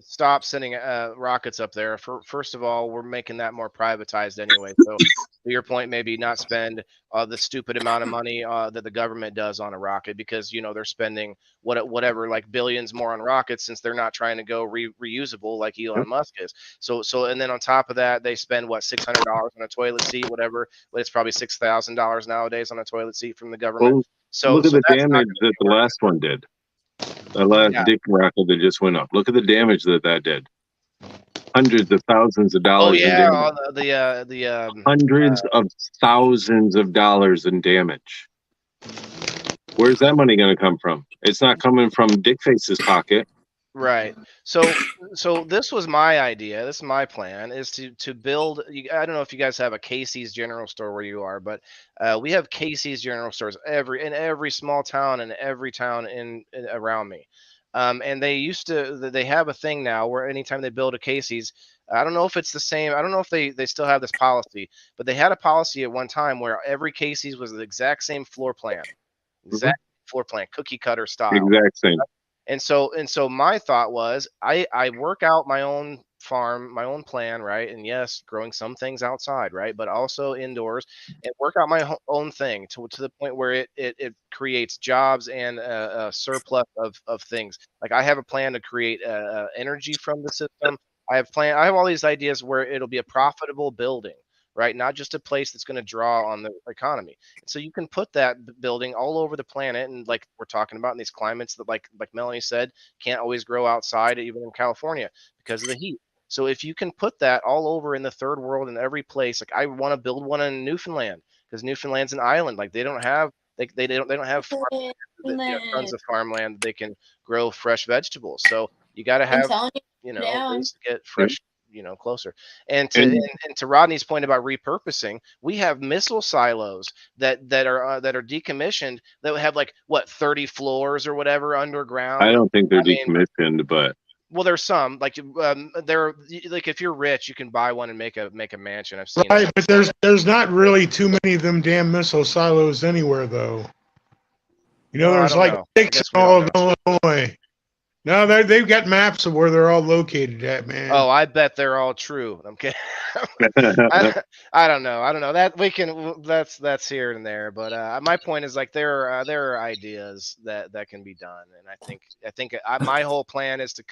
stop sending rockets up there. First of all, we're making that more privatized anyway. So to your point, maybe not spend the stupid amount of money that the government does on a rocket, because they're spending whatever, like billions more on rockets, since they're not trying to go reusable like Elon Musk is. So and then on top of that, they spend $600 on a toilet seat, whatever, but it's probably $6,000 nowadays on a toilet seat from the government. Well, so look at the that's damage that the last one did. The last dick rocket that just went up. Look at the damage that did. Hundreds of thousands of dollars in damage. Hundreds of thousands of dollars in damage. Where's that money going to come from? It's not coming from Dickface's pocket. Right. So this was my idea. This is my plan, is to build. I don't know if you guys have a Casey's General Store where you are, but we have Casey's General Stores in every small town and every town in around me. And they have a thing now where anytime they build a Casey's, I don't know if it's the same. I don't know if they still have this policy, but they had a policy at one time where every Casey's was the exact same floor plan, cookie cutter style. Exact same. And so my thought was, I work out my own farm, my own plan, right? And yes, growing some things outside, right? But also indoors, and work out my own thing to the point where it creates jobs and a surplus of things. Like I have a plan to create energy from the system. I have all these ideas where it'll be a profitable building, right? Not just a place that's going to draw on the economy. And so you can put that building all over the planet, and like we're talking about in these climates that, like Melanie said, can't always grow outside, even in California, because of the heat. So if you can put that all over in the third world in every place, like I want to build one in Newfoundland, because Newfoundland's an island. Like they don't have they don't have tons of farmland that they can grow fresh vegetables. So you got to I'm have telling you, ways to get fresh closer. And to Rodney's point about repurposing, we have missile silos that are decommissioned that would have like what 30 floors or whatever underground. I don't think they're decommissioned, but well, there's some like they're like if you're rich, you can buy one and make a mansion. I've seen right, but there's not really too many of them damn missile silos anywhere though. You know, there's like 6 in all of Illinois. No, they've got maps of where they're all located at, man. Oh, I bet they're all true. I'm kidding. I don't know. That we can. That's here and there. But my point is like there are ideas that can be done, and I think my whole plan is to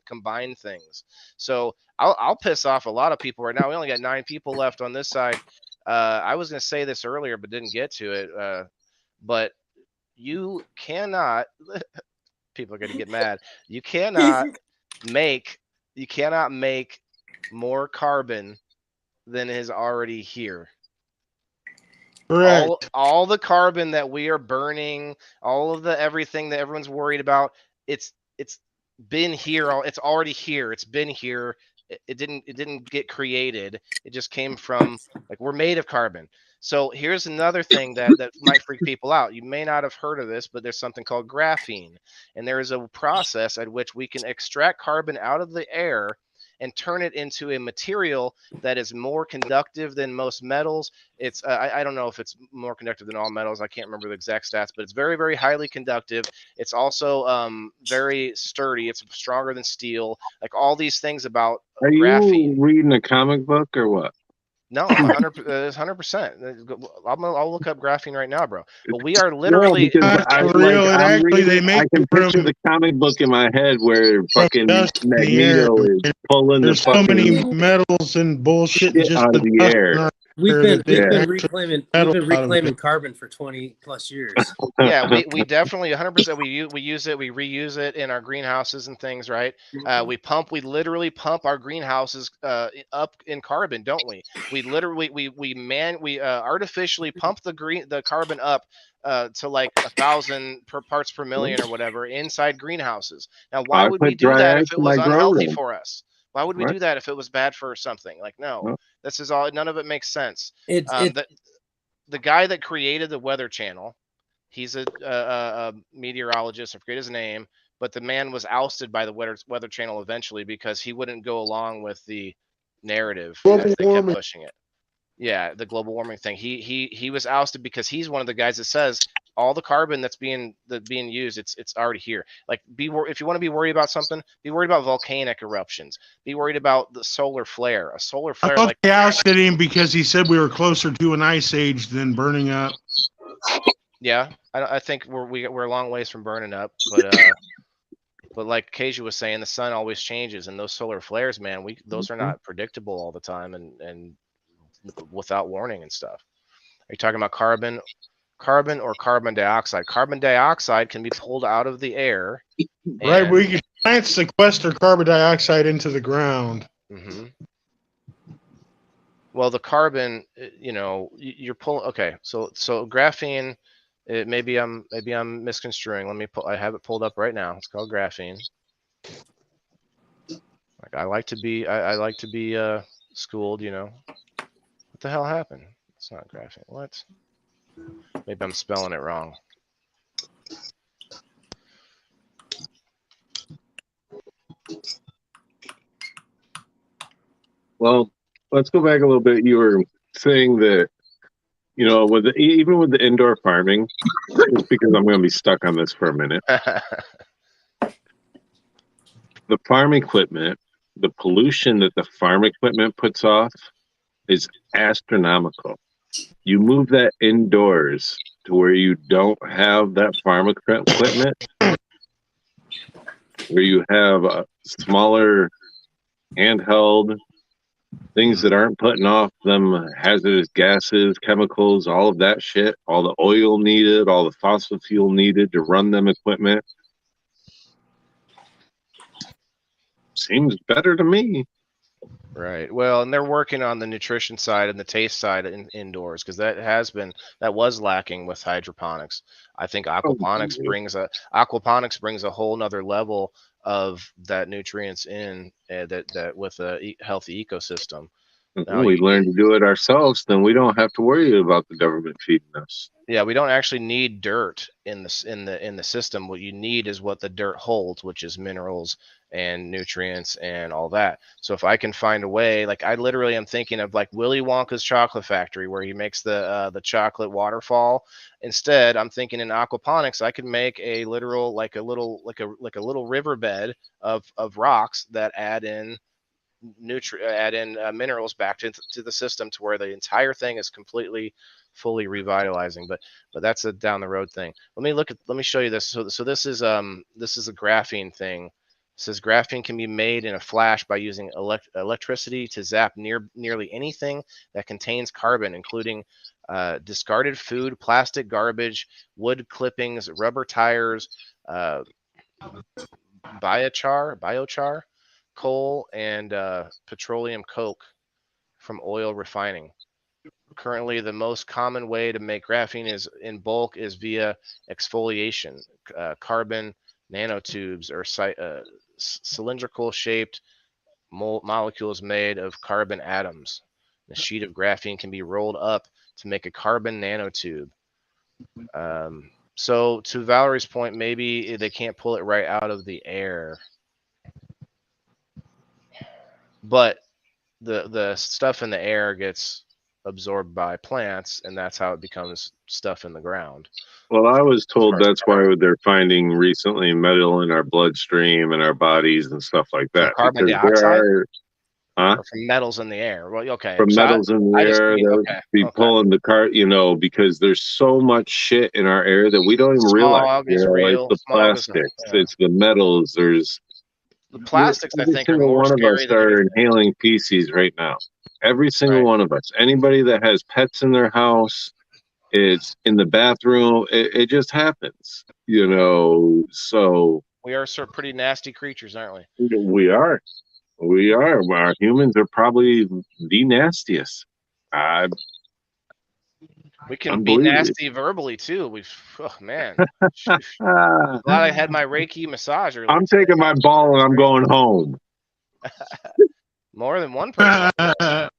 combine things. So I'll piss off a lot of people right now. We only got 9 people left on this side. I was going to say this earlier, but didn't get to it. But you cannot. People are going to get mad. You cannot make more carbon than is already here. Correct. All the carbon that we are burning, all of the everything that everyone's worried about, it's been here. It's already here. It's been here. It didn't get created. It just came from like we're made of carbon. So here's another thing that might freak people out. You may not have heard of this, but there's something called graphene. And there is a process at which we can extract carbon out of the air and turn it into a material that is more conductive than most metals. It's I don't know if it's more conductive than all metals. I can't remember the exact stats, but it's very, very highly conductive. It's also very sturdy. It's stronger than steel. Like all these things about graphene. Are you reading a comic book or what? No, 100%. I'll look up graphene right now, bro. But we are literally. I can picture the comic book in my head where fucking Magneto is pulling There's the so many metals and bullshit just out of the air. We've been reclaiming carbon for 20 plus years. Yeah, we definitely 100%. We use it, we reuse it in our greenhouses and things, right? We literally pump our greenhouses up in carbon, don't we? We literally we artificially pump the carbon up to like 1,000 parts per million or whatever inside greenhouses. Now, why would we do that if it was unhealthy for us? Why would we do that if it was bad for something? Like, no, this is all. None of it makes sense. The guy that created the Weather Channel, he's a meteorologist. I forget his name, but the man was ousted by the Weather Channel eventually because he wouldn't go along with the narrative as they kept pushing it. Yeah, the global warming thing. He was ousted because he's one of the guys that says all the carbon that's being used, it's already here. Like, if you want to be worried about something, be worried about volcanic eruptions. Be worried about the solar flare. A solar flare. I thought they ousted him because he said we were closer to an ice age than burning up. Yeah, I think we're a long ways from burning up, but like Keisha was saying, the sun always changes, and those solar flares, man, those are not predictable all the time, and without warning and stuff. Are you talking about carbon or carbon dioxide? Carbon dioxide can be pulled out of the air. Right, we can sequester carbon dioxide into the ground. Mm-hmm. Well, the carbon, you're pulling. Okay, so graphene. Maybe I'm misconstruing. I have it pulled up right now. It's called graphene. Like I like to be schooled. What the hell happened? It's not graphene. What? Maybe I'm spelling it wrong. Well, let's go back a little bit. You were saying that, even with the indoor farming, just because I'm going to be stuck on this for a minute. The farm equipment the pollution that the farm equipment puts off is astronomical. You move that indoors to where you don't have that farm equipment, where you have a smaller handheld things that aren't putting off them hazardous gases, chemicals, all of that shit, all the oil needed, all the fossil fuel needed to run them equipment. Seems better to me. Right. Well, and they're working on the nutrition side and the taste side indoors, because that was lacking with hydroponics. I think aquaponics brings a whole nother level of that nutrients in that with a healthy ecosystem. Now, We learn to do it ourselves, then we don't have to worry about the government feeding us. Yeah, we don't actually need dirt in the system. What you need is what the dirt holds, which is minerals and nutrients and all that. So if I can find a way, like I literally am thinking of like Willy Wonka's chocolate factory where he makes the chocolate waterfall. Instead, I'm thinking in aquaponics, I could make a literal like a little riverbed of rocks that add in minerals back to the system to where the entire thing is completely fully revitalizing. But that's a down the road thing. Let me show you this. So this is a graphene thing. It says graphene can be made in a flash by using electricity to zap nearly anything that contains carbon, including discarded food, plastic garbage, wood clippings, rubber tires, biochar, coal, and petroleum coke from oil refining. Currently, the most common way to make graphene in bulk is via exfoliation. Carbon nanotubes or cylindrical shaped molecules made of carbon atoms. A sheet of graphene can be rolled up to make a carbon nanotube. So to Valerie's point, maybe they can't pull it right out of the air, but the stuff in the air gets absorbed by plants, and that's how it becomes stuff in the ground. Well, I was told that's why they're finding recently metal in our bloodstream and our bodies and stuff like that. From carbon because dioxide? there are, Or from metals in the air. Well, okay. from So metals in the I just air, mean, they'll okay. be pulling the car, because there's so much shit in our air that we don't even realize. Smog is Like real. the Smog is, plastics, it's the metals. There's the plastics, I every think, are single more one of us scary than are anything. inhaling feces right now. Every single one of us. Anybody that has pets in their house, it's in the bathroom. It just happens, So We are pretty nasty creatures, aren't we? we are. Our humans are probably the nastiest. We can be nasty verbally too. Man. Glad I had my Reiki massage earlier. I'm taking my ball and I'm going home. More than one person.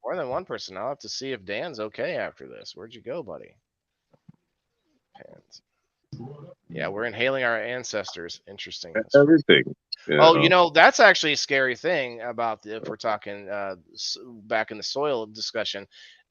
More than one person. I'll have to see if Dan's okay after this. Where'd you go, buddy? Yeah, we're inhaling our ancestors. Interesting. Everything. That's actually a scary thing about if we're talking back in the soil discussion.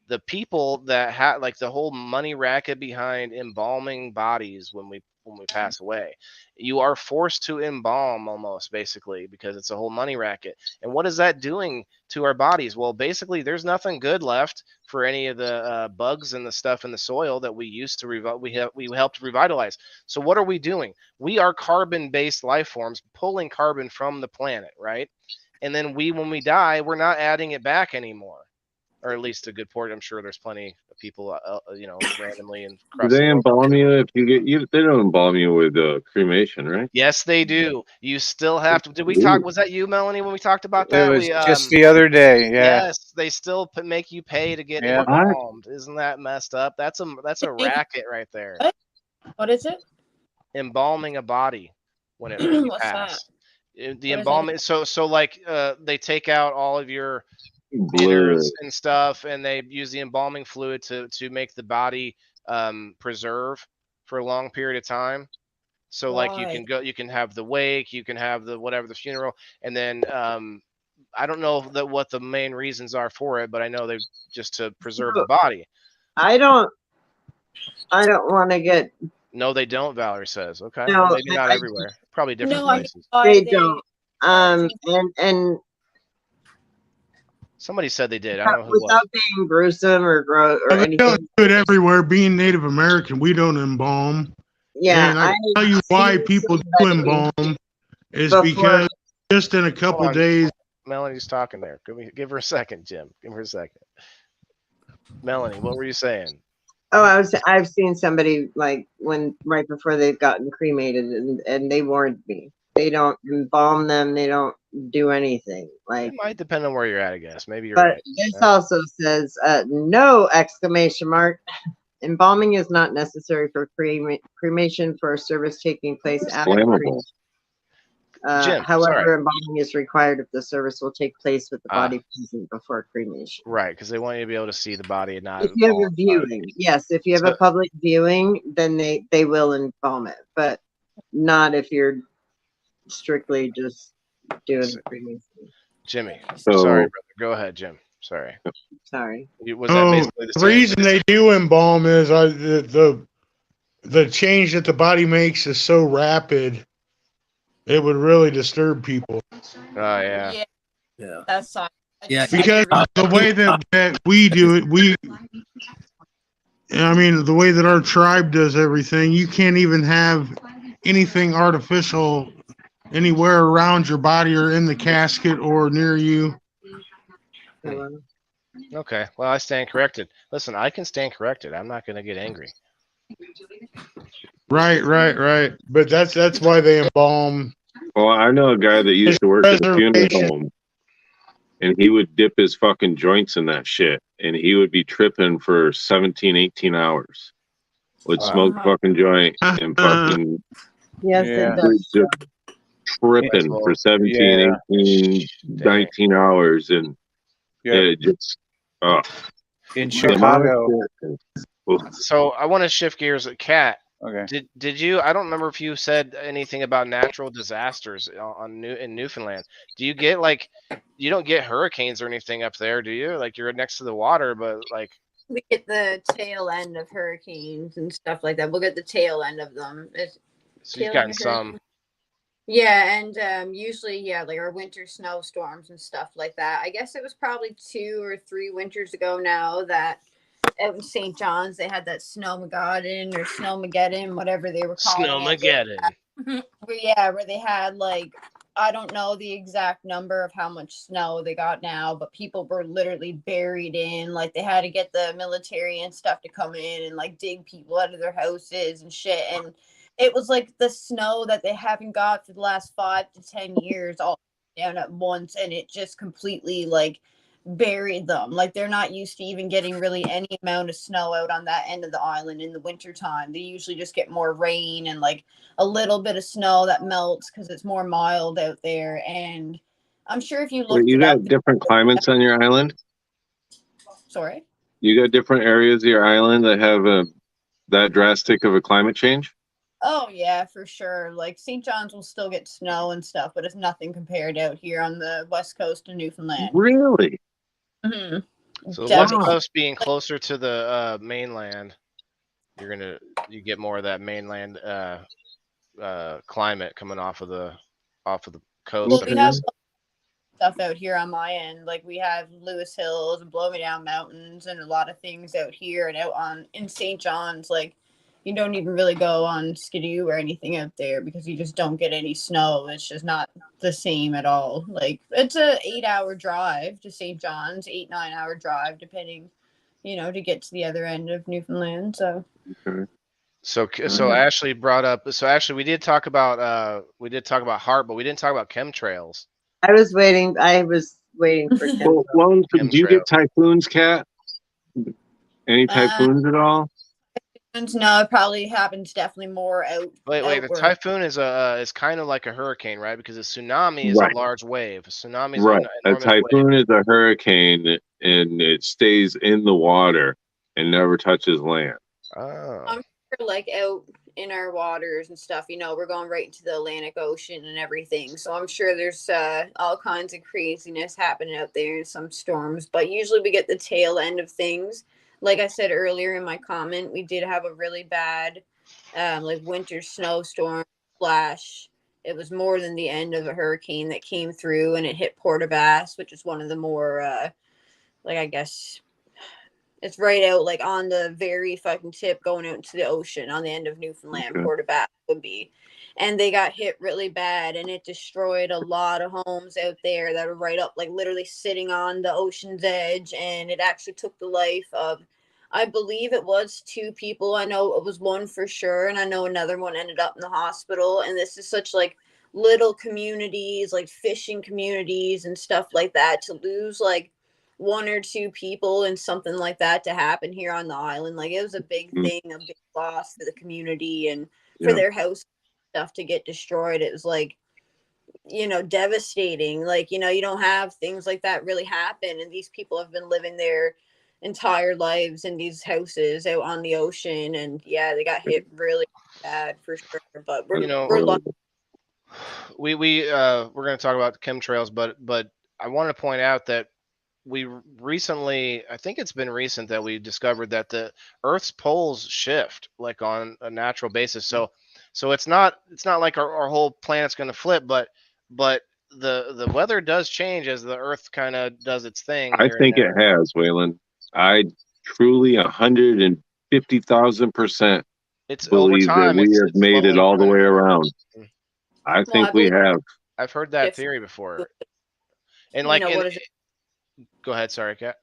The people that had like the whole money racket behind embalming bodies when we pass away, you are forced to embalm almost basically because it's a whole money racket. And what is that doing to our bodies? Well, basically there's nothing good left for any of the bugs and the stuff in the soil that we used to we helped revitalize. So what are we doing? We are carbon-based life forms pulling carbon from the planet, right? And then when we die, we're not adding it back anymore. Or at least a good portion. I'm sure there's plenty of people, randomly and Do they embalm you if you get? They don't embalm you with cremation, right? Yes, they do. You still have to. Did we talk? Was that you, Melanie, when we talked about that? It was just the other day. Yeah. Yes, they still make you pay to get embalmed. Isn't that messed up? That's a racket right there. What is it? Embalming a body when it What's pass. that? The embalming. So like they take out all of your innards and stuff, and they use the embalming fluid to make the body preserve for a long period of time. So like you can have the wake, you can have the funeral, and then I don't know what the main reasons are for it, but I know they just to preserve the body. I don't want to get. No, they don't. Valerie says, okay, No, maybe not everywhere, probably different places. They don't. And Somebody said they did. I don't know who it was. Without being gruesome or gross or They anything. don't do it everywhere. Being Native American, we don't embalm. Yeah, And I can tell you why people do embalm is before- because just in a couple Hold on. days. Melody's talking there. Give her a second, Jim. Give her a second. Melanie, what were you saying? Oh, I've seen somebody like right before they've gotten cremated, and they warned me. They don't embalm them. They don't do anything. Like, It might depend on where you're at, I guess. Maybe you're but right. this also says no exclamation mark. Embalming is not necessary for cremation for a service taking place after cremation. Jim, However, sorry. embalming is required if the service will take place with the body present before cremation. Right, because they want you to be able to see the body and not. If you have a viewing, yes. If you have a public viewing, then they will embalm it, but not if you're strictly just doing the cremation. Jimmy, So- sorry, brother. Go ahead, Jim. Sorry. Sorry. Was that basically the The same? reason they do embalm is the change that the body makes is so rapid, it would really disturb people. Oh yeah. Yeah. That's fine. Yeah. Because the way that we do it, I mean, the way that our tribe does everything, you can't even have anything artificial anywhere around your body or in the casket or near you. Okay. Well, I stand corrected. Listen, I can stand corrected. I'm not going to get angry. Right. But that's why they embalm. Well, I know a guy that used to work at a funeral Preservation. home, and he would dip his fucking joints in that shit, and he would be tripping for 17, 18 hours. Would smoke fucking joint and fucking Yes, Yeah. it does. just tripping for 17, 18, 19 hours, and it just in the amount of Chicago. shit- So I want to shift gears. Kat, Okay. did you? I don't remember if you said anything about natural disasters in Newfoundland. Do you get you don't get hurricanes or anything up there, do you? Like you're next to the water, but like We get the tail end of hurricanes and stuff like that. We'll get the tail end of them. so you've gotten some. Yeah, and usually, like our winter snowstorms and stuff like that. I guess it was probably 2 or 3 winters ago now that out in St. John's they had that Snowmageddon or Snowmageddon, whatever they were calling it. Snowmageddon. Where they had I don't know the exact number of how much snow they got now, but people were literally buried in. Like they had to get the military and stuff to come in and dig people out of their houses and shit. And it was like the snow that they haven't got for the last 5 to 10 years all down at once, and it just completely buried them. Like they're not used to even getting really any amount of snow out on that end of the island in the winter time. They usually just get more rain and a little bit of snow that melts because it's more mild out there. And I'm sure if you look, You got different climates on your island. Sorry. You got different areas of your island that have that drastic of a climate change. Oh yeah, for sure. Like St. John's will still get snow and stuff, but it's nothing compared out here on the west coast of Newfoundland. Really? Mm-hmm. So the west coast being closer to the mainland, you get more of that mainland climate coming off of the coast. Well, we have stuff out here on my end. Like we have Lewis Hills and Blow Me Down Mountains and a lot of things out here and out in St. John's. You don't even really go on Skidoo or anything out there because you just don't get any snow. It's just not the same at all. It's a 8-hour drive to St. John's, 8-9-hour drive, depending, to get to the other end of Newfoundland. So. So Ashley brought up. So Ashley, we did talk about HARP, but we didn't talk about chemtrails. I was waiting for. Well, do you get typhoons, Kat? Any typhoons at all? No, it probably happens definitely more out. Wait, the typhoon is kind of like a hurricane, right? Because a tsunami is a large wave. A tsunami is right. A typhoon wave. is a hurricane, and it stays in the water and never touches land. Oh. I'm sure, out in our waters and stuff, we're going right into the Atlantic Ocean and everything. So I'm sure there's all kinds of craziness happening out there in some storms. But usually we get the tail end of things. Like I said earlier in my comment, we did have a really bad winter snowstorm flash. It was more than the end of a hurricane that came through and it hit Port-au-Basque, which is one of the more like I guess it's right out like on the very fucking tip going out into the ocean on the end of Newfoundland, Okay. Port aux Basques would be. And they got hit really bad, and it destroyed a lot of homes out there that were right up, like literally sitting on the ocean's edge. And it actually took the life of, I believe it was 2 people. I know it was 1 for sure, and I know another one ended up in the hospital. And this is such like little communities, like fishing communities and stuff like that, to lose like 1 or 2 people and something like that to happen here on the island. Like it was a big thing, a big loss for the community and for their house stuff to get destroyed. It was like, devastating. Like, you don't have things like that really happen. And these people have been living their entire lives in these houses out on the ocean. And yeah, they got hit really bad for sure. But we're lucky. We're going to talk about chemtrails, but I want to point out that we recently, I think it's been recent that we discovered that the Earth's poles shift like on a natural basis. So it's not like our whole planet's going to flip, but the weather does change as the Earth kind of does its thing. I think it has, Waylon. I truly 150,000% believe that we have made it all the way around. I think we have. I've heard that theory before. And like, go ahead. Sorry, Kat.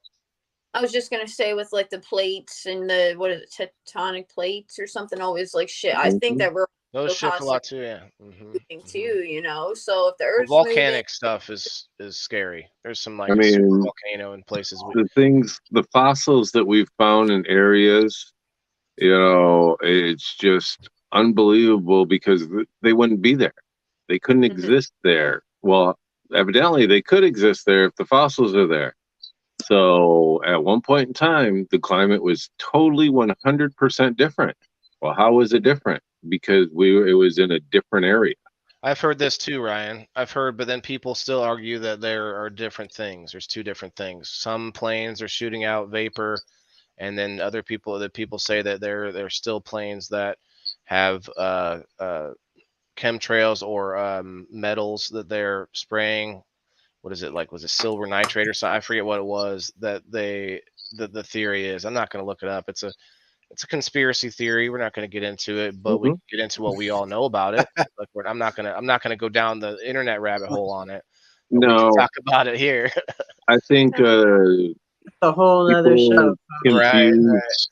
I was just gonna say with like the plates and the tectonic plates or something always like shit. I think that we're those shift a lot too, yeah. Too, so if the Earth's volcanic stuff is scary. There's some like super volcano in places. The fossils that we've found in areas, it's just unbelievable because they wouldn't be there. They couldn't exist there. Well, evidently they could exist there if the fossils are there. So at one point in time, the climate was totally 100% different. Well, how was it different? Because it was in a different area. I've heard this too, Ryan. But then people still argue that there are different things. There's 2 different things. Some planes are shooting out vapor, and then other people say that they're still planes that have chemtrails or metals that they're spraying. What is it like? Was it silver nitrate or something? I forget what it was that the theory is. I'm not going to look it up. It's a conspiracy theory. We're not going to get into it, but we can get into what we all know about it. Like I'm not gonna go down the internet rabbit hole on it. But we can talk about it here. I think a whole other show. Confuse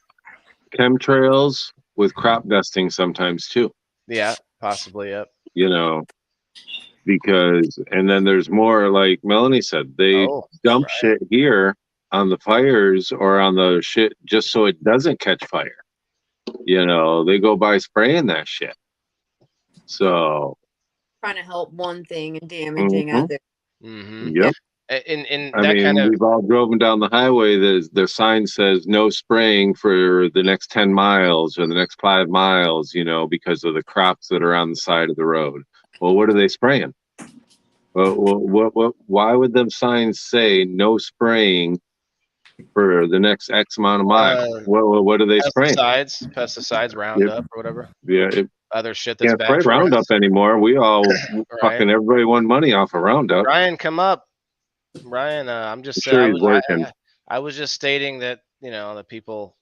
chemtrails with crop dusting sometimes too. Yeah, possibly. Yep. Because and then there's more, like Melanie said, they dump shit here on the fires or on the shit just so it doesn't catch fire. They go by spraying that shit. So trying to help one thing and damaging other. Yep. And I mean, we've all driven down the highway. The sign says no spraying for the next 10 miles or the next 5 miles, because of the crops that are on the side of the road. Well, what are they spraying? Why would them signs say no spraying for the next X amount of miles? What are they spraying? Pesticides, Roundup or whatever. Yeah. Other shit that's can't bad spray for Roundup us. anymore. We all fucking everybody won money off of Roundup. Ryan, come up. Ryan, I'm just sure saying. I was just stating that that people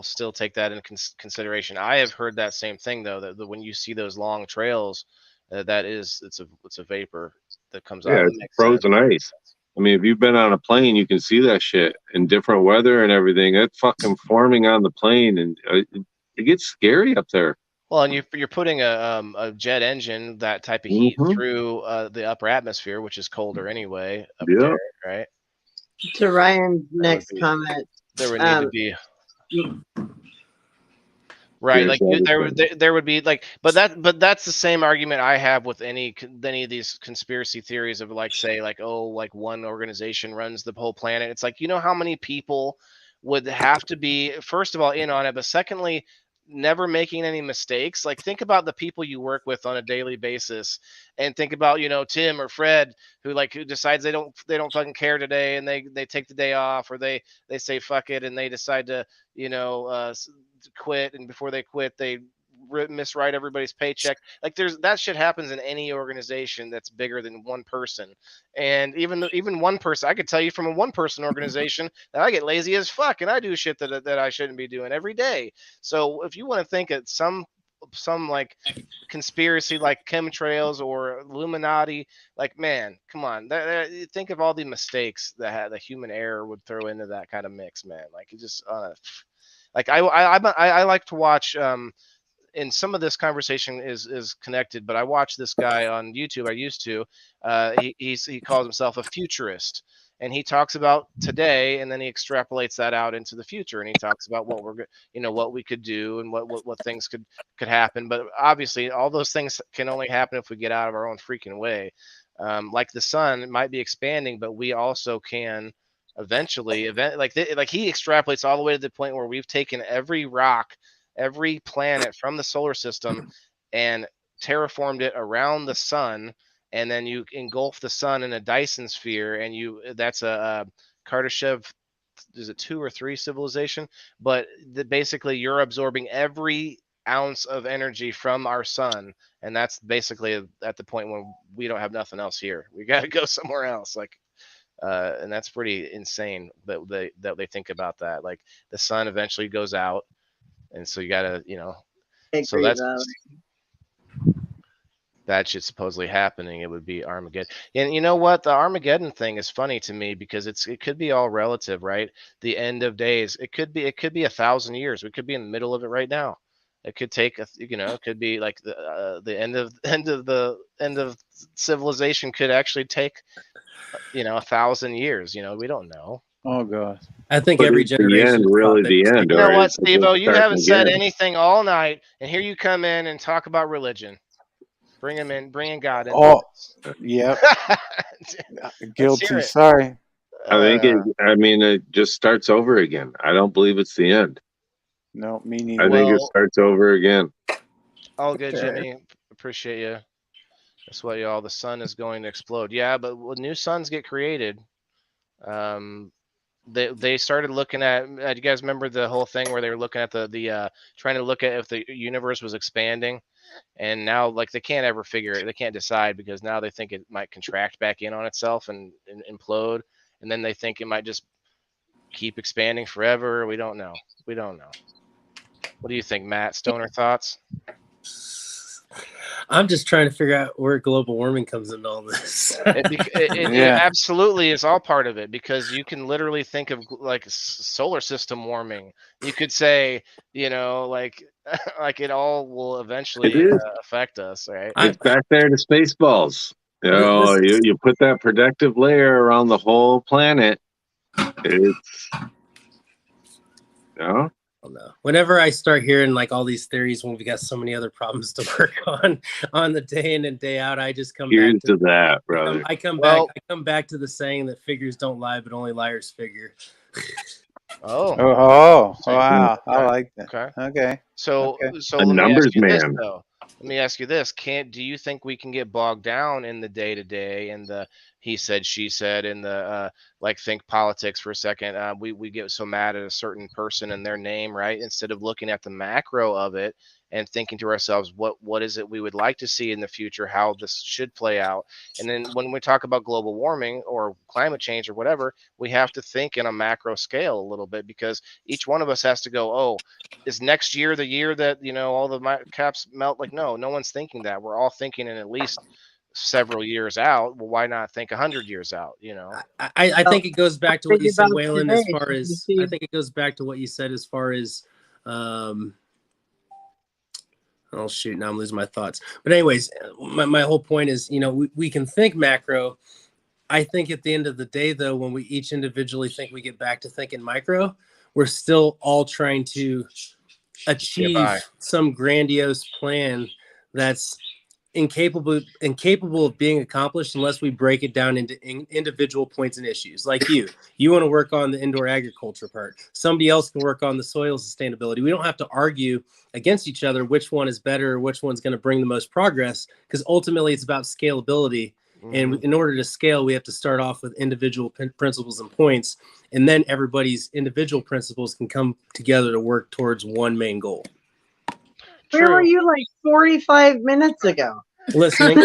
still take that into consideration. I have heard that same thing though. That when you see those long trails, it's a vapor that comes out. Yeah, it's frozen ice. I mean, if you've been on a plane, you can see that shit in different weather and everything. It's fucking forming on the plane, and it gets scary up there. Well, and you're putting a jet engine, that type of heat through the upper atmosphere, which is colder anyway up there, right? To Ryan's next comment, there would need to be right, like there would be like, but that's the same argument I have with any of these conspiracy theories of like, say, like, oh, like one organization runs the whole planet. It's like, how many people would have to be, first of all, in on it, but secondly, never making any mistakes. Like, think about the people you work with on a daily basis, and think about Tim or Fred who decides they don't fucking care today, and they take the day off, or they say fuck it and they decide to quit, and before they quit they miswrite everybody's paycheck. Like that shit happens in any organization that's bigger than one person. And even one person, I could tell you from a one person organization that I get lazy as fuck and I do shit that I shouldn't be doing every day. So if you want to think of some like conspiracy like chemtrails or Illuminati, like, man, come on, think of all the mistakes that the human error would throw into that kind of mix, man. Like, it just like I like to watch and some of this conversation is connected, but I watch this guy on YouTube. I used to. He calls himself a futurist, and he talks about today, and then he extrapolates that out into the future, and he talks about what what we could do and what things could happen. But obviously, all those things can only happen if we get out of our own freaking way. Like the sun might be expanding, but we also can eventually like he extrapolates all the way to the point where we've taken every rock, every planet from the solar system and terraformed it around the sun, and then you engulf the sun in a Dyson sphere, and that's a Kardashev, is it 2 or 3 civilization? But basically you're absorbing every ounce of energy from our sun, and that's basically at the point when we don't have nothing else here. We got to go somewhere else. Like and that's pretty insane that they think about that. Like the sun eventually goes out, and so you gotta, so that shit's supposedly happening. It would be Armageddon. And you know what? The Armageddon thing is funny to me because it could be all relative, right? The end of days. It could be 1,000 years. We could be in the middle of it right now. It could take, it could be like the end of civilization could actually take, 1,000 years. We don't know. Oh God! I think every generation. The end. You know what, Steve-O? You haven't said anything all night, and here you come in and talk about religion. Bring him in. Bring God in. Oh, yeah. Guilty. Sorry. I think it just starts over again. I don't believe it's the end. No, me neither. I think it starts over again. All good, Jimmy. Appreciate you. That's what y'all. The sun is going to explode. Yeah, but when new suns get created, they started looking at. Do you guys remember the whole thing where they were looking at the trying to look at if the universe was expanding, and now like they can't ever figure it. They can't decide because now they think it might contract back in on itself and implode, and then they think it might just keep expanding forever. We don't know. What do you think, Matt? Stoner thoughts? I'm just trying to figure out where global warming comes into all this. It absolutely is all part of it, because you can literally think of like solar system warming. You could say, like it all will eventually affect us, right? It's back there to Spaceballs. You put that protective layer around the whole planet. It's Whenever I start hearing like all these theories when we got so many other problems to work on the day in and day out, I just come back to that, brother. I come back to the saying that figures don't lie, but only liars figure. Oh, wow. I like that. Okay. So a numbers man. Let me ask you this. Do you think we can get bogged down in the day-to-day and the he said, she said, and the think politics for a second? We get so mad at a certain person and their name, right? Instead of looking at the macro of it and thinking to ourselves, what is it we would like to see in the future, how this should play out. And then when we talk about global warming or climate change or whatever, we have to think in a macro scale a little bit, because each one of us has to go, is next year the year that, all the caps melt? Like, no one's thinking that. We're all thinking in at least several years out. Well, why not think 100 years out? I think it goes back to what you said, Waylon, as far as I think it goes back to what you said as far as oh shoot, now I'm losing my thoughts. But anyways, my whole point is, we can think macro. I think at the end of the day, though, when we each individually think we get back to thinking micro, we're still all trying to achieve some grandiose plan that's incapable of being accomplished unless we break it down into individual points and issues. Like you want to work on the indoor agriculture part. Somebody else can work on the soil sustainability. We don't have to argue against each other which one is better, or which one's going to bring the most progress, because ultimately it's about scalability. And in order to scale, we have to start off with individual principles and points, and then everybody's individual principles can come together to work towards one main goal. Where were you like 45 minutes ago? Listening.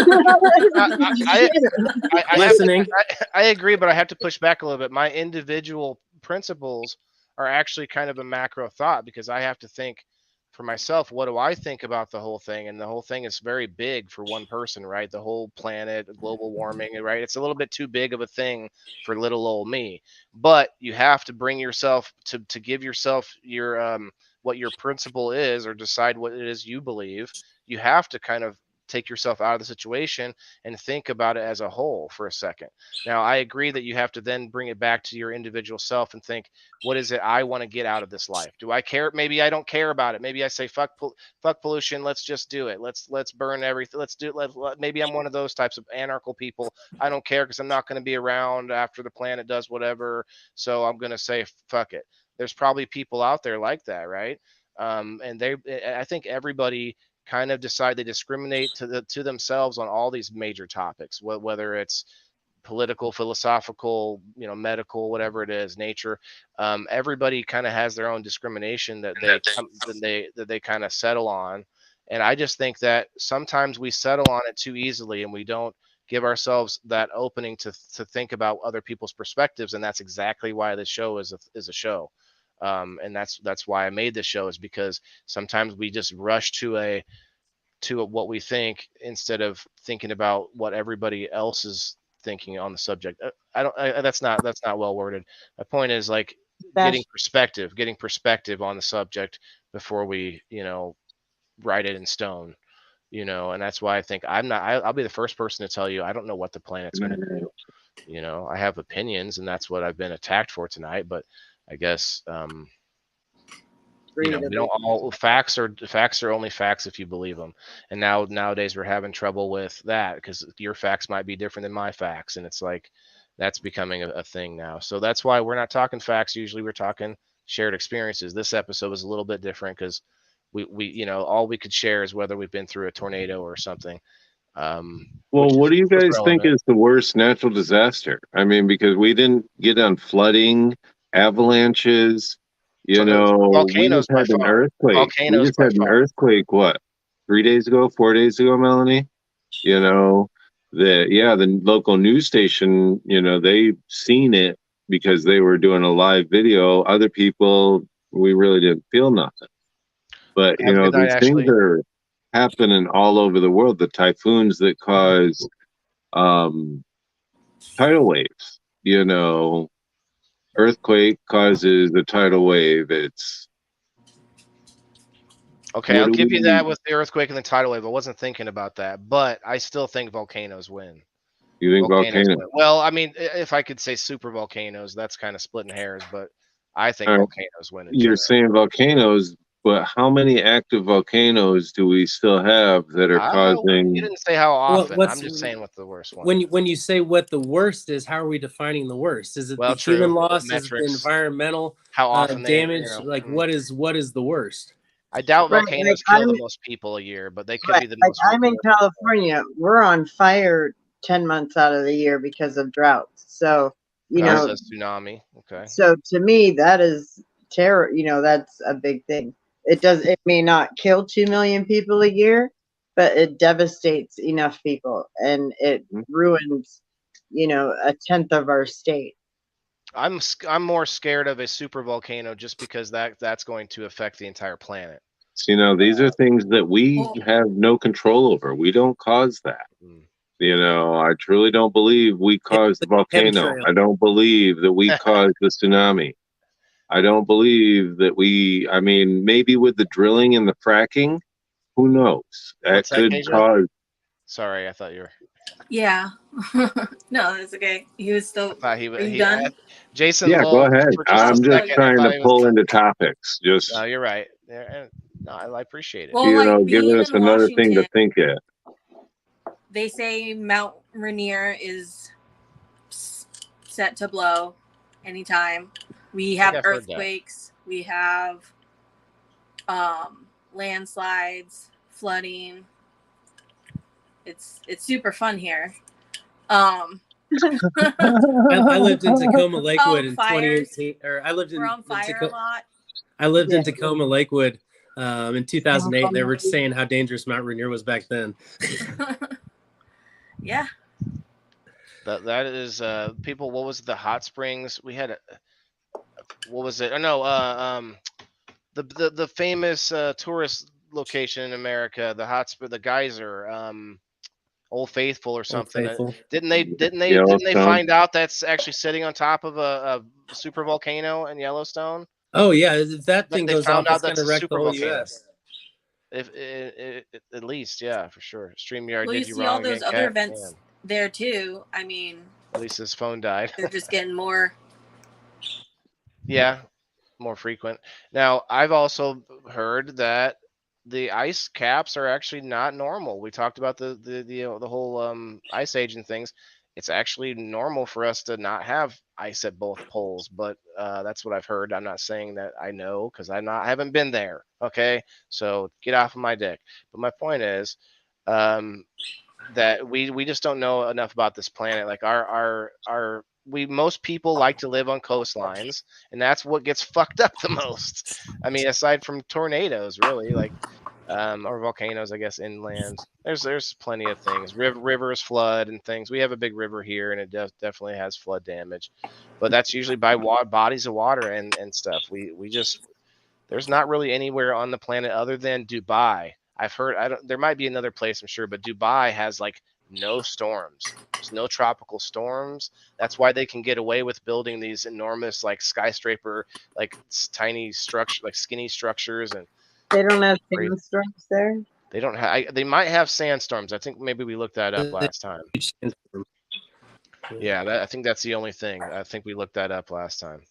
I agree, but I have to push back a little bit. My individual principles are actually kind of a macro thought, because I have to think for myself, what do I think about the whole thing? And the whole thing is very big for one person, right? The whole planet, global warming, right? It's a little bit too big of a thing for little old me. But you have to bring yourself to give yourself your what your principle is, or decide what it is you believe. You have to kind of take yourself out of the situation and think about it as a whole for a second. Now, I agree that you have to then bring it back to your individual self and think, what is it I want to get out of this life? Do I care? Maybe I don't care about it. Maybe I say, fuck pollution. Let's just do it. Let's burn everything. Let's do it. Maybe I'm one of those types of anarchical people. I don't care because I'm not going to be around after the planet does whatever. So I'm going to say, fuck it. There's probably people out there like that, right? And I think everybody kind of decide they discriminate to themselves on all these major topics, whether it's political, philosophical, medical, whatever it is, nature. Everybody kind of has their own discrimination that they kind of settle on. And I just think that sometimes we settle on it too easily, and we don't give ourselves that opening to think about other people's perspectives. And that's exactly why this show is a show. And that's why I made this show, is because sometimes we just rush to what we think instead of thinking about what everybody else is thinking on the subject. That's not well worded. My point is, like, getting perspective on the subject before we, write it in stone, and that's why I think I'll be the first person to tell you, I don't know what the planet's going to do. I have opinions, and that's what I've been attacked for tonight, but I guess, we don't all facts are only facts if you believe them. And nowadays we're having trouble with that, because your facts might be different than my facts. And it's like, that's becoming a thing now. So that's why we're not talking facts. Usually we're talking shared experiences. This episode was a little bit different because we all we could share is whether we've been through a tornado or something. Well, what do you guys think is the worst natural disaster? I mean, because we didn't get on flooding, avalanches, we just had an earthquake. We just had an earthquake, what, 3 days ago, 4 days ago, Melanie? The local news station, they seen it because they were doing a live video. Other people, we really didn't feel nothing. But, these things are happening all over the world. The typhoons that cause tidal waves, earthquake causes a tidal wave. It's okay. I'll give you that with the earthquake and the tidal wave. I wasn't thinking about that, but I still think volcanoes win. You think volcanoes win? Well, I mean, if I could say super volcanoes, that's kind of splitting hairs, but I think volcanoes win. You're saying volcanoes, but how many active volcanoes do we still have that are causing? You didn't say how often. I'm just saying what the worst one. When you say what the worst is, how are we defining the worst? Is it the human loss? Is it the environmental damage? What is the worst? I doubt volcanoes kill the most people a year, but they could be the most. I'm in California. We're on fire 10 months out of the year because of droughts. So that's a tsunami. Okay. So to me, that is terror. That's a big thing. It may not kill 2 million people a year, but it devastates enough people, and it ruins, a tenth of our state. I'm more scared of a super volcano just because that's going to affect the entire planet. So, these are things that we have no control over. We don't cause that. I truly don't believe we caused the volcano. I don't believe that we caused the tsunami. I don't believe that maybe with the drilling and the fracking, who knows? That could cause. Sorry, I thought you were. Yeah. No, that's okay. He was still. He done? Jason. Yeah, go ahead. I'm just trying to pull into topics. No, you're right. No, I appreciate it. Well, giving us another thing to think at. They say Mount Rainier is set to blow anytime. We have earthquakes. We have landslides, flooding. It's super fun here. I lived in Tacoma Lakewood in 2018. Or I lived in We're on fire a lot. I lived in Tacoma Lakewood In 2008, they were saying how dangerous Mount Rainier was back then. Yeah. That is people. What was the hot springs? We had what was it? Oh no, the famous tourist location in America, the hot spring, the geyser, Old Faithful or something. Faithful. Didn't they Yellowstone. find out that's actually sitting on top of a super volcano in Yellowstone? Oh yeah, if that thing They goes found off, out it's going that's to a wreck the super whole volcano. U.S. If at least, yeah, for sure. StreamYard Well, you did you see all wrong. those again, other Cat. events Man, there too. I mean, at least his phone died. they're just getting more. Yeah, more frequent. Now, I've also heard that the ice caps are actually not normal. We talked about the whole ice age and things. It's actually normal for us to not have ice at both poles, but that's what I've heard. I'm not saying that I know because I haven't been there. Okay, so get off of my dick. But my point is that we just don't know enough about this planet. Like most people like to live on coastlines, and that's what gets fucked up the most. I mean, aside from tornadoes, really, like or volcanoes, I guess, inland. There's plenty of things. Rivers flood and things. We have a big river here, and it definitely has flood damage, but that's usually by bodies of water and stuff. We just there's not really anywhere on the planet other than Dubai. I've heard there might be another place, I'm sure, but Dubai has like no storms. There's no tropical storms. That's why they can get away with building these enormous like skyscraper, like tiny structure, like skinny structures, and They don't have sandstorms there. they don't have. They might have sandstorms. I think maybe we looked that up last time. Yeah, I think that's the only thing. I think we looked that up last time.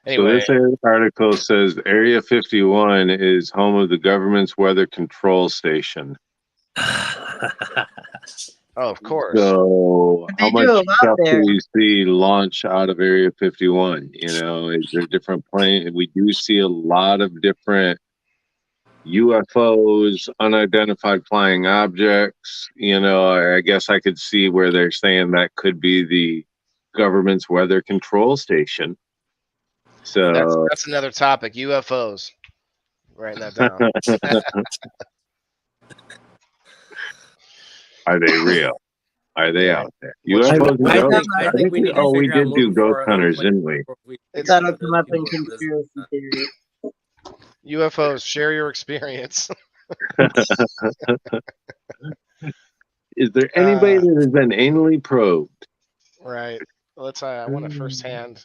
Anyway, so this article says Area 51 is home of the government's weather control station. Oh, of course. So how much stuff do we see launch out of Area 51? You know, is there different planes? We do see a lot of different UFOs, unidentified flying objects. You know, I guess I could see where they're saying that could be the government's weather control station. So that's another topic. UFOs. Writing that down. Are they real? Are they out there? UFOs? I think we need to we did do ghost hunters, didn't we? That'll come up in conspiracy theories. UFOs, share your experience. Is there anybody that has been anally probed? Right. Well, I want a firsthand.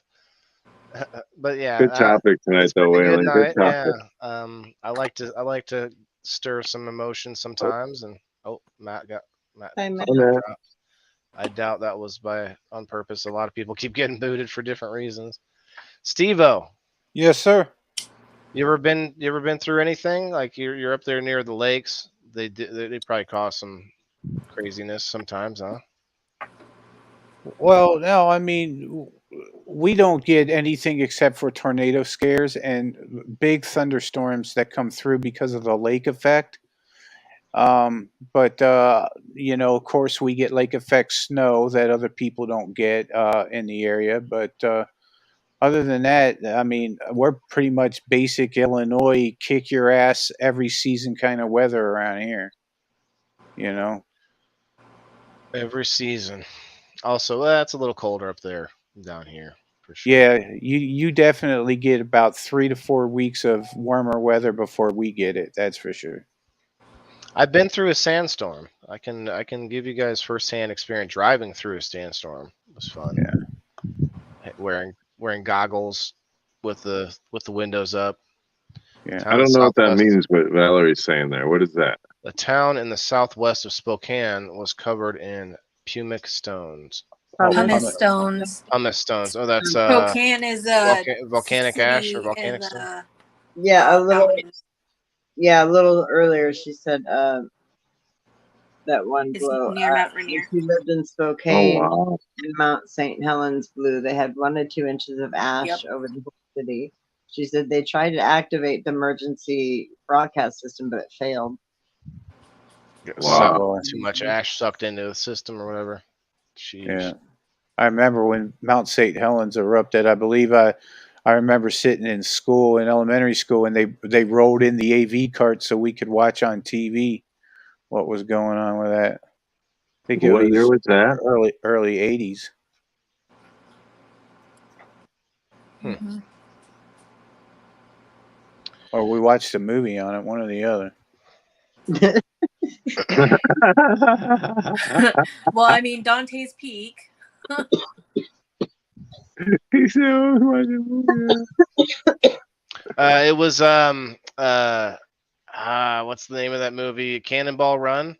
But yeah, good topic tonight, though, Waylon. Good topic. Yeah. I like to stir some emotion sometimes, and Matt. I doubt that was on purpose. A lot of people keep getting booted for different reasons. Steve-O. Yes, sir. You ever been through anything? Like you're up there near the lakes. They probably cause some craziness sometimes, huh? Well, no, I mean, we don't get anything except for tornado scares and big thunderstorms that come through because of the lake effect. But you know, of course, we get lake effect snow that other people don't get in the area. But other than that, I mean, we're pretty much basic Illinois, kick your ass every season kind of weather around here. You know, every season. Also, it's a little colder up there down here for sure. Yeah, you definitely get about 3 to 4 weeks of warmer weather before we get it. That's for sure. I've been through a sandstorm. I can give you guys firsthand experience driving through a sandstorm. It was fun. Yeah. Wearing goggles with the windows up. Yeah. I don't know what that means. What Valerie's saying there. What is that? The town in the southwest of Spokane was covered in pumic stones. Pumice stones. Pumice stones. Oh, that's Spokane is volcanic ash or volcanic stone. Yeah, a little earlier she said that one blew. Near Mount Rainier. She lived in Spokane, and Mount St. Helens blew. They had 1 to 2 inches of ash over the whole city. She said they tried to activate the emergency broadcast system, but it failed. Wow. Too much ash sucked into the system or whatever. Jeez. Yeah. I remember when Mount St. Helens erupted, I believe I I remember sitting in school, in elementary school, and they rolled in the AV cart so we could watch on TV what was going on with that. I think it What year was that? Early 80s. Mm-hmm. Or we watched a movie on it, one or the other. Well, I mean, Dante's Peak. He said, I was watching a movie. It was what's the name of that movie? Cannonball Run.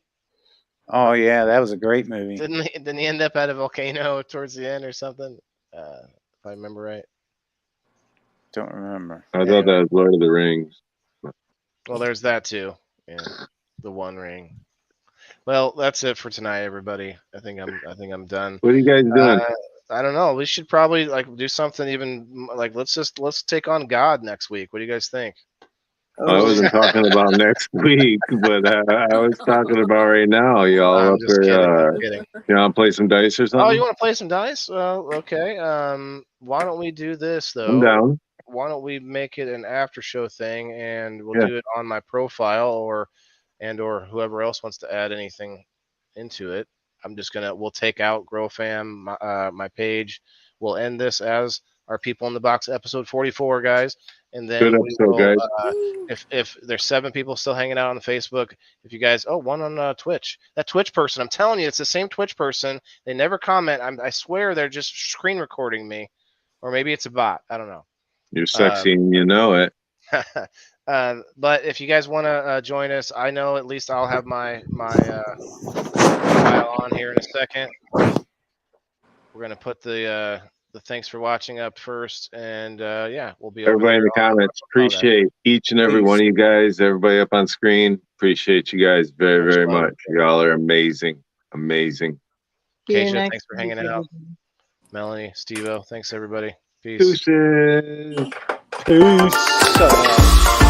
Oh yeah, that was a great movie. Didn't he end up at a volcano towards the end or something? If I remember right. Don't remember. I thought that was Lord of the Rings. Well, there's that too. Yeah, the One Ring. Well, that's it for tonight, everybody. I think I'm done. What are you guys doing? I don't know. We should probably do something even let's take on God next week. What do you guys think? I wasn't talking about next week, but I was talking about right now. Y'all I'm up just there? kidding. You want to play some dice or something? Oh, you want to play some dice? Well, okay. Why don't we do this though? I'm down. Why don't we make it an after show thing, and we'll do it on my profile or whoever else wants to add anything into it. We'll take out GrowFam, my page. We'll end this as our People in the Box episode 44, guys. And then Good episode, guys. If there's 7 people still hanging out on Facebook, if you guys, one on Twitch. That Twitch person, I'm telling you, it's the same Twitch person. They never comment. I swear they're just screen recording me. Or maybe it's a bot. I don't know. You're sexy and you know it. But if you guys want to join us, I know at least I'll have my file on here in a second. We're gonna put the thanks for watching up first, and we'll be everybody in the comments. Appreciate each and every one of you guys. Everybody up on screen. Appreciate you guys very, very much. Y'all are amazing, amazing. Keisha, thanks for hanging out. Melanie, Steve-O, thanks everybody. Peace. Deuces. Peace.